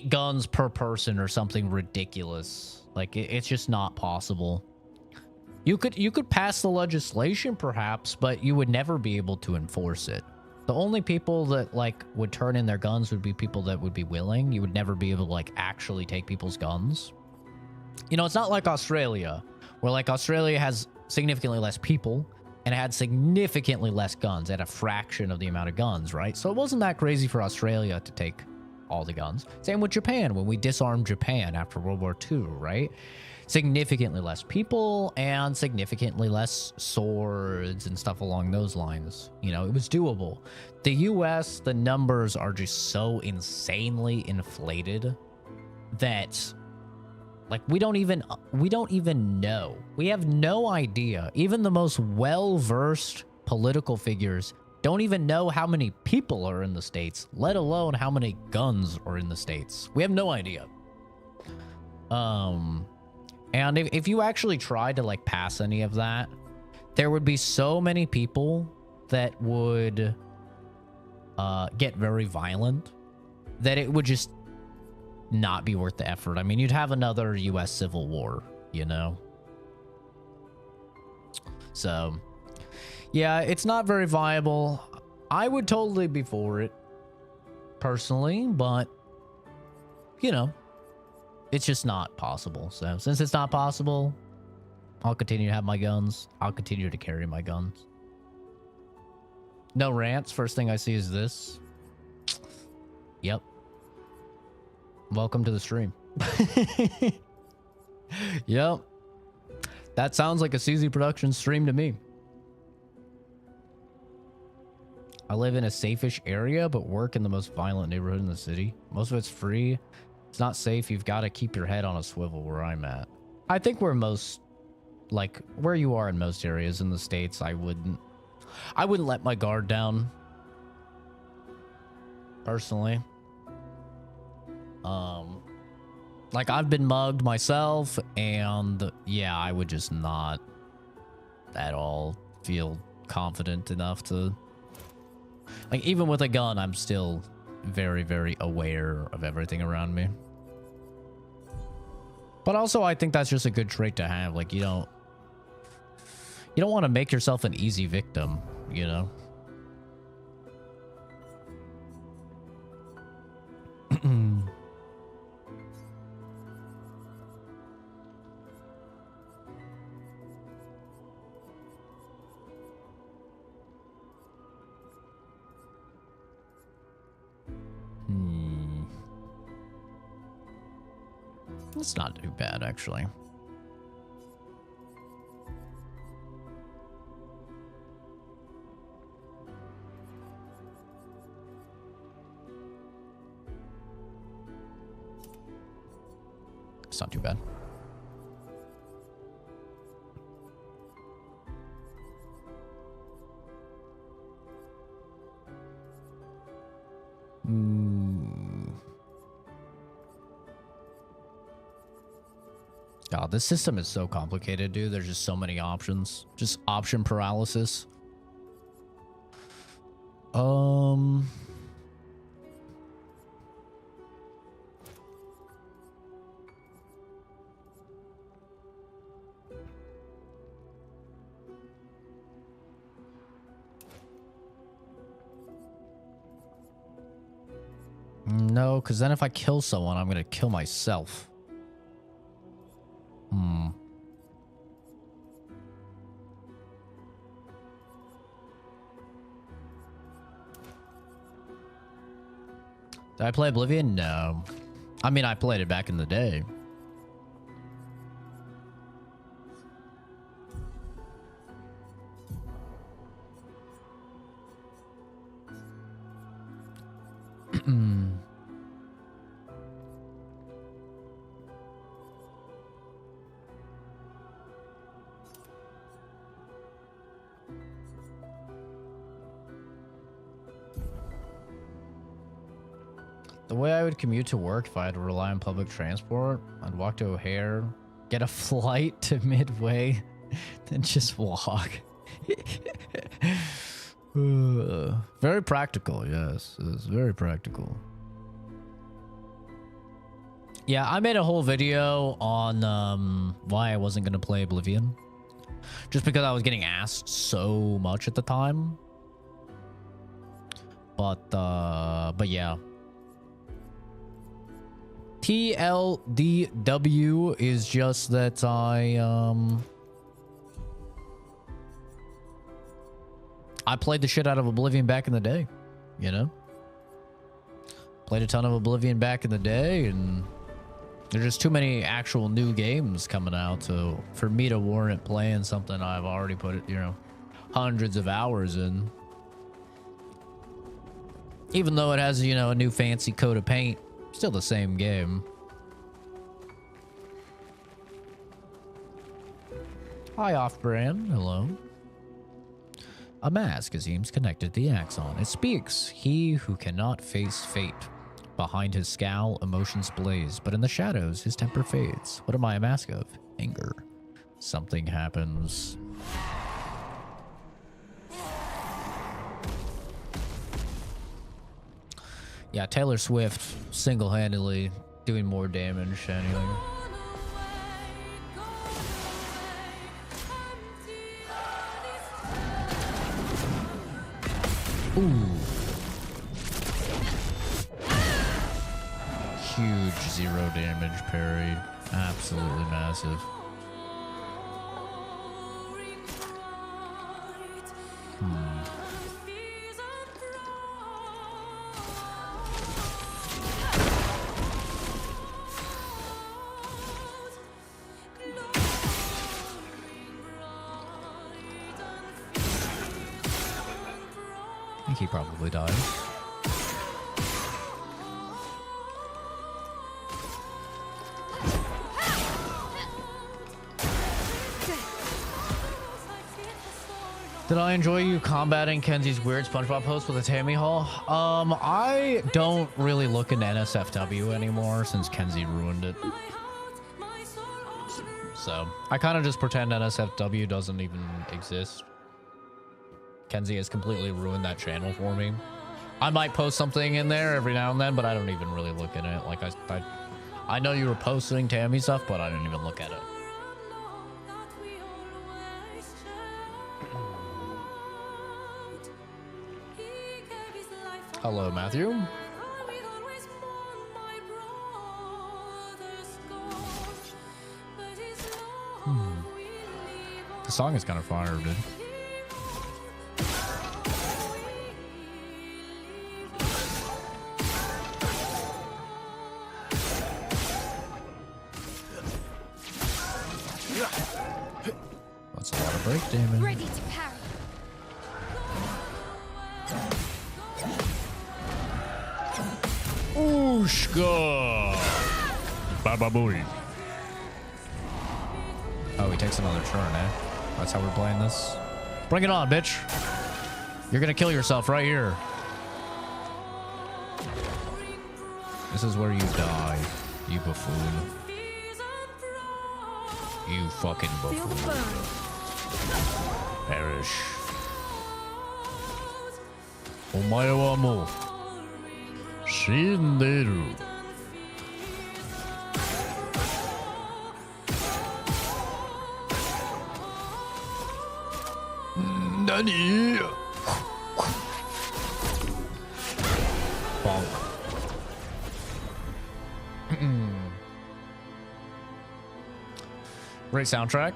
guns per person or something ridiculous. Like, it's just not possible. You could pass the legislation perhaps, but you would never be able to enforce it. The only people that like would turn in their guns would be people that would be willing. You would never be able to like actually take people's guns. You know, it's not like Australia, where like Australia has significantly less people and it had significantly less guns at a fraction of the amount of guns, right? So it wasn't that crazy for Australia to take all the guns. Same with Japan when we disarmed Japan after World War II, right? Significantly less people and significantly less swords and stuff along those lines. You know, it was doable. The US, the numbers are just so insanely inflated that like we don't even know. We have no idea. Even the most well-versed political figures don't even know how many people are in the States, let alone how many guns are in the States. We have no idea. And if you actually tried to like pass any of that, there would be so many people that would get very violent that it would just not be worth the effort. I mean, you'd have another US Civil War, you know? So, yeah, it's not very viable. I would totally be for it, personally, but, you know, it's just not possible. So, since it's not possible, I'll continue to have my guns. I'll continue to carry my guns. No rants. First thing I see is this. Yep. Welcome to the stream. Yep. That sounds like a CZ Productions stream to me. I live in a safe-ish area, but work in the most violent neighborhood in the city. Most of it's free. It's not safe. You've got to keep your head on a swivel where I'm at. I think where most, like, where you are in most areas in the States, I wouldn't let my guard down. Personally. Like, I've been mugged myself, and yeah, I would just not at all feel confident enough to, like, even with a gun, I'm still very, very aware of everything around me. But also, I think that's just a good trait to have. Like, you don't want to make yourself an easy victim, you know? It's not too bad, actually. It's not too bad. God, this system is so complicated, dude. There's just so many options. Just option paralysis. No, because then if I kill someone, I'm going to kill myself. Did I play Oblivion? No. I mean, I played it back in the day. The way I would commute to work if I had to rely on public transport, I'd walk to O'Hare, get a flight to Midway, then just walk. Very practical, yes. It's very practical. Yeah, I made a whole video on why I wasn't gonna play Oblivion. Just because I was getting asked so much at the time. But yeah. TLDW is just that I played the shit out of Oblivion back in the day, you know? Played a ton of Oblivion back in the day, and there's just too many actual new games coming out for me to warrant playing something I've already put, you know, hundreds of hours in. Even though it has, you know, a new fancy coat of paint, still the same game. Hi, off-brand. Hello. A mask seems connected to the axon. It speaks. He who cannot face fate. Behind his scowl, emotions blaze, but in the shadows, his temper fades. What am I a mask of? Anger. Something happens. Yeah, Taylor Swift single-handedly doing more damage than anything. Ooh. Huge 0 damage parry. Absolutely massive. I think he probably died. Did I enjoy you combating Kenzie's weird SpongeBob post with a Tammy haul? I don't really look into NSFW anymore since Kenzie ruined it. So I kind of just pretend NSFW doesn't even exist. Kenzie has completely ruined that channel for me. I might post something in there every now and then, but I don't even really look at it. Like I know you were posting Tammy stuff, but I didn't even look at it. Hello, Matthew. The song is kind of fire, dude. That's a lot of break damage. Ready to parry. Ooshka! Baba booey. Oh, he takes another turn, eh? That's how we're playing this. Bring it on, bitch. You're gonna kill yourself right here. This is where you die, you buffoon. You fucking buffoon. Perish. Omae wa mou shinderu. Nani? Bonk. Great soundtrack.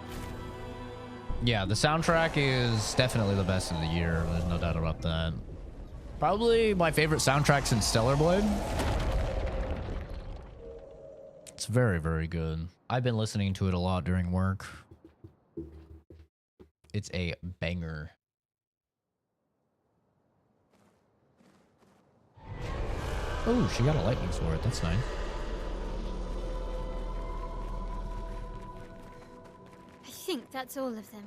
Yeah, the soundtrack is definitely the best of the year. There's no doubt about that. Probably my favorite soundtrack since Stellar Blade. It's very, very good. I've been listening to it a lot during work. It's a banger. Oh, she got a lightning sword. That's nice. I think that's all of them.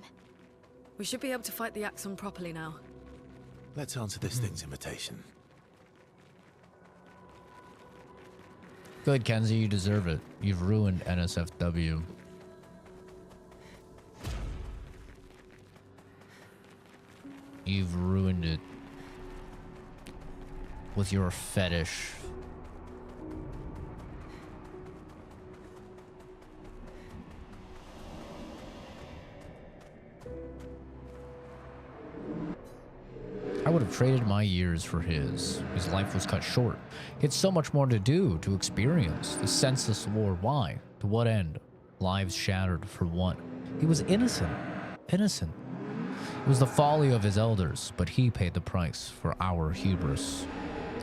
We should be able to fight the Axon properly now. Let's answer this thing's invitation. Good, Kenzie. You deserve it. You've ruined NSFW. You've ruined it. With your fetish. I would have traded my years for his. His life was cut short. He had so much more to do, to experience. The senseless war. Why? To what end? Lives shattered for what? He was innocent. Innocent. It was the folly of his elders, but he paid the price for our hubris.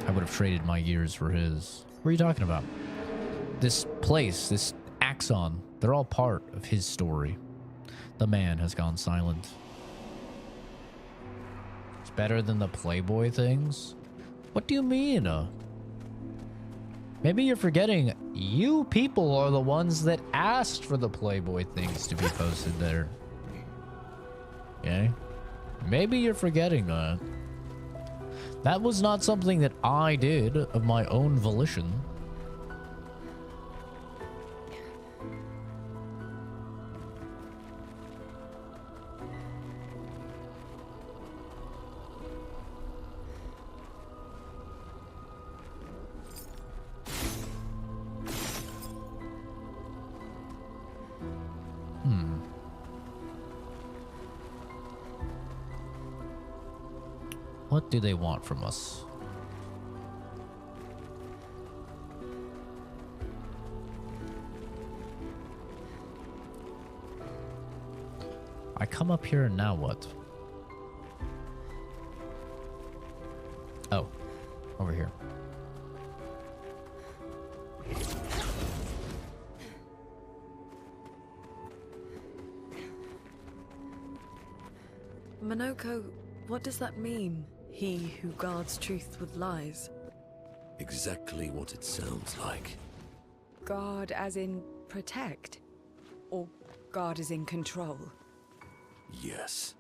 I would have traded my years for his. What are you talking about? This place, this Axon, they're all part of his story. The man has gone silent. It's better than the Playboy things? What do you mean? Maybe you're forgetting you people are the ones that asked for the Playboy things to be posted there. Okay? Maybe you're forgetting that. That was not something that I did of my own volition. What do they want from us? I come up here and now what? Oh, over here. Minoko, what does that mean? He who guards truth with lies. Exactly what it sounds like. Guard as in protect? Or guard as in control? Yes.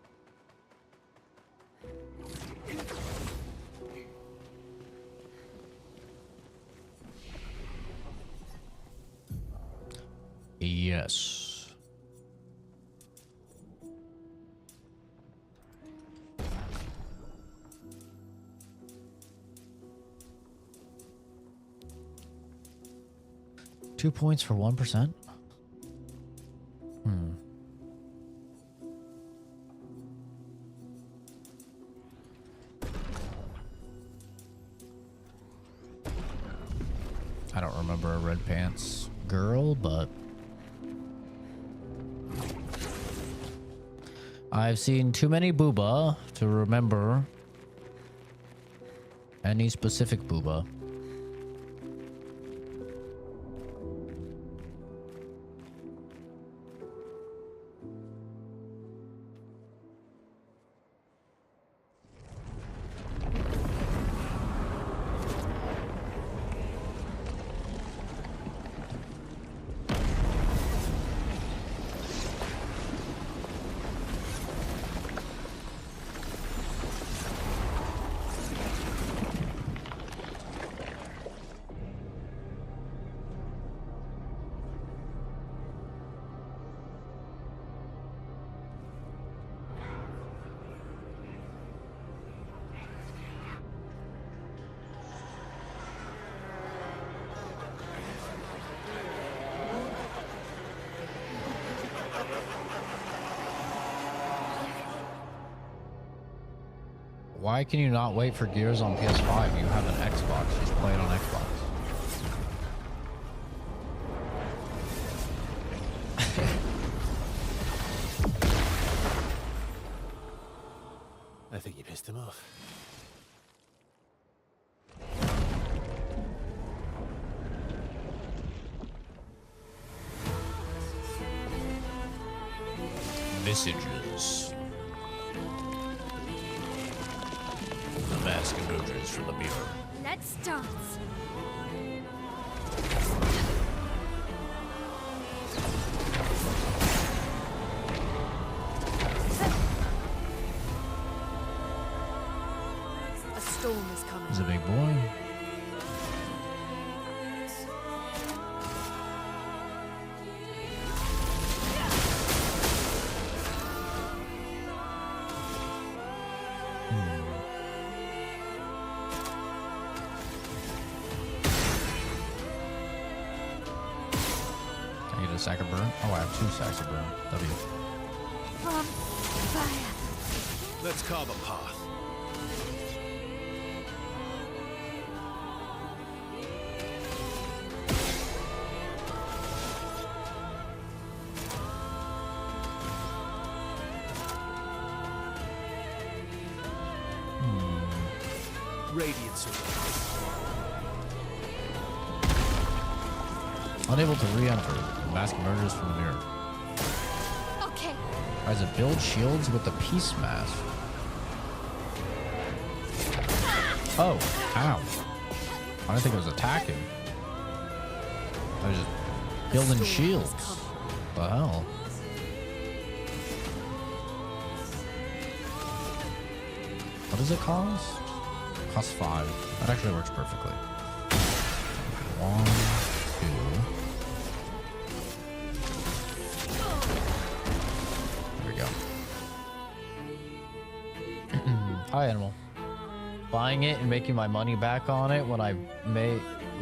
Yes. 2 points for 1%? I don't remember a red pants girl, but I've seen too many booba to remember any specific booba. Why can you not wait for Gears on PS5? You have an Xbox. Just play it on Xbox. I think you pissed him off. Messages. The mask emerges from the mirror. Let's dance. A storm is coming. He's a big boy. sack of burn. Oh, I have 2 sacks of burn. W. From fire. Let's carve a path. Radiant survives. Unable to re-enter. The mask emerges from the mirror. Okay. Tries to build shields with the peace mask. Oh, ow. I didn't think it was attacking. I was just building shields. What the hell? What does it cost? Cost 5. That actually works perfectly. 1, 2. There we go. Hi, animal. Buying it and making my money back on it when I may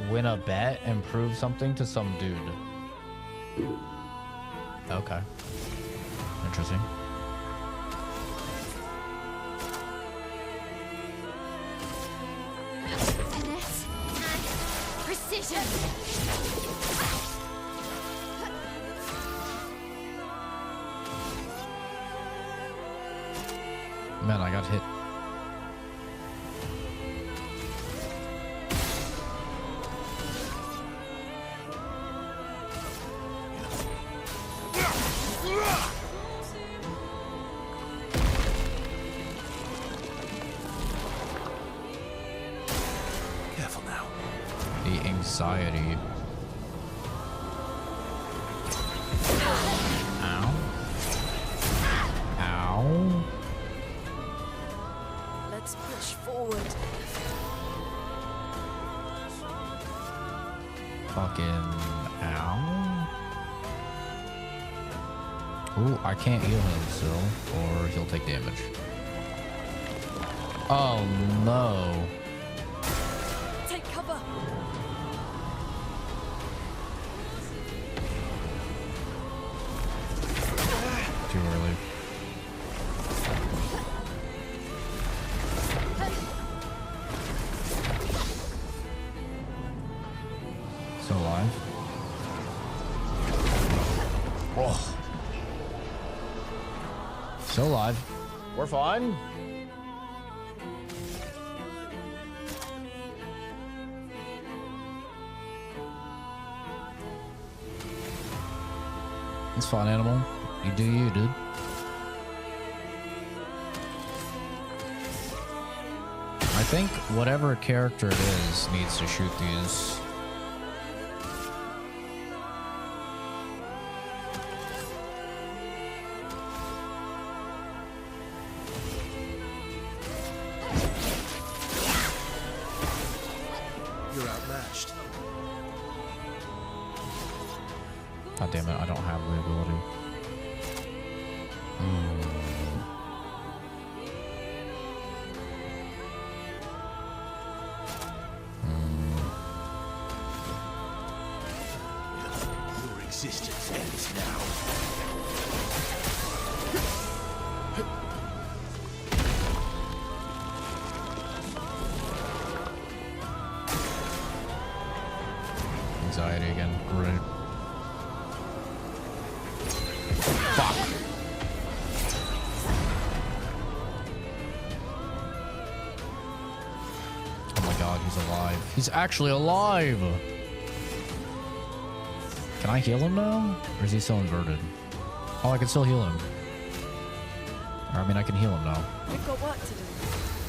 win a bet and prove something to some dude. Okay. Interesting. Finesse and precision. Man, I got hit. Careful now. The anxiety. Ow. Ow. Let's push forward. Fucking ow. Ooh, I can't heal him still, or he'll take damage. Oh no. Take cover. Too early. Still alive. Oh. Still alive. We're fine. It's fine, animal. You do you, dude. I think whatever character it is needs to shoot these. You're outmatched. God damn it, I don't have the ability. Your existence ends now. Anxiety again. Great. Fuck. Oh my god, he's alive. He's actually alive! Can I heal him now? Or is he still inverted? Oh, I can still heal him. Or, I mean, I can heal him now. We've got work to do.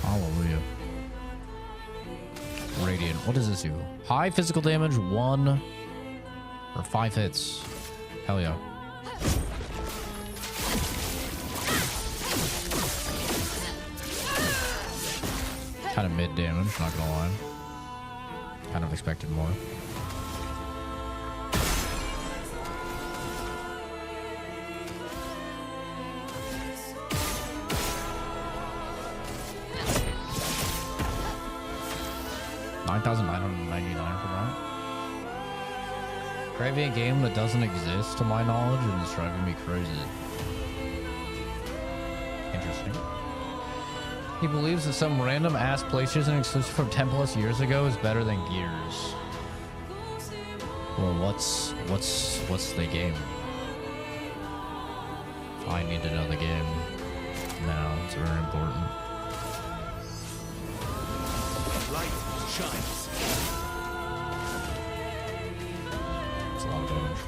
Hallelujah. Radiant. What does this do? High physical damage, 1 or 5 hits. Hell yeah. Kind of mid damage, not gonna lie. Kind of expected more. $9,999 for that. Describing a game that doesn't exist to my knowledge and it's driving me crazy. Interesting. He believes that some random ass PlayStation exclusive from 10 plus years ago is better than Gears. Well, what's the game? I need to know the game now. It's very important. Light shines. It's a lot of damage.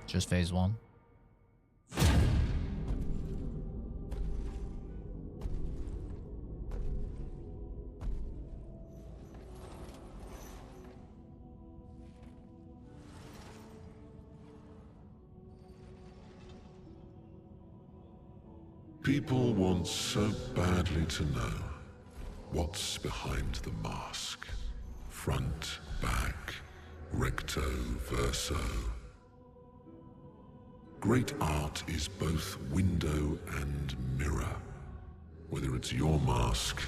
Just phase 1. People want so badly to know what's behind the mask. Front, back, recto, verso. Great art is both window and mirror. Whether it's your mask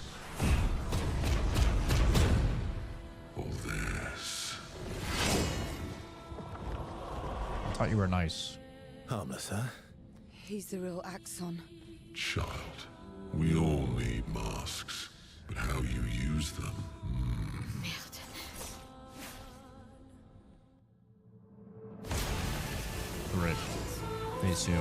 or theirs. I thought you were nice. Harmless, huh? He's the real Axon. Child, we all need masks, but how you use them. Rip. Phase 2.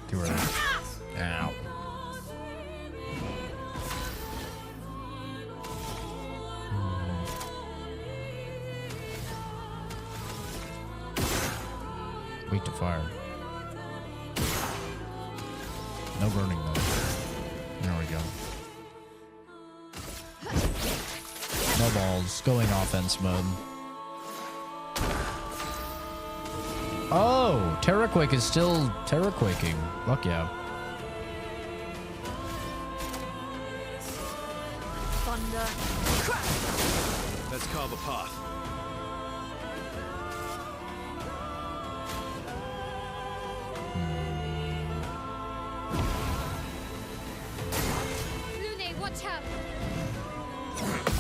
Too early. Ow. Weak to fire. No burning though. There we go. No balls. Going offense mode. Oh! Terraquake is still Terraquaking. Fuck yeah. Thunder. Let's carve a path. Lune, watch out!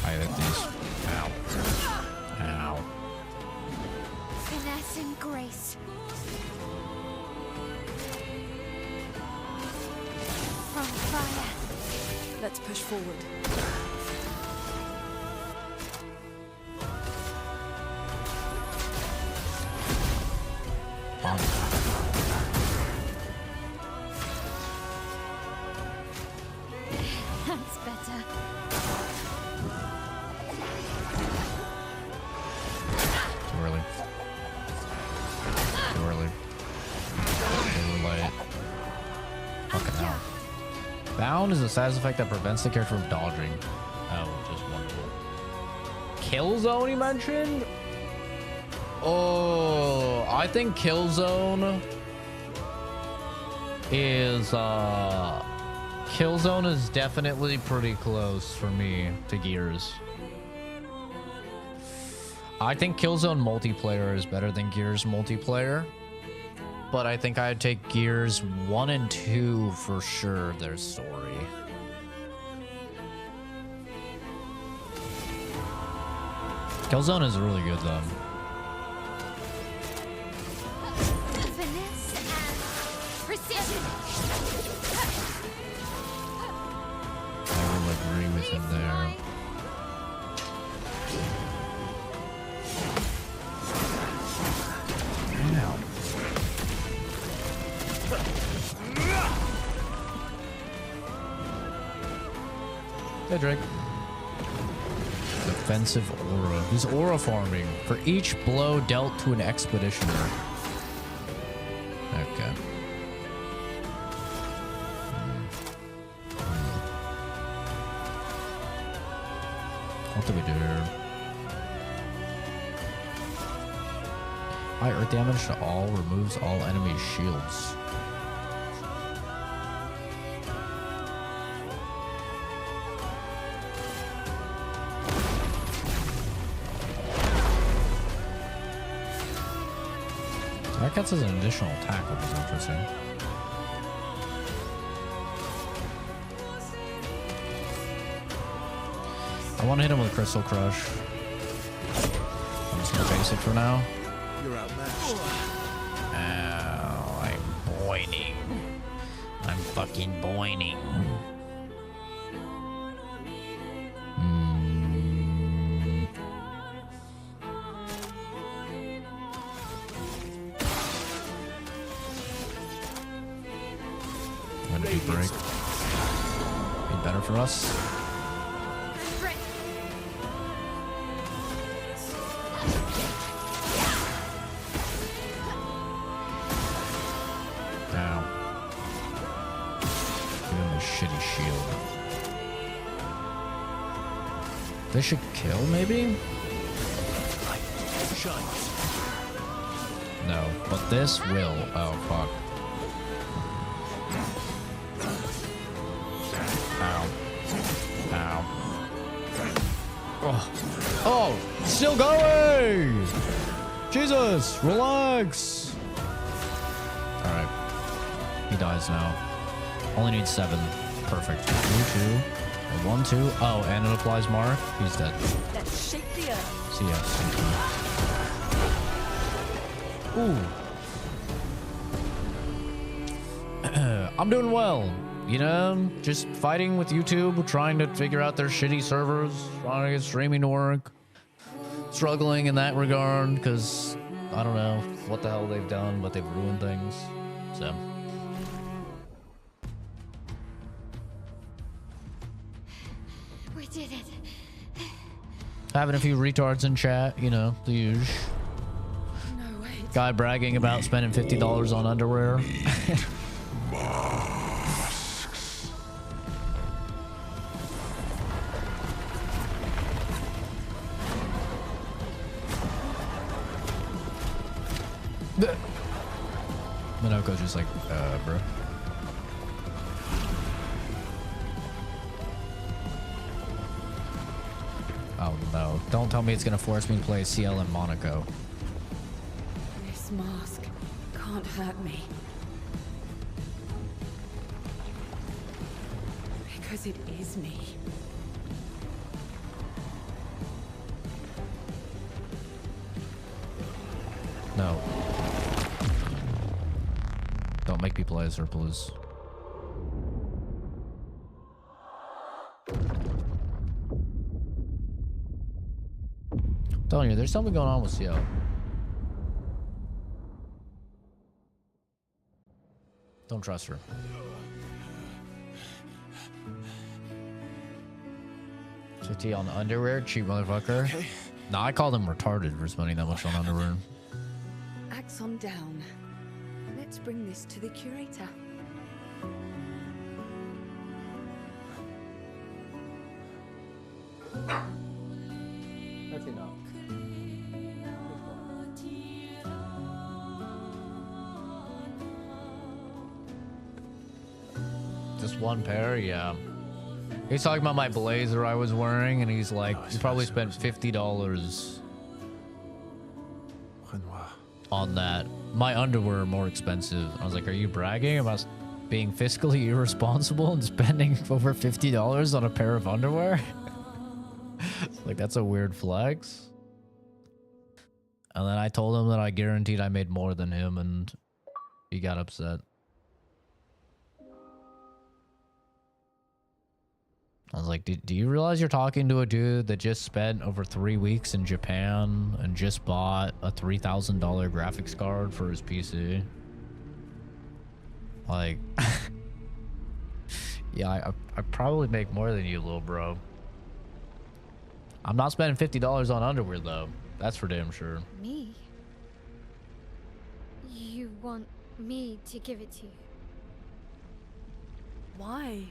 I hit these. Ow. Ow. Finesse and grace. From fire. Let's push forward. Bonk. That's better. Too early. Too early. Too late. Fucking hell. Bound is a status effect that prevents the character from dodging. Oh, just wonderful. Kill zone, you mentioned? Oh, I think kill zone is Killzone is definitely pretty close for me to Gears. I think Killzone multiplayer is better than Gears multiplayer, but I think I'd take Gears 1 and 2 for sure, their story. Killzone is really good though. Finesse and precision. I will agree with him there. Ow. Hey, Drake. Defensive aura. He's aura farming for each blow dealt to an expeditioner. Okay. What do we do here? High earth damage to all, removes all enemy shields. That gets us an additional attack, which is interesting. I want to hit him with a Crystal Crush. I'm just gonna base it for now. You're outmatched. Ow, I'm boining. I'm fucking boining. Gonna be break. Be better for us. Ow. Give him a shitty shield. They should kill, maybe? Shines. No, but this will. Oh, fuck. Ow. Ow. Oh. Oh! Still going! Jesus! Relax! Alright. He dies now. Only needs 7. Perfect. 2, 2. 1, 2. Oh, and it applies mark. He's dead. Let's shake the earth. See ya. Ooh. I'm doing well. You know, just fighting with YouTube, trying to figure out their shitty servers, trying to get streaming to work. Struggling in that regard, because I don't know what the hell they've done, but they've ruined things. So. We did it. Having a few retards in chat, you know, the usual. No, wait. Guy bragging about spending $50 on underwear. Minoko's just like, bro. Oh no, don't tell me it's gonna force me to play CL in Monaco. This mask can't hurt me. Because it is me. No. Don't make me play as her, please. I'm telling you, there's something going on with CL. Don't trust her. $50 on underwear, cheap motherfucker. Okay. Nah, I called him retarded for spending that much on underwear. Axon down. Let's bring this to the curator. That's enough. Just one pair, yeah. He's talking about my blazer I was wearing, and he's like, you probably spent $50 on that. My underwear are more expensive. I was like, are you bragging about being fiscally irresponsible and spending over $50 on a pair of underwear? Like, that's a weird flex. And then I told him that I guaranteed I made more than him, and he got upset. I was like, do you realize you're talking to a dude that just spent over 3 weeks in Japan and just bought a $3,000 graphics card for his PC? Like, yeah, I probably make more than you, little bro. I'm not spending $50 on underwear, though. That's for damn sure. Me? You want me to give it to you? Why?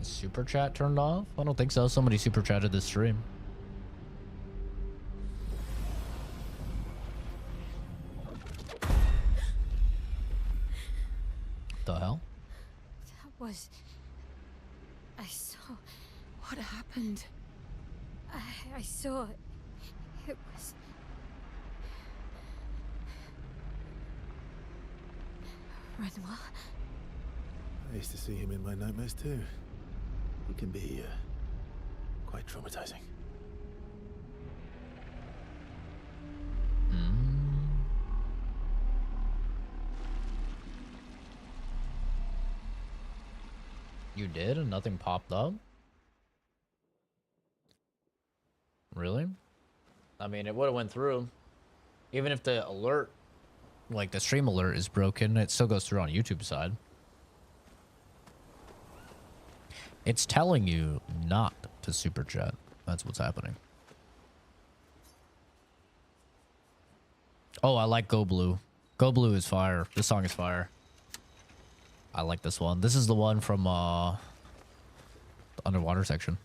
Is super chat turned off? I don't think so. Somebody super chatted this stream. The hell? That was... I saw... What happened? I saw it. It was... Renoir? I used to see him in my nightmares too. He can be quite traumatizing. You did and nothing popped up? Really? I mean, it would have went through. Even if the alert, like the stream alert is broken, it still goes through on YouTube side. It's telling you not to super chat. That's what's happening. Oh, I like Go Blue. Go Blue is fire. This song is fire. I like this one. This is the one from the underwater section.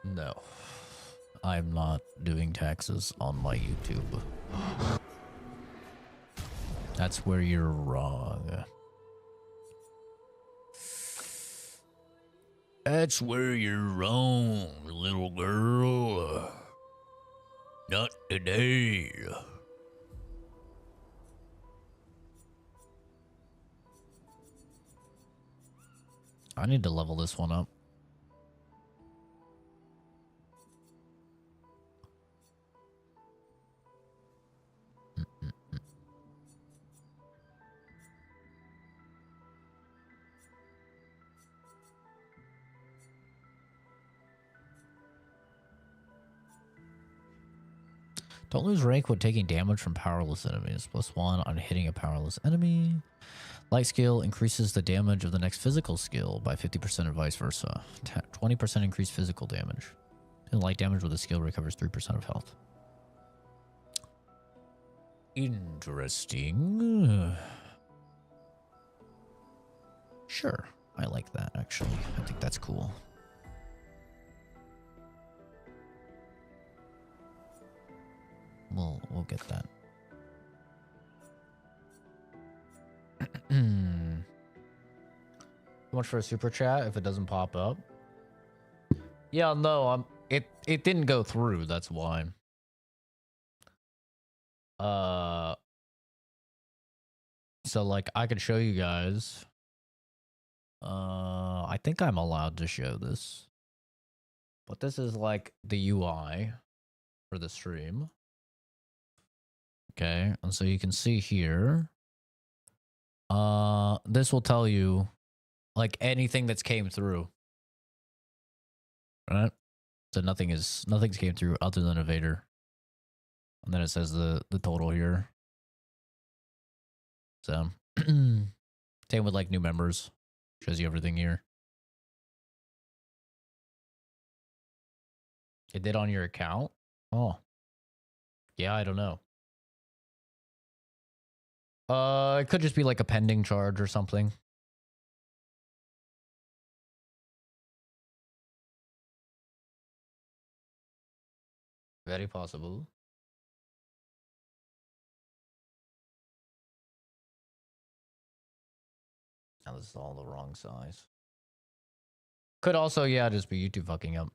No, I'm not doing taxes on my YouTube. That's where you're wrong. That's where you're wrong, little girl. Not today. I need to level this one up. Don't lose rank when taking damage from powerless enemies. +1 on hitting a powerless enemy. Light skill increases the damage of the next physical skill by 50% and vice versa. 20% increased physical damage. And light damage with a skill recovers 3% of health. Interesting. Sure, I like that actually. I think that's cool. We'll get that. Too much for a super chat if it doesn't pop up. Yeah, no, it didn't go through, that's why. So like I could show you guys. I think I'm allowed to show this. But this is like the UI for the stream. Okay, and so you can see here. This will tell you like anything that's came through. Right? So nothing's came through other than Evader. And then it says the total here. So same with like new members. Shows you everything here. It did on your account? Oh. Yeah, I don't know. It could just be like a pending charge or something. Very possible. Now this is all the wrong size. Could also, yeah, just be YouTube fucking up.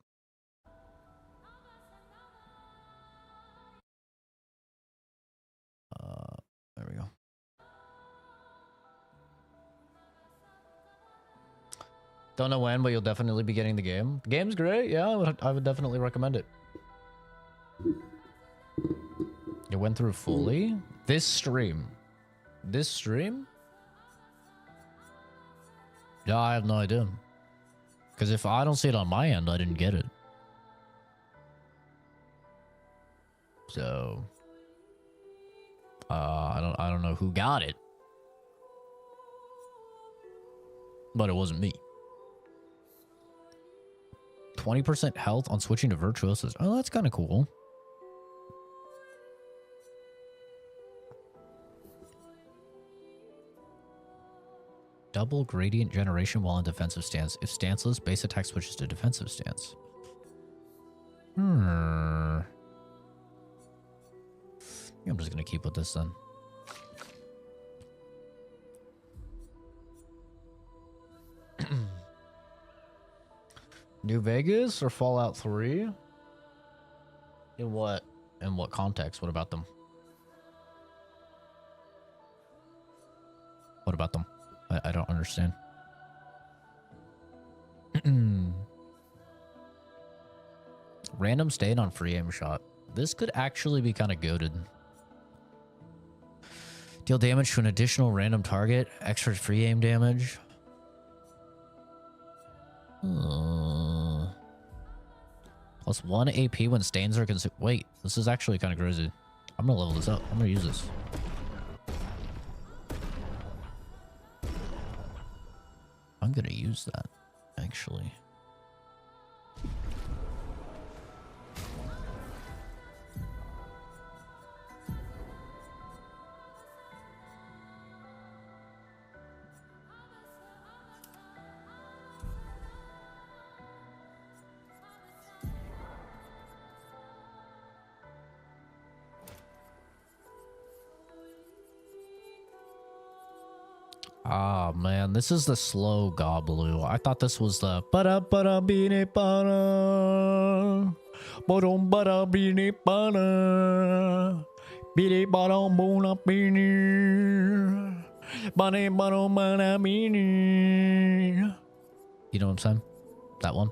There we go. Don't know when, but you'll definitely be getting the game. The game's great, yeah, I would definitely recommend it. It went through fully? This stream? This stream? Yeah, I have no idea. Because if I don't see it on my end, I didn't get it. So... I don't know who got it. But it wasn't me. 20% health on switching to Virtuosos. Oh, that's kind of cool. Double gradient generation while in defensive stance. If stanceless, base attack switches to defensive stance. I'm just gonna keep with this then. New Vegas or Fallout 3? In what context? What about them? What about them? I don't understand. Random state on free aim shot. This could actually be kind of goated. Deal damage to an additional random target. Extra free aim damage. Plus 1 AP when stains are consumed. Wait, this is actually kind of crazy. I'm gonna level this up. I'm gonna use this. I'm gonna use that, actually. Ah, man, this is the slow Gobblue. I thought this was the ba-da bini ba-da ba-dum ba-da bini ba-da bini ba-dum ba-da bini ba-da ba-dum ba-da bini. You know what I'm saying? That one?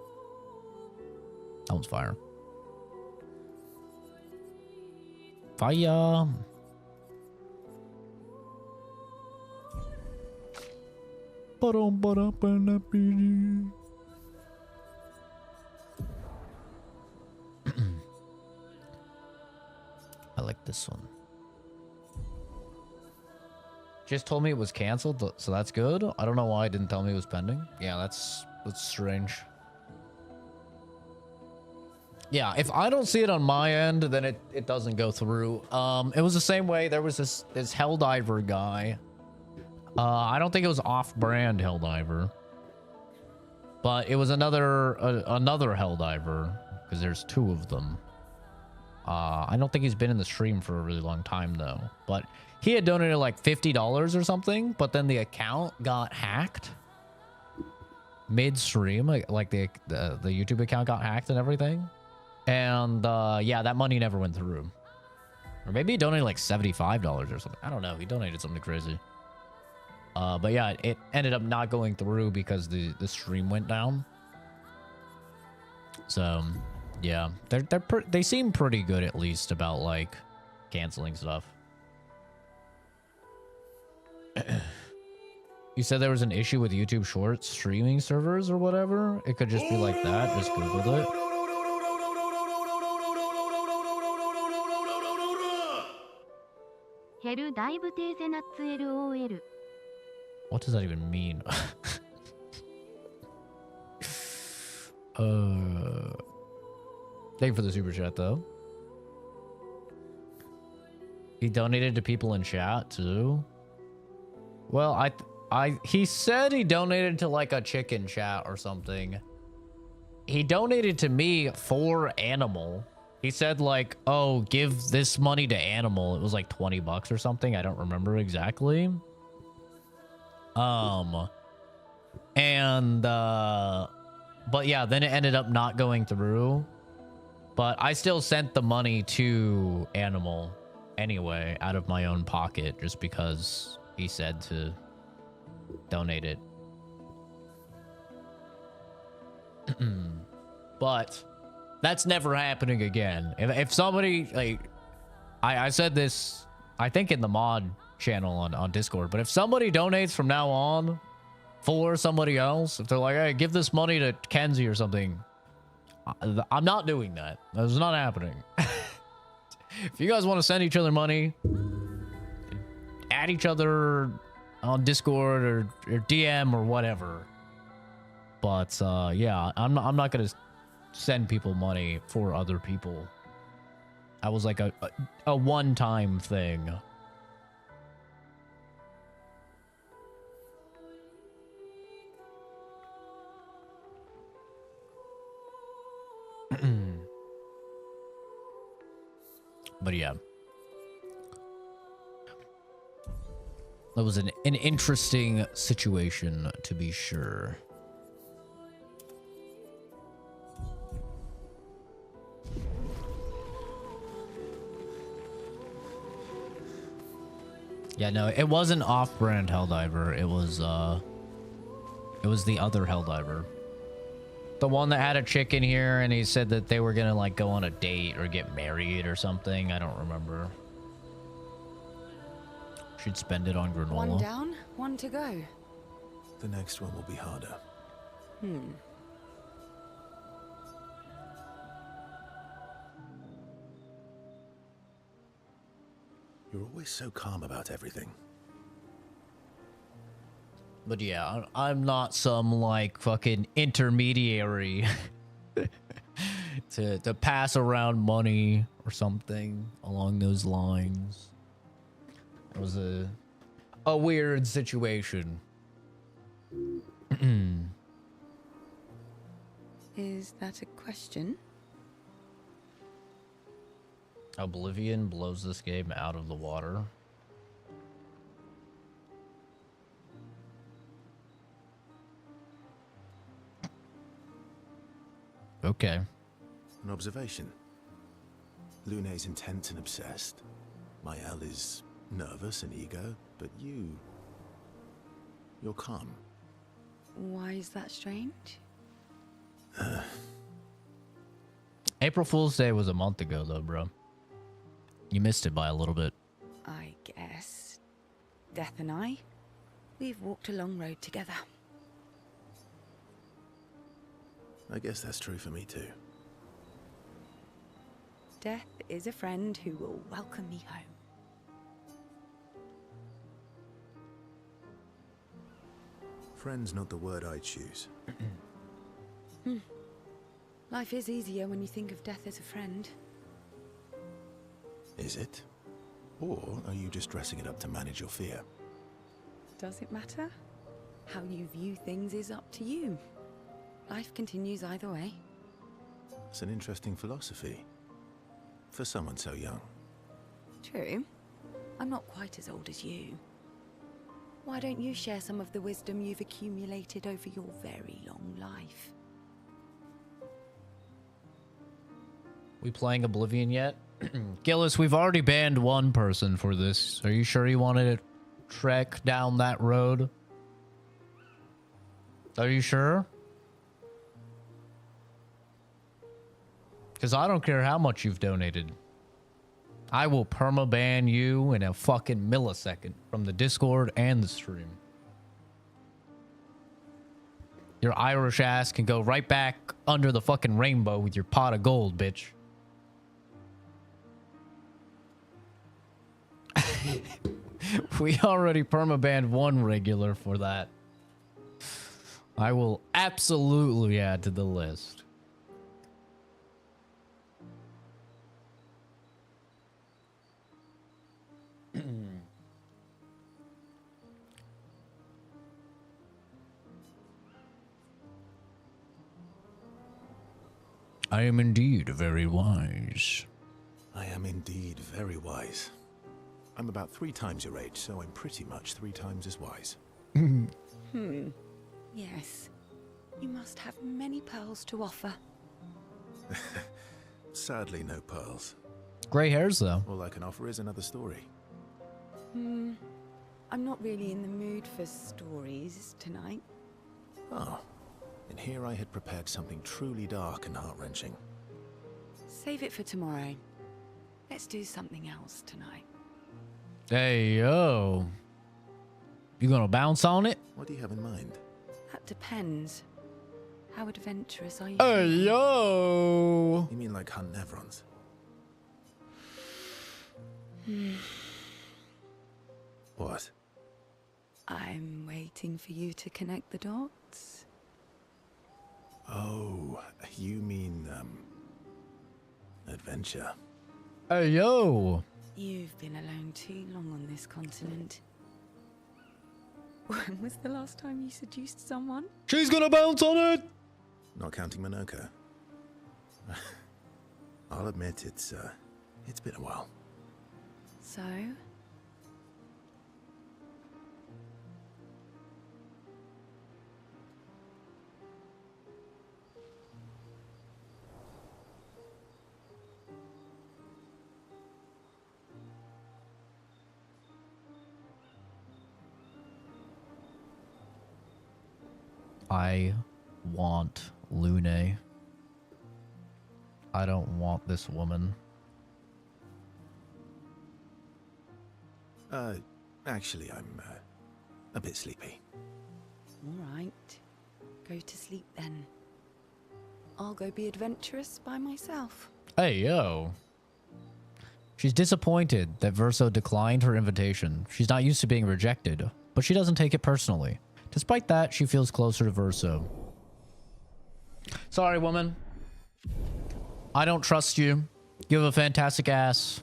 That one's fire. Fire! I like this one. Just told me it was canceled, so that's good. I don't know why it didn't tell me it was pending. Yeah, that's strange. Yeah, if I don't see it on my end, then it doesn't go through. It was the same way. There was this Helldiver guy. I don't think it was off-brand Helldiver, but it was another Helldiver, because there's two of them. I don't think he's been in the stream for a really long time though, but he had donated like $50 or something, but then the account got hacked mid-stream, like the YouTube account got hacked and everything, and yeah, that money never went through. Or maybe he donated like $75 or something. I don't know. He donated something crazy. But yeah, it ended up not going through because the stream went down. So yeah, they seem pretty good at least about like canceling stuff. You said there was an issue with YouTube Shorts streaming servers or whatever. It could just be like that. Just Googled it. What does that even mean? Thank you for the super chat though. He donated to people in chat too. Well, he said he donated to like a chicken chat or something. He donated to me for Animal. He said like, oh, give this money to Animal. It was like 20 bucks or something. I don't remember exactly. But yeah, then it ended up not going through, but I still sent the money to Animal anyway out of my own pocket just because he said to donate it. But that's never happening again. If somebody, like, I said this, I think in the mod channel on Discord, but if somebody donates from now on for somebody else, if they're like, hey, give this money to Kenzie or something, I'm not doing that. That's not happening. If you guys want to send each other money, add each other on Discord or DM or whatever, but yeah, I'm not gonna send people money for other people. That was like a one-time thing. But yeah. That was an interesting situation, to be sure. Yeah, no, it wasn't off-brand Helldiver. It was the other Helldiver. The one that had a chick in here, and he said that they were gonna, like, go on a date or get married or something. I don't remember. Should spend it on granola. One down, one to go. The next one will be harder. You're always so calm about everything. But yeah, I'm not some, like, fucking intermediary to pass around money or something along those lines. It was a weird situation. Is that a question? Oblivion blows this game out of the water. Okay. An observation. Lune's intense and obsessed. Mael is nervous and eager, but you're calm. Why is that strange? April Fool's Day was a month ago, though, bro. You missed it by a little bit. I guess. Death and I, we've walked a long road together. I guess that's true for me too. Death is a friend who will welcome me home. Friend's not the word I choose. Life is easier when you think of death as a friend. Is it? Or are you just dressing it up to manage your fear? Does it matter? How you view things is up to you. Life continues either way. It's an interesting philosophy. For someone so young. True. I'm not quite as old as you. Why don't you share some of the wisdom you've accumulated over your very long life? We playing Oblivion yet? Gillis, we've already banned one person for this. Are you sure you wanted to trek down that road? Are you sure? Because I don't care how much you've donated. I will perma-ban you in a fucking millisecond from the Discord and the stream. Your Irish ass can go right back under the fucking rainbow with your pot of gold, bitch. We already perma-banned one regular for that. I will absolutely add to the list. I am indeed very wise. I am indeed very wise. I'm about 3 times your age, so I'm pretty much 3 times as wise. Yes. You must have many pearls to offer. Sadly, no pearls. Gray hairs, though. All I can offer is another story. I'm not really in the mood for stories tonight. Oh. And here I had prepared something truly dark and heart-wrenching. Save it for tomorrow. Let's do something else tonight. Hey, yo. You gonna bounce on it? What do you have in mind? That depends. How adventurous are you? Hey, yo. You mean like hunt Nevrons? What? I'm waiting for you to connect the dots. Oh, you mean, adventure. Hey, yo. You've been alone too long on this continent. When was the last time you seduced someone? She's gonna bounce on it. Not counting Monoka. I'll admit, it's It's been a while. So? I want Lune. I don't want this woman. Actually, I'm a bit sleepy. All right. Go to sleep then. I'll go be adventurous by myself. Hey, yo. She's disappointed that Verso declined her invitation. She's not used to being rejected, but she doesn't take it personally. Despite that, she feels closer to Verso. Sorry, woman. I don't trust you. You have a fantastic ass.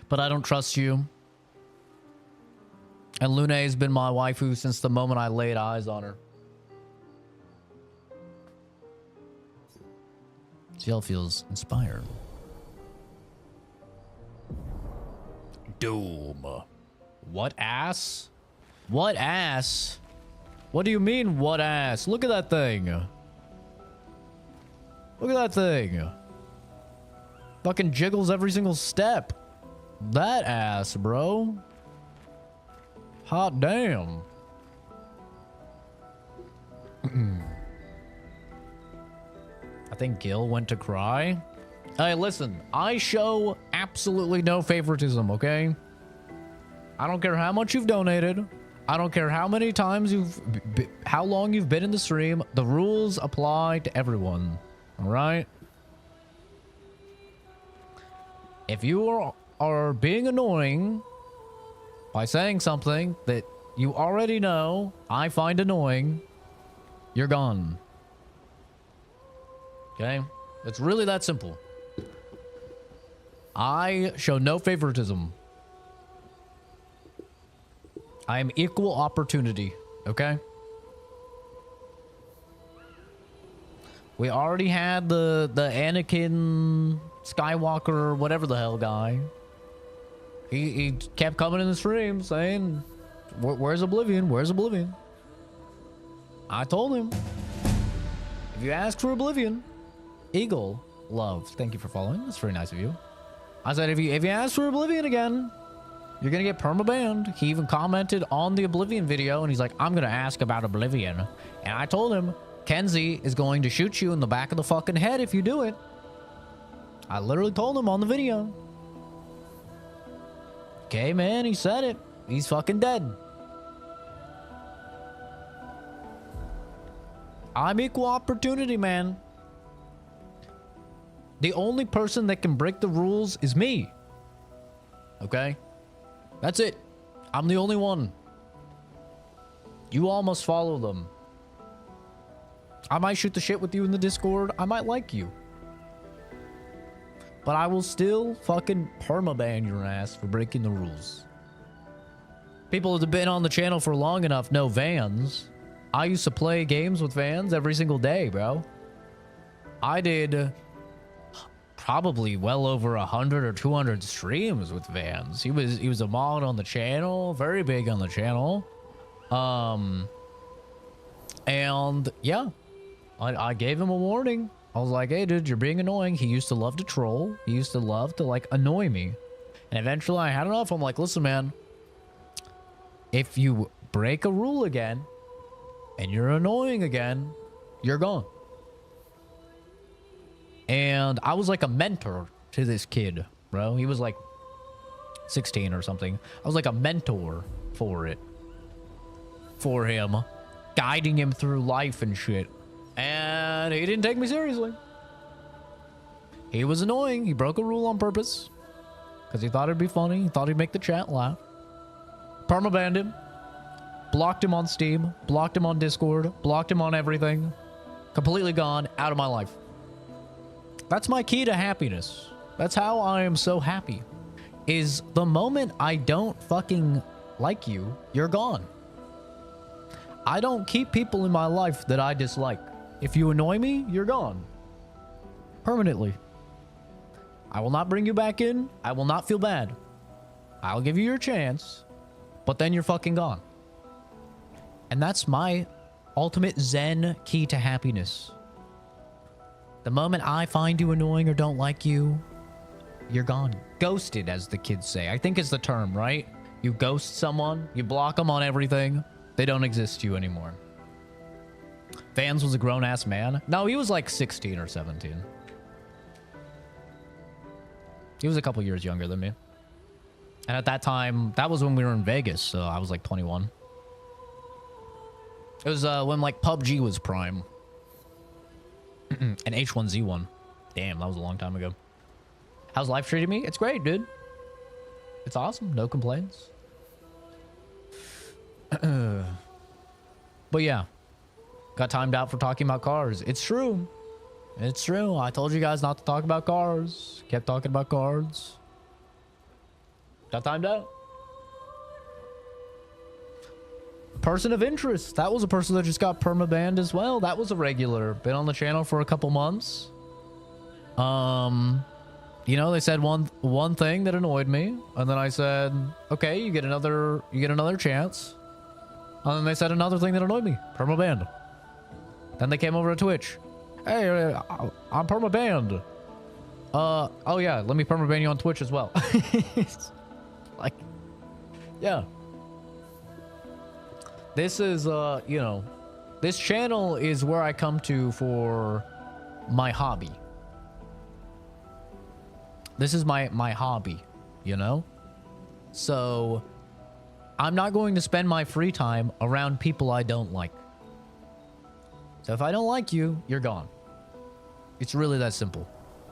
But I don't trust you. And Lune has been my waifu since the moment I laid eyes on her. Ciel feels inspired. Doom. What ass? What ass? What do you mean, what ass? Look at that thing. Look at that thing. Fucking jiggles every single step. That ass, bro. Hot damn. I think Gil went to cry. Hey, listen. I show absolutely no favoritism, okay? I don't care how much you've donated. I don't care how many times how long you've been in the stream. The rules apply to everyone. All right? If you are being annoying by saying something that you already know I find annoying, you're gone. Okay? It's really that simple. I show no favoritism. I am equal opportunity, okay? We already had the Anakin Skywalker, whatever the hell guy. He kept coming in the stream saying, where's Oblivion? Where's Oblivion? I told him, if you ask for Oblivion, Eagle Love, thank you for following. That's very nice of you. I said, if you ask for Oblivion again, you're gonna get perma-banned. He even commented on the Oblivion video, and he's like, I'm gonna ask about Oblivion. And I told him, Kenzie is going to shoot you in the back of the fucking head if you do it. I literally told him on the video. Okay, man, he said it. He's fucking dead. I'm equal opportunity, man. The only person that can break the rules is me. Okay? That's it. I'm the only one. You all must follow them. I might shoot the shit with you in the Discord. I might like you. But I will still fucking permaban your ass for breaking the rules. People that have been on the channel for long enough know Vans. I used to play games with Vans every single day, bro. I did probably well over 100 or 200 streams with Vans. He was a mod on the channel, very big on the channel. And yeah, I gave him a warning. I was like, hey dude, you're being annoying. He used to love to troll. He used to love to like annoy me. And eventually I had enough. I'm like, listen man, if you break a rule again and you're annoying again, you're gone. And I was like a mentor to this kid, bro. He was like 16 or something. I was like a mentor for him, guiding him through life and shit. And he didn't take me seriously. He was annoying. He broke a rule on purpose because he thought it'd be funny. He thought he'd make the chat laugh. Permabanned him. Blocked him on Steam. Blocked him on Discord. Blocked him on everything. Completely gone out of my life. That's my key to happiness. That's how I am so happy. Is the moment I don't fucking like you, you're gone. I don't keep people in my life that I dislike. If you annoy me, you're gone. Permanently. I will not bring you back in. I will not feel bad. I'll give you your chance, but then you're fucking gone. And that's my ultimate Zen key to happiness. The moment I find you annoying or don't like you, you're gone. Ghosted, as the kids say. I think is the term, right? You ghost someone, you block them on everything, they don't exist to you anymore. Vans was a grown-ass man. No, he was like 16 or 17. He was a couple years younger than me. And at that time, that was when we were in Vegas, so I was like 21. It was when like PUBG was prime. And H1Z1. Damn, that was a long time ago. How's life treating me? It's great, dude. It's awesome. No complaints. But yeah. Got timed out for talking about cars. It's true. It's true. I told you guys not to talk about cars. Kept talking about cars. Got timed out. Person of interest. That was a person that just got permabanned as well. That was a regular. Been on the channel for a couple months. You know, they said one thing that annoyed me, and then I said, okay, you get another chance. And then they said another thing that annoyed me. Permabanned. Then they came over to Twitch. Hey, I'm permabanned. Oh yeah, let me permaban you on Twitch as well. Like, yeah. This is, you know, this channel is where I come to for my hobby. This is my hobby, you know? So, I'm not going to spend my free time around people I don't like. So if I don't like you, you're gone. It's really that simple.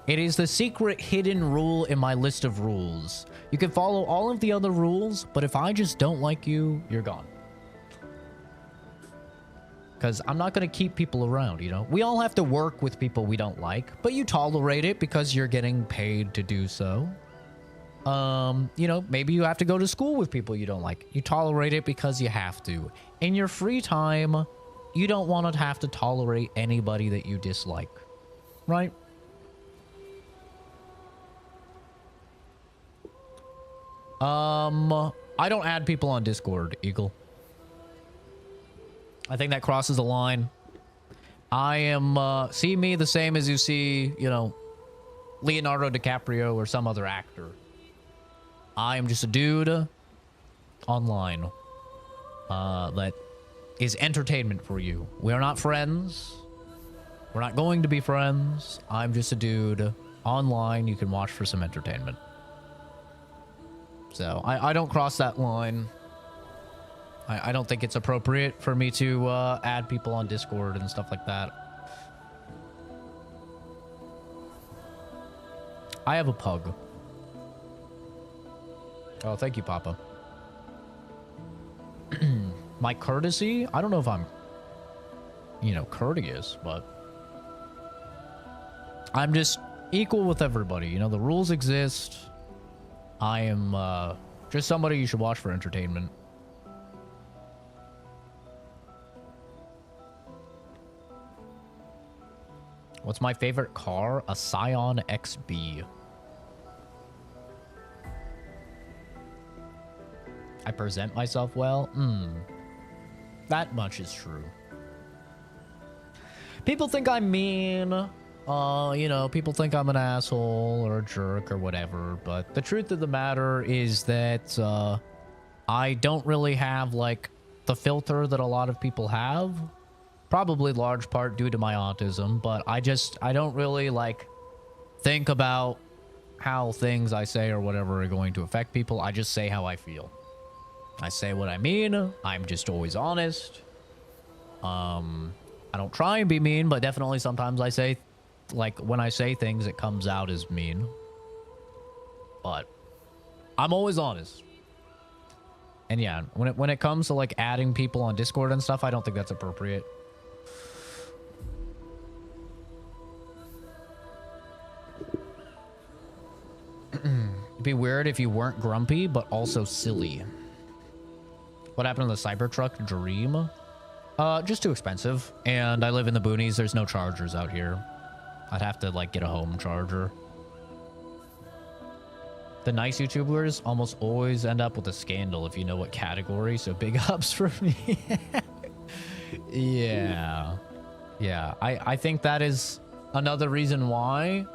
It is the secret hidden rule in my list of rules. You can follow all of the other rules, but if I just don't like you, you're gone. Because I'm not going to keep people around, you know? We all have to work with people we don't like, but you tolerate it because you're getting paid to do so. You know, maybe you have to go to school with people you don't like. You tolerate it because you have to. In your free time, you don't want to have to tolerate anybody that you dislike, right? I don't add people on Discord, Eagle. I think that crosses the line. I am, see me the same as you see, you know, Leonardo DiCaprio or some other actor. I am just a dude online that is entertainment for you. We are not friends. We're not going to be friends. I'm just a dude online you can watch for some entertainment. So I don't cross that line. I don't think it's appropriate for me to add people on Discord and stuff like that. I have a pug. Oh, thank you, Papa. My courtesy? I don't know if I'm, you know, courteous, but I'm just equal with everybody. You know, the rules exist. I am just somebody you should watch for entertainment. What's my favorite car? A Scion XB. I present myself well? That much is true. People think I'm mean. You know, people think I'm an asshole or a jerk or whatever. But the truth of the matter is that I don't really have, like, the filter that a lot of people have. Probably large part due to my autism, but I don't really, like, think about how things I say or whatever are going to affect people. I just say how I feel. I say what I mean. I'm just always honest. I don't try and be mean, but definitely sometimes I say, like, when I say things, it comes out as mean. But I'm always honest. And yeah, when it comes to, like, adding people on Discord and stuff, I don't think that's appropriate. It'd be weird if you weren't grumpy, but also silly. What happened to the Cybertruck Dream? Just too expensive. And I live in the boonies. There's no chargers out here. I'd have to, like, get a home charger. the nice YouTubers almost always end up with a scandal if you know what category. So big ups for me. Yeah. Yeah. I think that is another reason why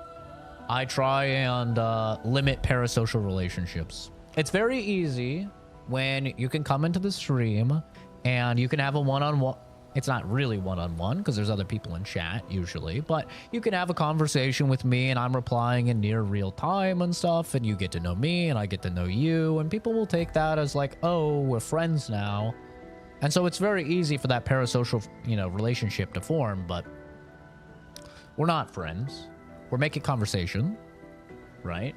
I try and limit parasocial relationships. It's very easy when you can come into the stream and you can have a one-on-one. It's not really one-on-one because there's other people in chat usually, but you can have a conversation with me and I'm replying in near real time and stuff, and you get to know me and I get to know you, and people will take that as like, oh, we're friends now. And so it's very easy for that parasocial, you know, relationship to form, but we're not friends. We're making conversation, right?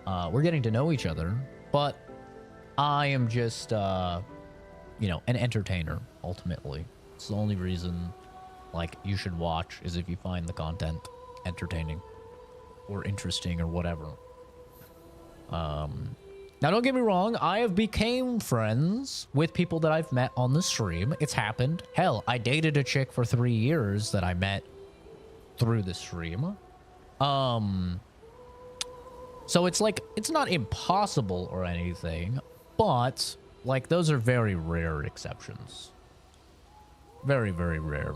We're getting to know each other, but I am just, you know, an entertainer, ultimately. It's the only reason, like, you should watch is if you find the content entertaining or interesting or whatever. Now, don't get me wrong. I have became friends with people that I've met on the stream. It's happened. Hell, I dated a chick for 3 years that I met through the stream. So it's like, it's not impossible or anything, but like those are very rare exceptions. Very, very rare.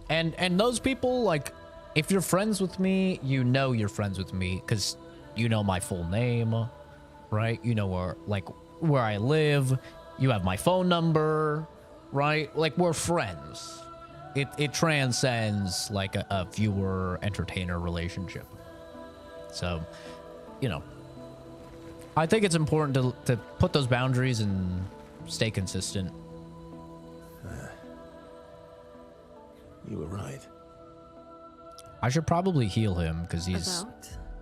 And those people, like, if you're friends with me, you know you're friends with me because you know my full name, right? You know where I live. You have my phone number, right? Like, we're friends. It transcends like a viewer entertainer relationship. So, you know, I think it's important to put those boundaries and stay consistent. You were right. I should probably heal him because he's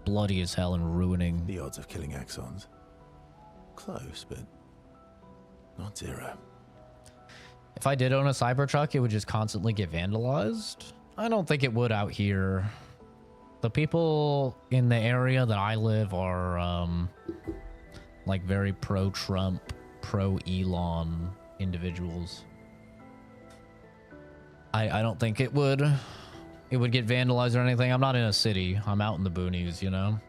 bloody as hell and ruining. The odds of killing Axons. Close, but not zero. If I did own a Cybertruck, it would just constantly get vandalized. I don't think it would out here. The people in the area that I live are like very pro-Trump, pro-Elon individuals. I don't think it would get vandalized or anything. I'm not in a city. I'm out in the boonies, you know?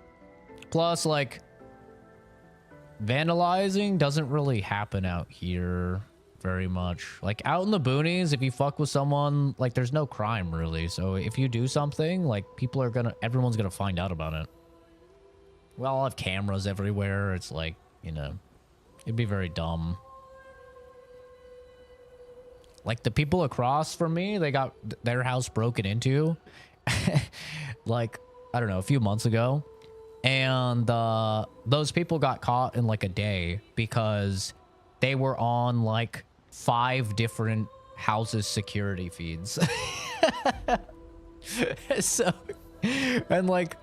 Plus, like, vandalizing doesn't really happen out here very much. Like, out in the boonies, if you fuck with someone, like, there's no crime really. So if you do something, like, everyone's gonna find out about it. We all have cameras everywhere. It's like, you know, it'd be very dumb. Like, the people across from me, they got their house broken into like, I don't know, a few months ago. And those people got caught in like a day because they were on like 5 different houses' security feeds. So, and like,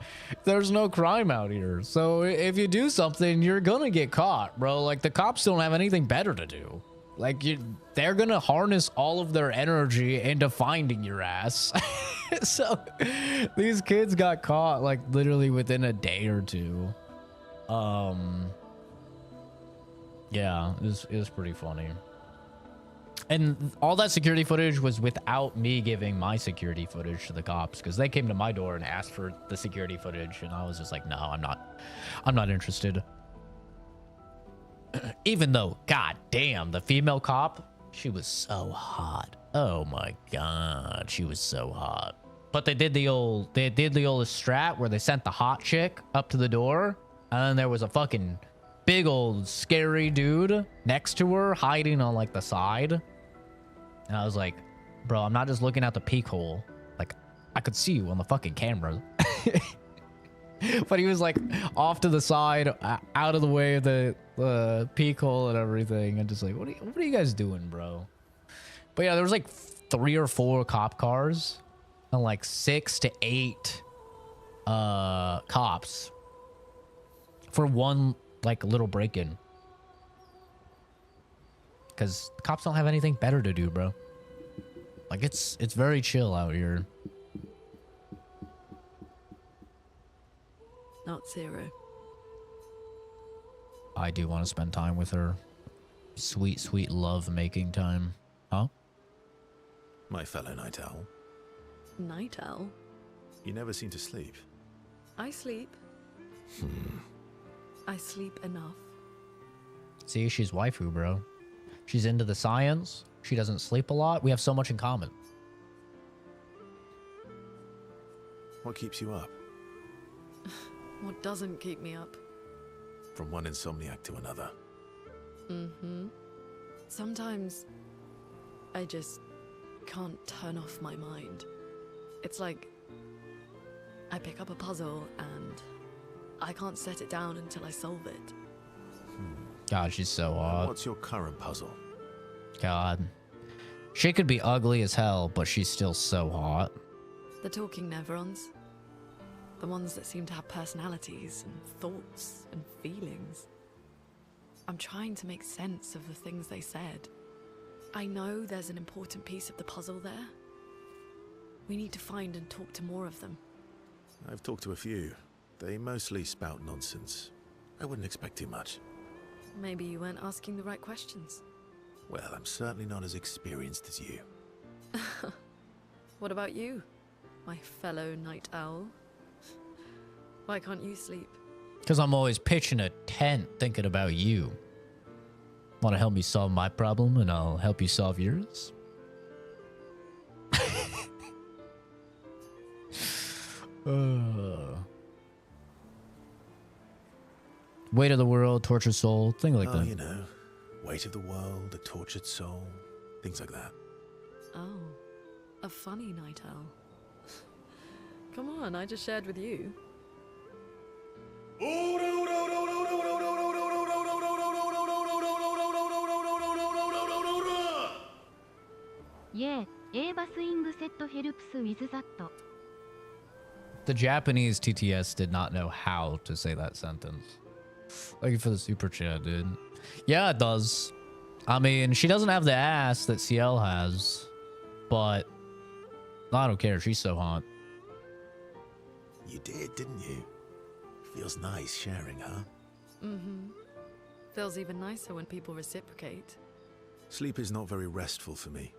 there's no crime out here. So if you do something, you're gonna get caught, bro. Like, the cops don't have anything better to do. Like, they're gonna harness all of their energy into finding your ass. So these kids got caught like literally within a day or two. Yeah, it was pretty funny. And all that security footage was without me giving my security footage to the cops, because they came to my door and asked for the security footage, and I was just like, no, I'm not interested. Even though, god damn, the female cop, she was so hot. Oh my god, she was so hot. But they did the old strat where they sent the hot chick up to the door, and then there was a fucking big old scary dude next to her hiding on like the side. And I was like, bro, I'm not just looking out the peek hole. Like, I could see you on the fucking camera. But he was like off to the side, out of the way of the peek hole and everything. And just like, what are you guys doing, bro? But yeah, there was like 3 or 4 cop cars and like 6 to 8 cops for one like little break-in. Because cops don't have anything better to do, bro. Like, it's very chill out here. Not Zero. I do want to spend time with her. Sweet, sweet love making time. Huh? My fellow night owl. Night Owl? You never seem to sleep. I sleep. I sleep enough. See, she's waifu, bro. She's into the science. She doesn't sleep a lot. We have so much in common. What keeps you up? What doesn't keep me up? From one insomniac to another. Sometimes I just can't turn off my mind. It's like I pick up a puzzle and I can't set it down until I solve it. God, she's so hot. What's your current puzzle? God. She could be ugly as hell, but she's still so hot. The talking Neverons. The ones that seem to have personalities and thoughts and feelings. I'm trying to make sense of the things they said. I know there's an important piece of the puzzle there. We need to find and talk to more of them. I've talked to a few. They mostly spout nonsense. I wouldn't expect too much. Maybe you weren't asking the right questions. Well, I'm certainly not as experienced as you. What about you, my fellow night owl? Why can't you sleep? Because I'm always pitching a tent thinking about you. Want to help me solve my problem and I'll help you solve yours? Weight of the world, tortured soul, thing like that. You know, weight of the world, the tortured soul, things like that. Oh, a funny night owl. Come on, I just shared with you. The Japanese TTS did not know how to say that sentence. Thank you for the super chat, dude. Yeah, it does. I mean, she doesn't have the ass that CL has, but I don't care. She's so hot. You did, didn't you? Feels nice sharing, huh? Feels even nicer when people reciprocate. Sleep is not very restful for me.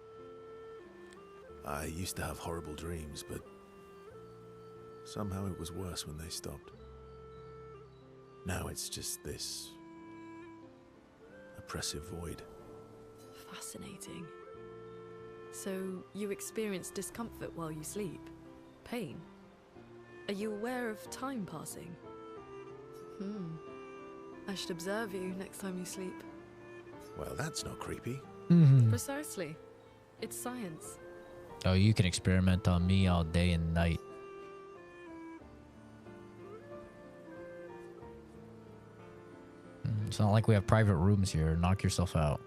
I used to have horrible dreams, but somehow it was worse when they stopped. Now it's just this oppressive void. Fascinating. So you experience discomfort while you sleep? Pain? Are you aware of time passing? I should observe you next time you sleep. Well, that's not creepy. Precisely. It's science. Oh, you can experiment on me all day and night. It's not like we have private rooms here. Knock yourself out.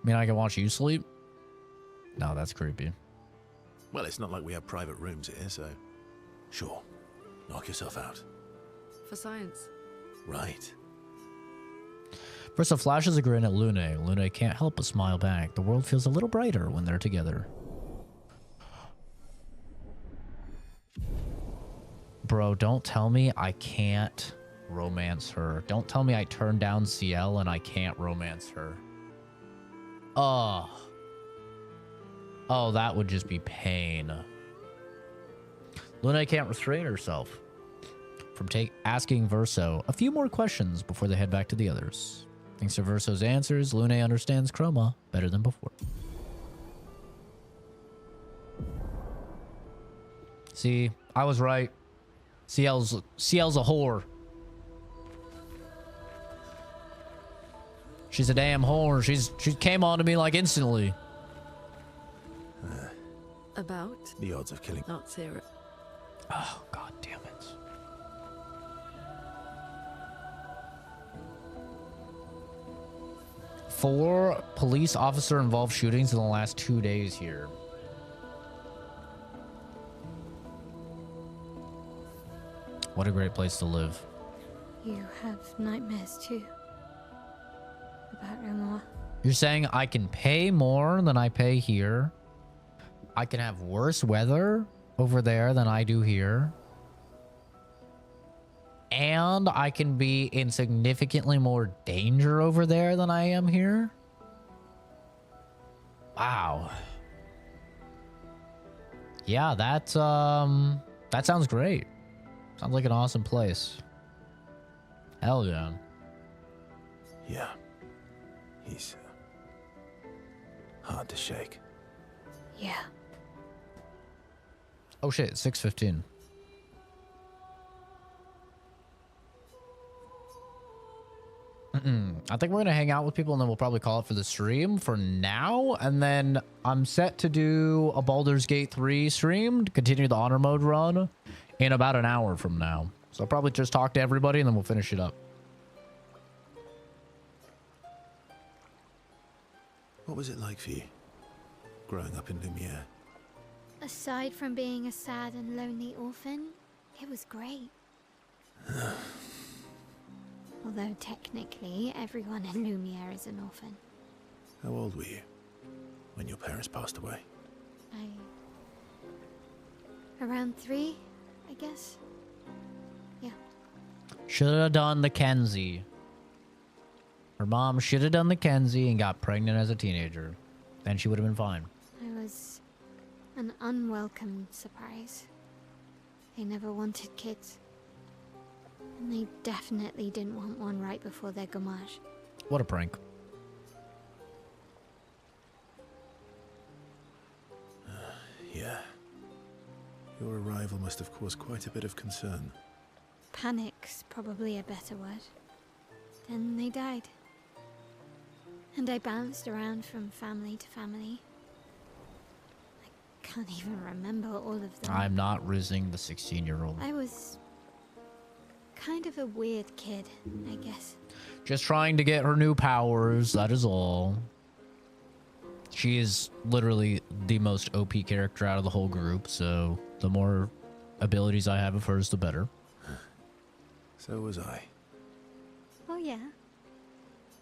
I mean, I can watch you sleep? No, that's creepy. Well, it's not like we have private rooms here, so sure. Knock yourself out. For science. Right. Versa flashes a grin at Lune. Lune can't help but smile back. The world feels a little brighter when they're together. Bro, don't tell me I can't romance her. Don't tell me I turned down CL and I can't romance her. Oh, that would just be pain. Luna can't restrain herself from asking Verso a few more questions before they head back to the others. Thanks to Verso's answers, Lune understands Chroma better than before. See, I was right. CL's a whore. She's a damn whore. She came on to me like instantly. About? The odds of killing. Not zero. Oh, god damn it. Four police officer involved shootings in the last 2 days here. What a great place to live. You have nightmares too? About Remor? You're saying I can pay more than I pay here? I can have worse weather over there than I do here? And I can be in significantly more danger over there than I am here? Wow. Yeah, that's That sounds great. Sounds like an awesome place. Hell yeah. Yeah. He's hard to shake. Yeah. Oh shit, 6:15. I think we're gonna hang out with people and then we'll probably call it for the stream for now. And then I'm set to do a Baldur's Gate 3 stream to continue the honor mode run in about an hour from now. So I'll probably just talk to everybody and then we'll finish it up. What was it like for you, growing up in Lumiere? Aside from being a sad and lonely orphan, it was great. Although technically, everyone in Lumiere is an orphan. How old were you when your parents passed away? Around 3, I guess. Yeah. Should have done the Kenzie. Her mom should have done the Kenzie and got pregnant as a teenager. Then she would have been fine. I was an unwelcome surprise. They never wanted kids. And they definitely didn't want one right before their gommage. What a prank. Yeah. Your arrival must have caused quite a bit of concern. Panic's probably a better word. Then they died. And I bounced around from family to family. I can't even remember all of them. I'm not rizzing the 16-year-old. I was kind of a weird kid, I guess. Just trying to get her new powers, that is all. She is literally the most OP character out of the whole group, so the more abilities I have of hers, the better. So was I. Oh yeah?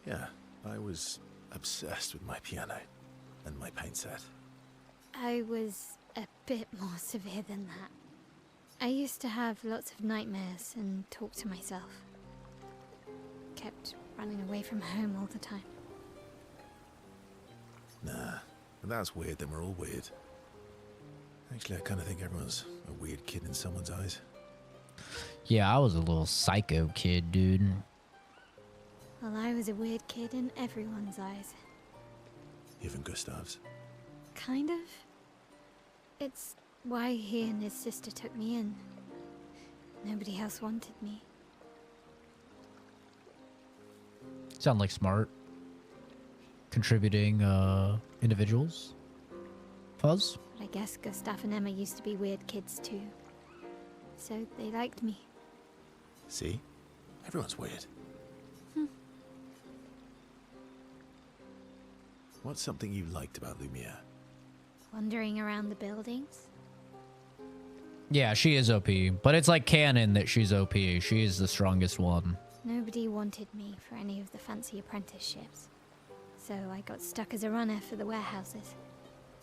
Yeah, I was obsessed with my piano and my paint set. I was a bit more severe than that. I used to have lots of nightmares and talk to myself. Kept running away from home all the time. Nah, if that's weird, then we're all weird. Actually, I kind of think everyone's a weird kid in someone's eyes. Yeah, I was a little psycho kid, dude. Well, I was a weird kid in everyone's eyes. Even Gustav's. Kind of. It's why he and his sister took me in. Nobody else wanted me. Sound like smart, contributing individuals. Fuzz? But I guess Gustav and Emma used to be weird kids too. So they liked me. See? Everyone's weird. What's something you liked about Lumiere? Wandering around the buildings. Yeah, she is OP, but it's like canon that she's OP. She is the strongest one. Nobody wanted me for any of the fancy apprenticeships. So I got stuck as a runner for the warehouses.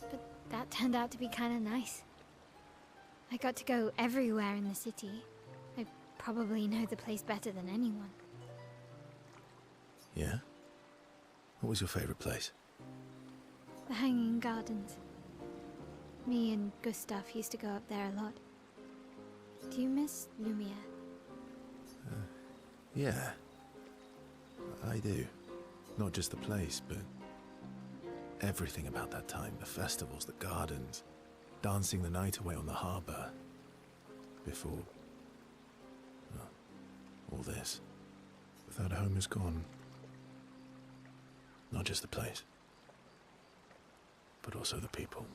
But that turned out to be kind of nice. I got to go everywhere in the city. I probably know the place better than anyone. Yeah? What was your favorite place? The Hanging Gardens. Me and Gustav used to go up there a lot. Do you miss Lumiere? Yeah. I do. Not just the place, but everything about that time. The festivals, the gardens, dancing the night away on the harbour. Before... well, all this. That home is gone. Not just the place, but also the people.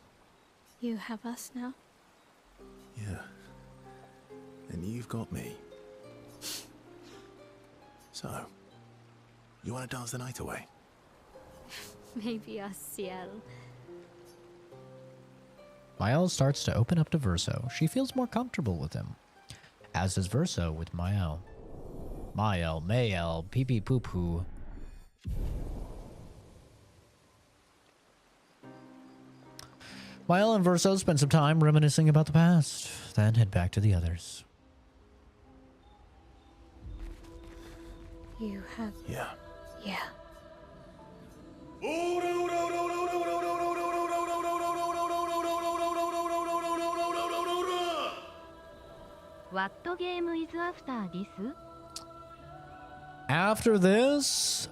You have us now? Yeah. And you've got me. So, you want to dance the night away? Maybe us, Ciel. Mael starts to open up to Verso. She feels more comfortable with him. As does Verso with Mael. Mael, pee-pee poo-poo. Mael and Verso spend some time reminiscing about the past, then head back to the others. You have... Yeah. Yeah. game is after this? After this,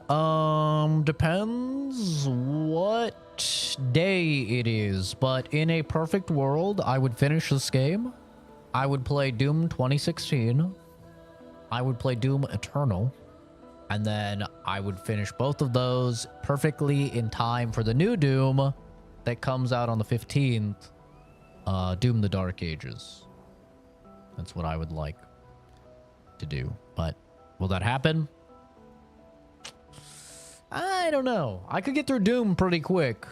depends what day it is, but in a perfect world, I would finish this game. I would play Doom 2016. I would play Doom Eternal. And then I would finish both of those perfectly in time for the new Doom that comes out on the 15th. Doom the Dark Ages. That's what I would like to do. But will that happen? I don't know. I could get through Doom pretty quick.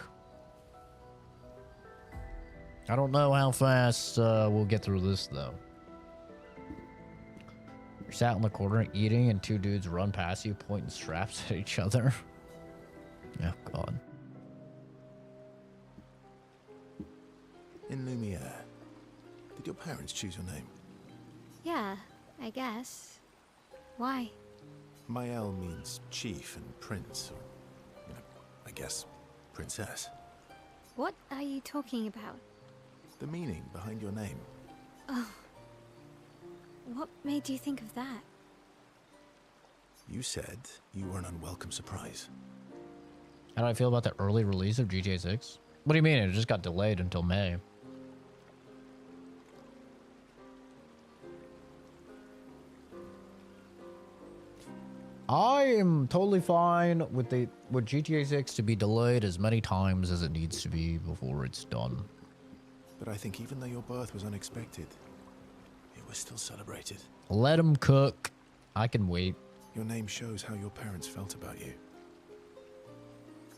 I don't know how fast we'll get through this, though. You're sat in the corner eating, and two dudes run past you, pointing straps at each other. Oh, God. In Lumiere, did your parents choose your name? Yeah, I guess. Why? Mael means chief and prince, or, you know, I guess, princess. What are you talking about? The meaning behind your name. Oh. What made you think of that? You said you were an unwelcome surprise. How do I feel about the early release of GTA 6? What do you mean? It just got delayed until May. I am totally fine with GTA 6 to be delayed as many times as it needs to be before it's done. But I think even though your birth was unexpected, it was still celebrated. Let them cook. I can wait. Your name shows how your parents felt about you.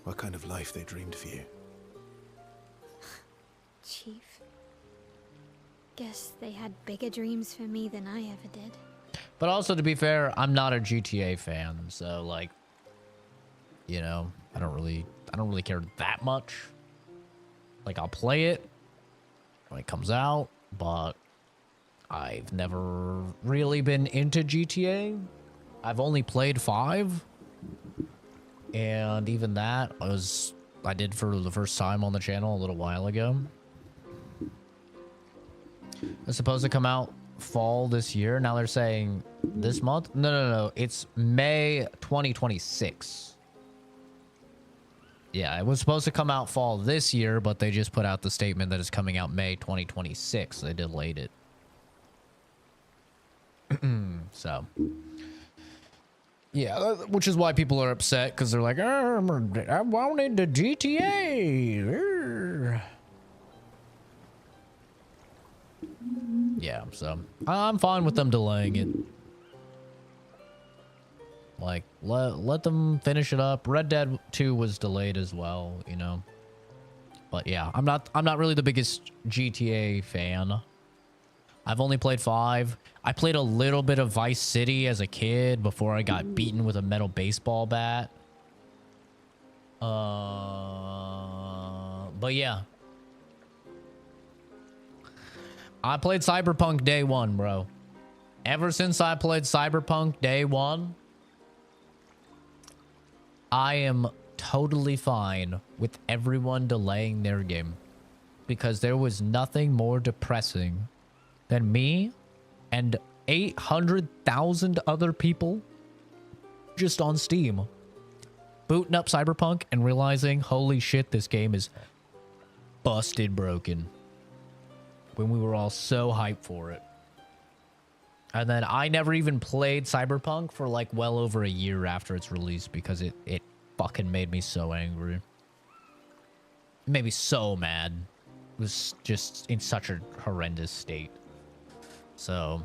What kind of life they dreamed for you. Chief. Guess they had bigger dreams for me than I ever did. But also, to be fair, I'm not a GTA fan, so like, you know, I don't really care that much. Like, I'll play it when it comes out, but I've never really been into GTA. I've only played 5, and even that I did for the first time on the channel a little while ago. It's supposed to come out fall this year. Now they're saying this month. No, it's May 2026. Yeah, it was supposed to come out fall this year, but they just put out the statement that it's coming out May 2026. They delayed it. So yeah, which is why people are upset, because they're like, I wanted the GTA. Yeah, so I'm fine with them delaying it. Like, let them finish it up. Red Dead 2 was delayed as well, you know. But yeah, I'm not really the biggest GTA fan. I've only played 5. I played a little bit of Vice City as a kid before I got beaten with a metal baseball bat. But yeah. I played Cyberpunk day 1, bro. Ever since I played Cyberpunk day 1, I am totally fine with everyone delaying their game, because there was nothing more depressing than me and 800,000 other people just on Steam booting up Cyberpunk and realizing, holy shit, this game is busted broken, when we were all so hyped for it. And then I never even played Cyberpunk for like well over a year after its release, because it fucking made me so angry. It made me so mad. It was just in such a horrendous state. So,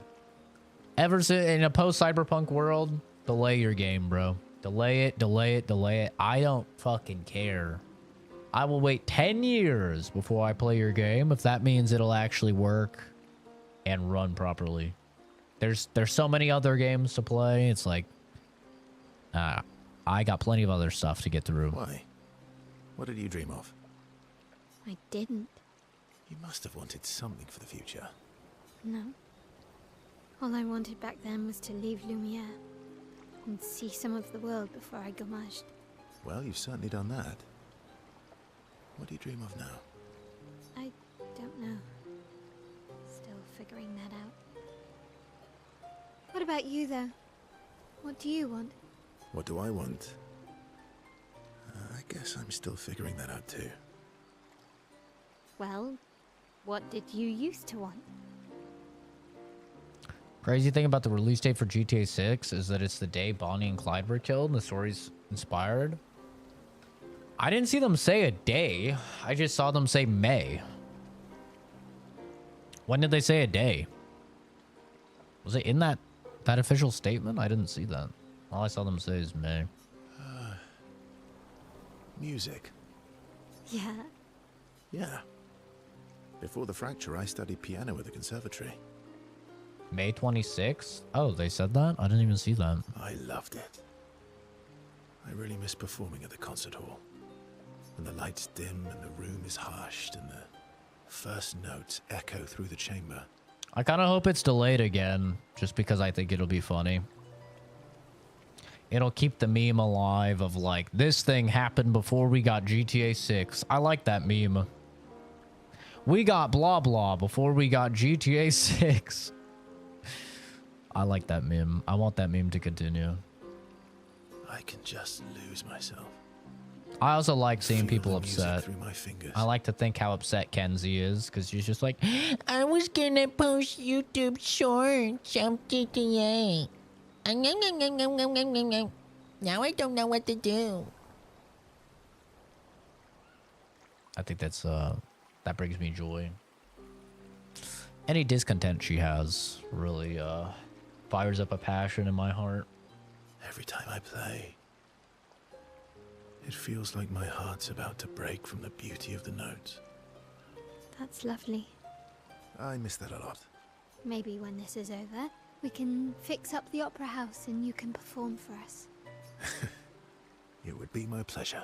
ever since, in a post-Cyberpunk world, delay your game, bro. Delay it, delay it, delay it. I don't fucking care. I will wait 10 years before I play your game if that means it'll actually work and run properly. There's so many other games to play. It's like, I got plenty of other stuff to get through. Why? What did you dream of? I didn't. You must have wanted something for the future. No. All I wanted back then was to leave Lumiere and see some of the world before I gommaged. Well, you've certainly done that. What do you dream of now? I don't know. Still figuring that out. What about you, though? What do you want? What do I want? I guess I'm still figuring that out too. Well, what did you used to want? Crazy thing about the release date for GTA 6 is that it's the day Bonnie and Clyde were killed and the story's inspired. I didn't see them say a day. I just saw them say May. When did they say a day? Was it in that official statement? I didn't see that. All I saw them say is May. Music. Yeah. Yeah. Before the fracture, I studied piano at the conservatory. May 26th? Oh, they said that? I didn't even see that. I loved it. I really miss performing at the concert hall. When the lights dim and the room is hushed and the first notes echo through the chamber. I kind of hope it's delayed again, just because I think it'll be funny. It'll keep the meme alive of like, this thing happened before we got GTA 6. I like that meme. We got blah blah before we got GTA 6. I like that meme. I want that meme to continue. I can just lose myself. I also like seeing Feel people the music upset. through my fingers. I like to think how upset Kenzie is, because she's just like, I was gonna post YouTube shorts on GTA. Now I don't know what to do. I think that's that brings me joy. Any discontent she has really fires up a passion in my heart. Every time I play, it feels like my heart's about to break from the beauty of the notes. That's lovely. I miss that a lot. Maybe when this is over, we can fix up the opera house and you can perform for us. It would be my pleasure.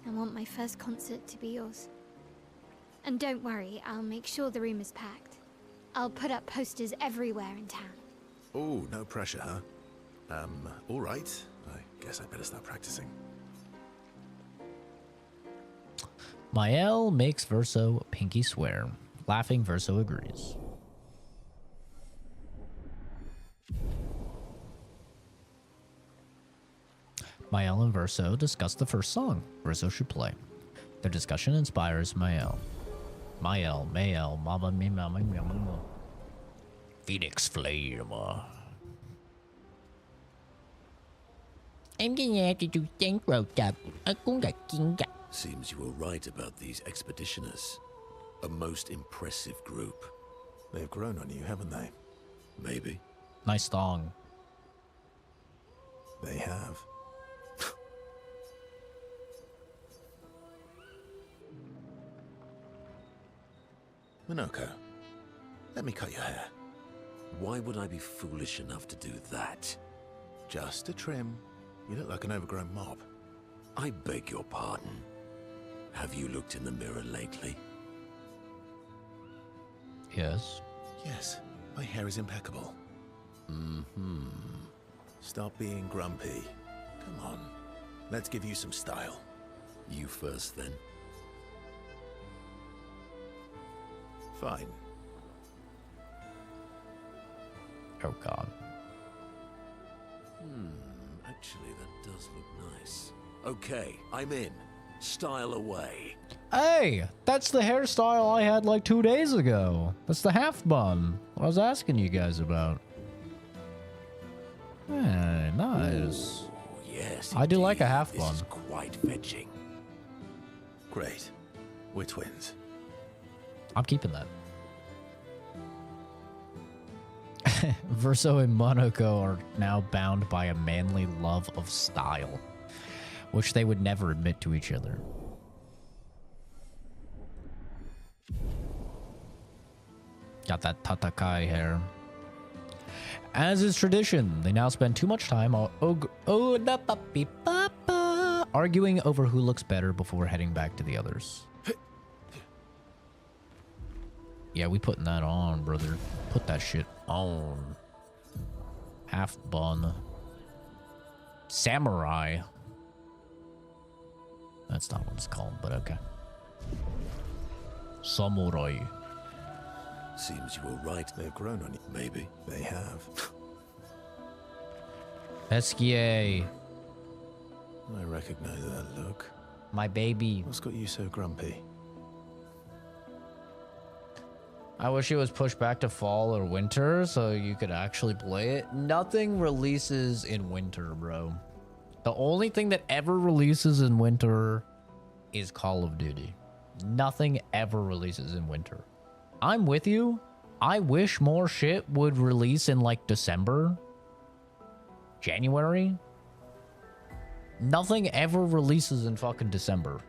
I want my first concert to be yours. And don't worry, I'll make sure the room is packed. I'll put up posters everywhere in town. Oh, no pressure, huh? All right. I guess I better start practicing. Mael makes Verso pinky swear. Laughing, Verso agrees. Mael and Verso discuss the first song Verso should play. Their discussion inspires Mael. Mael, Mama, me, Mama, Mama. Phoenix Flame. I'm gonna have to do synchro dub. Seems you were right about these expeditioners. A most impressive group. They've grown on you, haven't they? Maybe. Nice song. They have. Minoko, let me cut your hair. Why would I be foolish enough to do that? Just a trim. You look like an overgrown mob. I beg your pardon. Have you looked in the mirror lately? Yes. Yes, my hair is impeccable. Mm-hmm. Stop being grumpy. Come on, let's give you some style. You first, then. Fine. Oh, God. Actually, that does look nice. Okay, I'm in. Style away. Hey, that's the hairstyle I had like 2 days ago. That's the half bun. What I was asking you guys about. Hey, nice. Ooh, yes, I do like a half this bun. is quite fetching. Great. We're twins. I'm keeping that. Verso and Monoko are now bound by a manly love of style, which they would never admit to each other. Got that Tatakai hair. As is tradition, they now spend too much time arguing over who looks better before heading back to the others. Yeah, we putting that on, brother. Put that shit on. Half bun. Samurai. That's not what it's called, but okay. Samurai. Seems you were right. They've grown on you. Maybe. They have. Esquier. I recognize that look. My baby. What's got you so grumpy? I wish it was pushed back to fall or winter so you could actually play it. Nothing releases in winter, bro. The only thing that ever releases in winter is Call of Duty. Nothing ever releases in winter. I'm with you. I wish more shit would release in like December, January. Nothing ever releases in fucking December.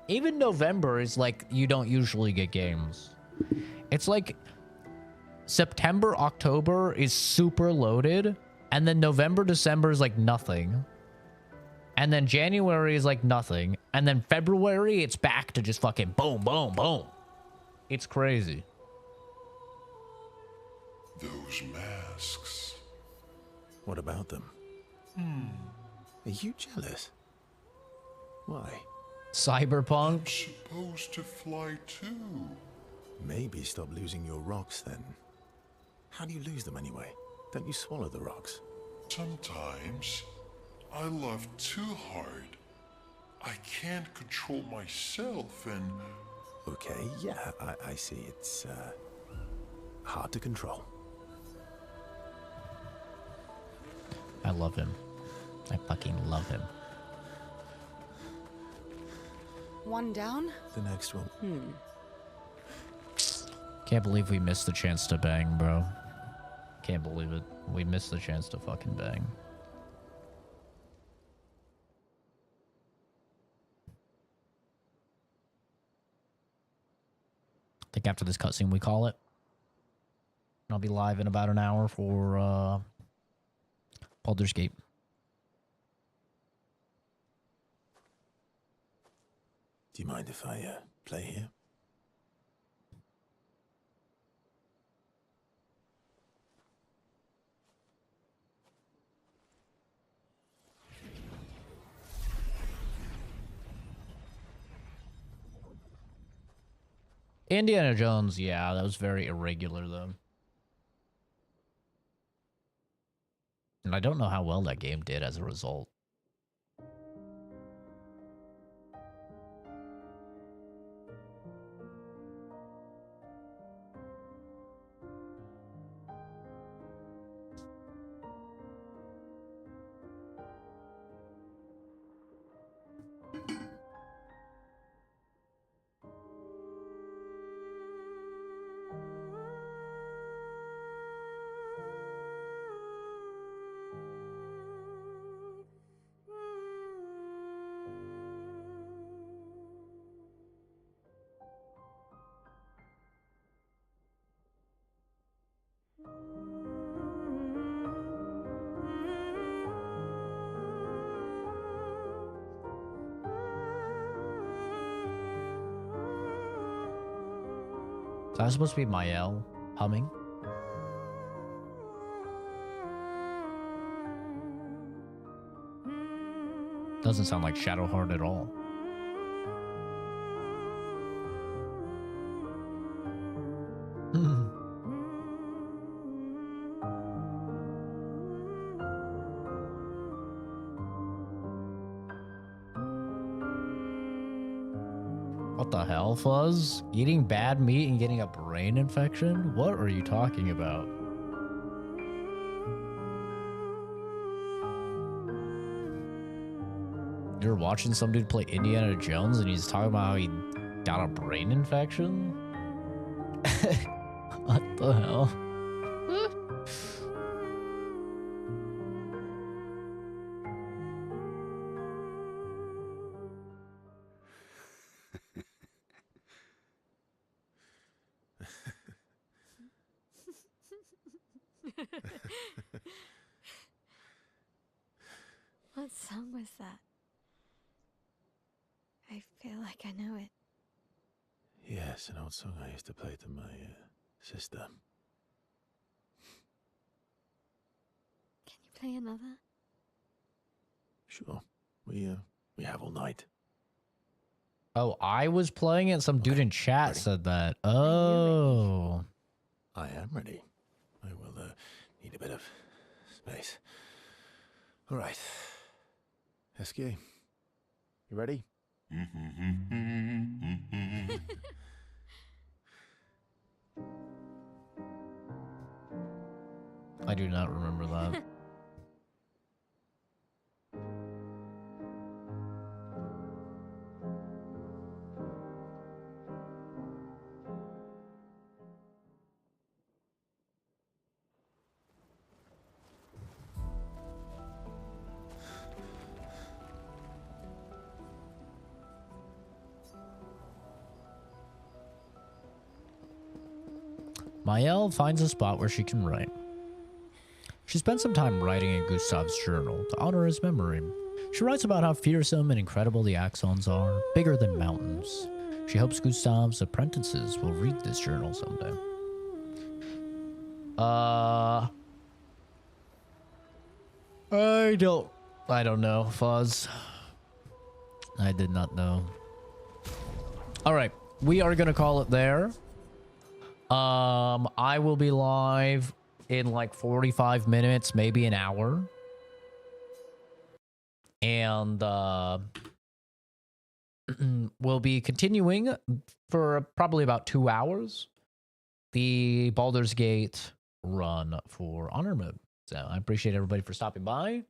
Even November is like you don't usually get games. It's like September, October is super loaded, and then November, December is like nothing. And then January is like nothing, and then February it's back to just fucking boom, boom, boom. It's crazy. Those masks. What about them? Are you jealous? Why? Cyberpunk. I'm supposed to fly too. Maybe stop losing your rocks then. How do you lose them anyway? Don't you swallow the rocks? Sometimes I love too hard. I can't control myself and... Okay, yeah, I see. It's hard to control. I love him. I fucking love him. One down? The next one. Can't believe we missed the chance to bang, bro. Can't believe it. We missed the chance to fucking bang. I think after this cutscene we call it. I'll be live in about an hour for Baldur's Gate. Do you mind if I play here? Indiana Jones, yeah, that was very irregular though. And I don't know how well that game did as a result. Is that supposed to be Mael humming? Doesn't sound like Shadowheart at all. What the hell, Fuzz? Eating bad meat and getting a brain infection? What are you talking about? You're watching some dude play Indiana Jones and he's talking about how he got a brain infection? What the hell? What song was that? I feel like I know it. Yes, an old song I used to play to my sister. Can you play another? Sure. We have all night. Oh, I was playing it. Some dude in chat ready? said that. Oh. I am ready. I will need a bit of space. All right. Escape. You ready? I do not remember that. Maëlle finds a spot where she can write. She spends some time writing in Gustav's journal to honor his memory. She writes about how fearsome and incredible the Axons are, bigger than mountains. She hopes Gustav's apprentices will read this journal someday. I don't know, Fuzz. I did not know. All right, we are gonna call it there. I will be live in like 45 minutes, maybe an hour. And we'll be continuing for probably about 2 hours the Baldur's Gate run for Honor Mode. So I appreciate everybody for stopping by.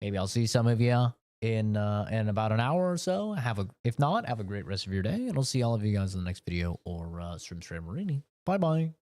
Maybe I'll see some of you in about an hour or so. If not, have a great rest of your day, and I'll see all of you guys in the next video or stream Marini. Bye bye.